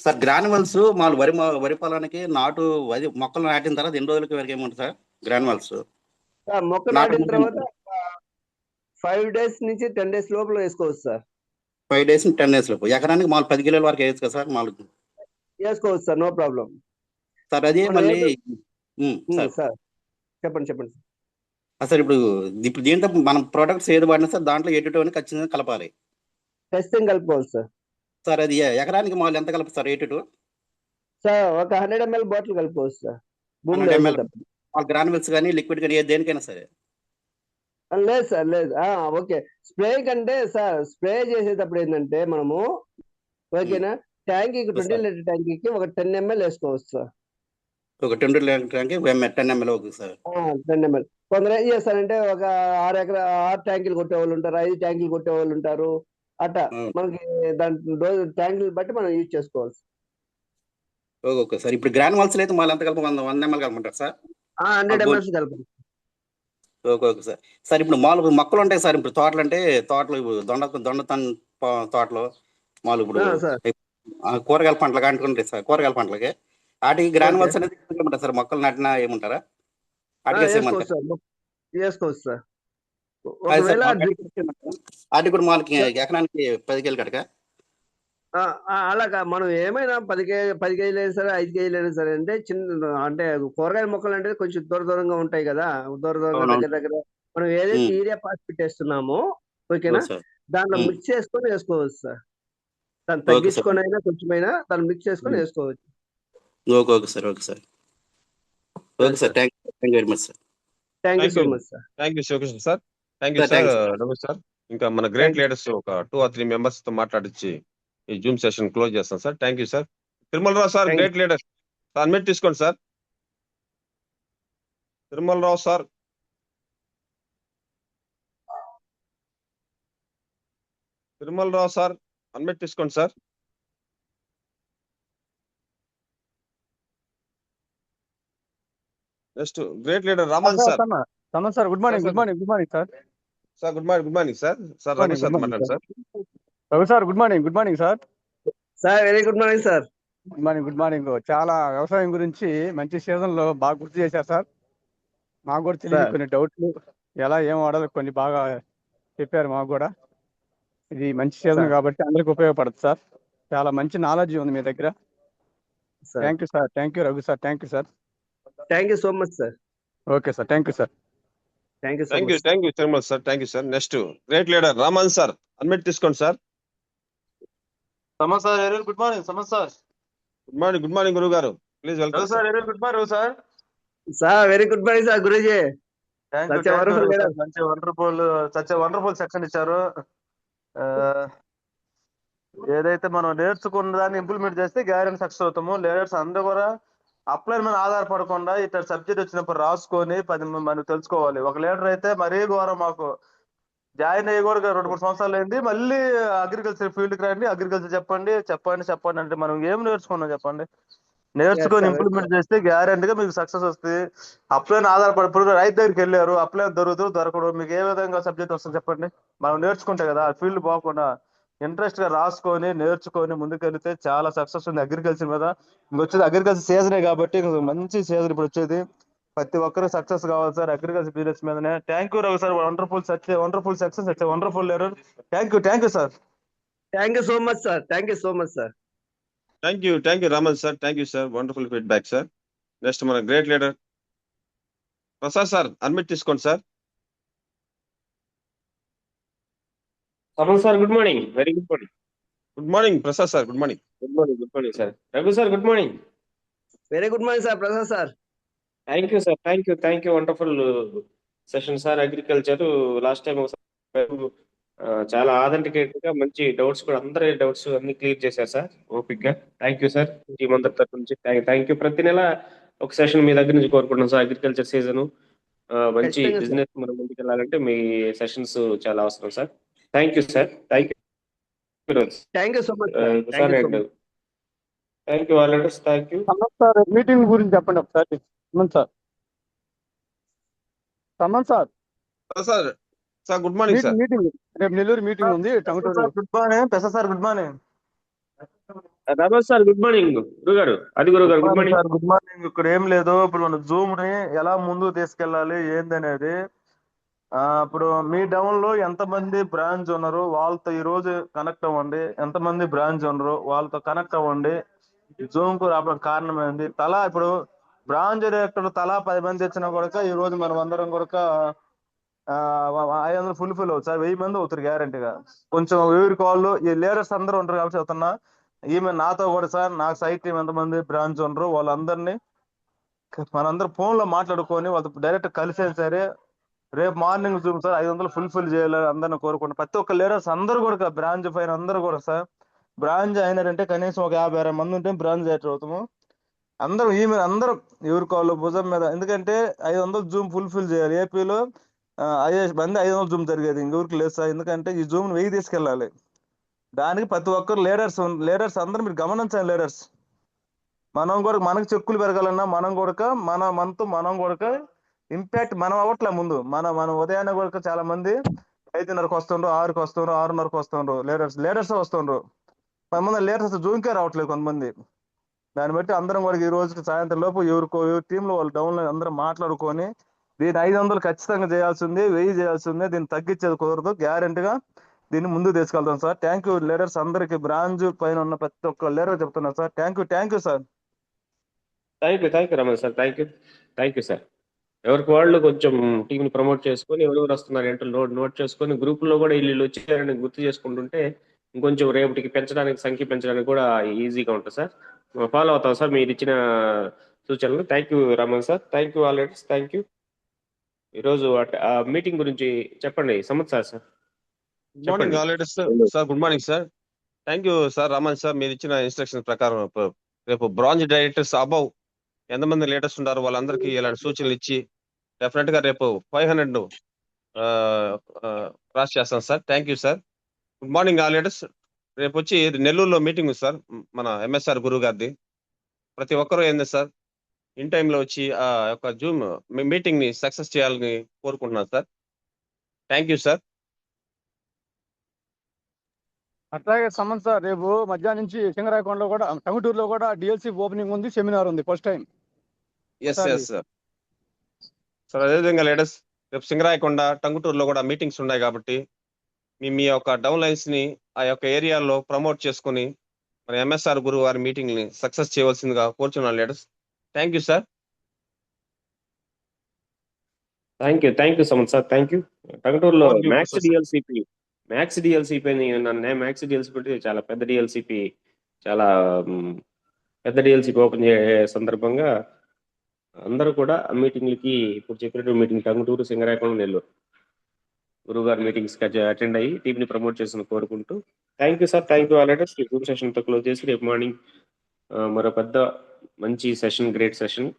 Sir granules మా వరి పొలానికి నాటు మొక్కలు నాటిన తర్వాత ఎన్ని రోజులకి వరకు ఏముంటుంది సార్ గ్రానువల్స్? మొక్క నాటిన తర్వాత 5 days నుంచి 10 days లోపల వేసుకోవచ్చు సార్. 5 days 10 days లోపు. ఎకరానికి మాకు 10 కిలోల వరకు వేయచ్చు కదా సార్? మాకు వేసుకోవచ్చు సార్, నో ప్రాబ్లం సార్. అది మళ్ళీ సార్ చెప్పండి. సార్ ఇప్పుడు దీంట్లో మనం ప్రోడక్ట్స్ ఏది వాడినా సార్ దాంట్లో 82 అని ఖచ్చితంగా కలపాలి. ఖచ్చితంగా కలుపుకోవాలి సార్. సార్ అది ఎకరానికి మాకు ఎంత కలప సార్ 82? సార్ ఒక 100 ml బాటిల్ కలుపుకోవచ్చు సార్. 100 ml గ్రానువల్స్ కానీ లిక్విడ్ కానీ దేనికైనా సరే? లేదు సార్, లేదు. ఓకే. స్ప్రే కంటే సార్, స్ప్రే చేసేటప్పుడు ఏంటంటే మనము ఓకేనా, ట్యాంకీకి 20 లీటర్ ట్యాంకీకి ఒక 10 ml వేసుకోవచ్చు సార్. ఒక 20 litre tank 10 ml okay sir. 10 ml. కొందరు ఏం చేస్తారంటే ఒక 6 ట్యాంకులు కొట్టే వాళ్ళు ఉంటారు, 5 ట్యాంకులు కొట్టే వాళ్ళు ఉంటారు. అట్లా మనకి దాని ట్యాంకులు బట్టి మనం యూజ్ చేసుకోవాలి. Okay sir. ఇప్పుడు గ్రానువల్స్ అయితే మళ్ళీ ఎంత కలప 100 ml కలపమంటారు సార్? 100 ml కలపండి. Okay sir. సార్ ఇప్పుడు మామూలు మొక్కలు ఉంటాయి సార్, ఇప్పుడు తోటలు అంటే తోటలు దొండ తోటలో మామూలు ఇప్పుడు కూరగాయల పంటలు అంటుకుంటాయి సార్. కూరగాయల పంటలకి వాటికి గ్రానువల్స్ అనేది ఏమంటారు సార్? మొక్కలు నాటినా ఏమంటారా? వేసుకోవచ్చు సార్. వాటికి కూడా మాలకి ఎకరానికి 10 కేజీలు కట్టక అలాగా మనం ఏమైనా 10 కేజీలు అయినా సరే, 5 కేజీలు అయినా సరే అంటే చిన్న అంటే కూరగాయల మొక్కలు అంటే కొంచెం దూరంగా ఉంటాయి కదా, దూరంగా దగ్గర మనం ఏదైతే యూరియా ఫాస్ఫేట్ వేస్తున్నామో ఓకేనా, దాంట్లో మిక్స్ చేసుకొని వేసుకోవచ్చు సార్. దాన్ని తగ్గించుకొని అయినా కొంచెమైనా దాన్ని మిక్స్ చేసుకొని వేసుకోవచ్చు. Okay sir. Okay sir. Thank you very much sir. Thank you so much sir. Thank you Sivakrishna sir. Thank you sir Raghu sir. ఇంకా మన గ్రేట్ లీడర్స్ ఒక 2 or 3 members తో మాట్లాడించి ఈ జూమ్ సెషన్ క్లోజ్ చేస్తాం sir. Thank you sir. Tirumalarao sir, great leader sir, unmute తీసుకోండి sir. Tirumalarao sir. Tirumalarao sir, unmute తీసుకోండి sir. Next great leader Raman sir. Sir good morning sir. Sir good morning sir. Sir Raghu sir మాట్లాడండి sir. Raghu sir good morning sir. Very good morning sir. Good morning. చాలా వ్యవసాయం గురించి మంచి season లో బాగా గుర్తు చేశారు సార్. మాకు కూడా తెలియదు కొన్ని డౌట్లు, ఎలా ఏం వాడాలో కొన్ని బాగా చెప్పారు మాకు కూడా. ఇది మంచి సీజన్ కాబట్టి అందరికి ఉపయోగపడుతుంది సార్. చాలా మంచి నాలెడ్జ్ ఉంది మీ దగ్గర. Thank you sir. Thank you Raghu sir. Thank you sir. Thank you so much sir. Okay sir. Thank you sir. Thank you so thank you much. Thank you very much sir. Thank you sir. Next great leader Raman sir, admit తీసుకోండి sir. సమన్ sir, very good morning సమన్ sir. Good morning గురువు గారు. Please welcome sir, very good morning sir. Sir very good morning sir Guruji. Thank you, such wonderful leader. Such wonderful section ఇచ్చారు. ఆ, ఏదైతే మనం నేర్చుకున్న దాన్ని implement చేస్తే గ్యారెంటీ సక్సెస్ అవుతాము. లీడర్స్ అందరూ కూడా అప్లైన్ మీద ఆధారపడకుండా ఇట్లా సబ్జెక్ట్ వచ్చినప్పుడు రాసుకొని 10 మనం తెలుసుకోవాలి. ఒక లీడర్ అయితే మరీ ఘోరం, మాకు జాయిన్ అయ్యి కూడా 2-3 సంవత్సరాలు అయింది. మళ్ళీ అగ్రికల్చర్ ఫీల్డ్కి రండి, అగ్రికల్చర్ చెప్పండి అంటే మనం ఏం నేర్చుకున్నాం చెప్పండి. నేర్చుకొని ఇంప్లిమెంట్ చేస్తే గ్యారెంటీగా మీకు సక్సెస్ వస్తుంది. అప్లైన్ ఆధారపడి రైతు దగ్గరికి వెళ్ళారు, అప్లైన్ దొరకడు, మీకు ఏ విధంగా సబ్జెక్ట్ వస్తుంది చెప్పండి. మనం నేర్చుకుంటే కదా, ఫీల్డ్ పోకుండా ఇంట్రెస్ట్ గా రాసుకొని నేర్చుకొని ముందుకెళ్తే చాలా సక్సెస్ ఉంది అగ్రికల్చర్ మీద. ఇంకొచ్చేది అగ్రికల్చర్ సీజనే కాబట్టి మంచి సీజన్ ఇప్పుడు వచ్చేది. ప్రతి ఒక్కరు సక్సెస్ కావాలి సార్ అగ్రికల్చర్ బిజినెస్ మీదనే. Thank you Raghu sir, wonderful success, wonderful leader. Thank you sir. Thank you so much sir. Thank you so much sir. Thank you Raman sir. Thank you sir. Wonderful feedback sir. Next మన great leader Prasad sir, admit తీసుకోండి sir. Saman sir, good morning. Very good morning. Good morning Prasad sir. Good morning. Good morning sir. Raghu sir, good morning. Very good morning sir Prasad sir. Thank you sir. Thank you wonderful session sir. Agriculture last time చాలా authenticate గా మంచి doubts కూడా అందరి doubts అన్ని clear చేశారు sir ఓపిక్ గా. Thank you sir. Team అందరి తరఫు నుంచి థ్యాంక్ యూ. ప్రతి నెల ఒక సెషన్ మీ దగ్గర నుంచి కోరుకుంటున్నాం సార్. అగ్రికల్చర్ సీజన్ మంచి బిజినెస్ మనం ముందుకు వెళ్ళాలంటే మీ సెషన్స్ చాలా అవసరం sir. Thank you sir. Thank you so much sir. Thank you all leaders. Thank you sir. Meeting గురించి చెప్పండి ఒకసారి. Saman sir. Sir good morning sir. Meeting రేపు నెల్లూరు మీటింగ్ ఉంది. Good morning Pesa sir. Good morning Ramesh sir. Good morning గురువు గారు. అది గురువు గారు గుడ్ మార్నింగ్. Good morning. ఇక్కడ ఏం లేదు, ఇప్పుడు మన జూమ్ ని ఎలా ముందుకు తీసుకెళ్ళాలి ఏందనేది. ఇప్పుడు మీ డౌన్ లో ఎంతమంది బ్రాంచ్ ఉన్నారు వాళ్ళతో ఈ రోజు కనెక్ట్ అవ్వండి. ఎంతమంది బ్రాంచ్ ఉన్నారు వాళ్ళతో కనెక్ట్ అవ్వండి. జూమ్ కు రావడానికి కారణం ఏంది? ఇప్పుడు బ్రాంచ్ డైరెక్టర్ తలా 10 మంది తెచ్చినా కూడా ఈ రోజు మనం అందరం కూడా 500 ఫుల్ఫిల్ అవుతుంది సార్. 1000 మంది అవుతారు గ్యారంటీగా. కొంచెం ఎవరి కాళ్ళు ఈ లీడర్స్ అందరూ ఉంటారు కాబట్టి చెప్తున్నా. ఈమె నాతో కూడా సార్, నాకు సైట్ టీం ఎంతమంది బ్రాంచ్ ఉండరు వాళ్ళందరినీ మనందరం ఫోన్ లో మాట్లాడుకొని వాళ్ళతో డైరెక్ట్ కలిసేది సరే. రేపు మార్నింగ్ జూమ్ సార్ 500 ఫుల్ఫిల్ చేయాలి అందరిని కోరుకుంటాం. ప్రతి ఒక్క లీడర్స్ అందరూ కూడా బ్రాంచ్ పైన అందరూ కూడా సార్ బ్రాంచ్ అయినారంటే కనీసం ఒక 50-60 మంది ఉంటే బ్రాంచ్ డైరెక్టర్ అవుతాము. అందరం అందరూ ఎవరి కాళ్ళు భుజం మీద. ఎందుకంటే 500 జూమ్ ఫుల్ఫిల్ చేయాలి. ఏపీలో 500 జూమ్ జరిగేది ఇంకెవరికి లేదు సార్. ఎందుకంటే ఈ జూమ్ 1000 తీసుకెళ్ళాలి. దానికి ప్రతి ఒక్కరు లీడర్స్ అందరూ మీరు గమనించాలి. లీడర్స్ మనం కూడా మనకు చెక్కులు పెరగాలన్నా మనం కూడా మనం కూడా ఇంపాక్ట్ మనం అవ్వట్లే. ముందు మన ఉదయాన్నే కూడా చాలా మంది 5:30కి వస్తుండ్రు, 6కి వస్తుండ్రు, 6:30కి వస్తుండ్రు. లీడర్స్ వస్తుండ్రు. కొంతమంది లీడర్స్ జూన్కే రావట్లేదు కొంతమంది. దాన్ని బట్టి అందరం కూడా ఈ రోజుకి సాయంత్రం లోపు ఎవరి టీంలో వాళ్ళు డౌన్ లో అందరూ మాట్లాడుకొని దీన్ని 500 ఖచ్చితంగా చేయాల్సింది, 1000 చేయాల్సిందే. దీన్ని తగ్గించేది కుదరదు. గ్యారెంటీగా దీన్ని ముందుకు తీసుకెళ్తాం సార్. థ్యాంక్ యూ లీడర్స్ అందరికి. బ్రాంచ్ పైన ఉన్న ప్రతి ఒక్క లీడర్ చెప్తున్నారు sir. Thank you sir. Thank you Ramesh sir. Thank you sir. ఎవరికి వాళ్ళు కొంచెం టీం ని ప్రమోట్ చేసుకొని ఎవరెవరు వస్తున్నారు ఏంటో నోట్ చేసుకొని గ్రూప్ లో కూడా వీళ్ళు వచ్చారని గుర్తు చేసుకుంటుంటే ఇంకొంచెం రేపటికి సంఖ్య పెంచడానికి కూడా ఈజీగా ఉంటుంది సార్. ఫాలో అవుతాం సార్ మీరు ఇచ్చిన సూచనలు. Thank you Raman sir. Thank you all leaders. Thank you. ఈరోజు మీటింగ్ గురించి చెప్పండి Samath sir. Good morning all leaders sir. Good morning sir. Thank you sir Raman sir. మీరు ఇచ్చిన ఇన్స్ట్రక్షన్ ప్రకారం రేపు బ్రాంచ్ డైరెక్టర్స్ అబౌవ్ ఎంతమంది లీడర్స్ ఉన్నారు వాళ్ళందరికీ ఇలాంటి సూచనలు ఇచ్చి డెఫినెట్ గా రేపు 500 క్రాస్ చేస్తాం sir. Thank you sir. Good morning all leaders. రేపు వచ్చి నెల్లూరులో మీటింగ్ సార్ మన ఎంఎస్ఆర్ గురువు గారిది. ప్రతి ఒక్కరూ ఏంది సార్ ఇన్ టైంలో వచ్చి ఆ యొక్క జూమ్ మీటింగ్ ని సక్సెస్ చేయాలని కోరుకుంటున్నాను సార్. Thank you sir. అట్లాగే సమన్ సార్. రేపు మధ్యాహ్నం నుంచి సింగరాయకొండలో కూడా టంగుటూరులో కూడా డిఎల్సి ఓపెనింగ్ ఉంది, సెమినార్ ఉంది first time. Yes sir. Sir అదేవిధంగా లీడర్స్ రేపు సింగరాయకొండ టంగుటూరులో కూడా మీటింగ్స్ ఉన్నాయి కాబట్టి మీ యొక్క డౌన్ లైన్స్ ని ఆ యొక్క ఏరియాలో ప్రమోట్ చేసుకుని మన ఎంఎస్ఆర్ గురువు వారి మీటింగ్ ని సక్సెస్ చేయవలసిందిగా కోరుచున్నాను leaders. Thank you sir. Thank you so much sir. Thank you. టంగుటూరులో on duty max sir. DLCP అని నన్ను మ్యాక్స్ డిఎల్సిపి చాలా పెద్ద డిఎల్సిపి, చాలా పెద్ద డిఎల్సిపి ఓపెన్ చేసే సందర్భంగా అందరూ కూడా ఆ మీటింగ్లకి ఇప్పుడు చెప్పినట్టు మీటింగ్ టంగుటూరు, సింగరాయకొండ, నెల్లూరు గురుగారు మీటింగ్స్ అటెండ్ అయ్యి టీంని ప్రమోట్ చేసిన కోరుకుంటూ thank you sir. Thank you already zoom సెషన్తో క్లోజ్ చేసి రేపు మార్నింగ్ మరో పెద్ద మంచి సెషన్, గ్రేట్ సెషన్,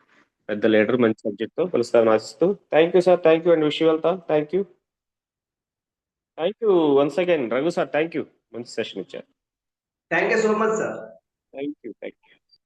పెద్ద లీడర్, మంచి సబ్జెక్ట్తో కలుస్తామని ఆశిస్తూ thank you sir. Thank you and wish you well. Thank you once again Raghu sir. Thank you, మంచి సెషన్ ఇచ్చారు. Thank you so much sir. Thank you.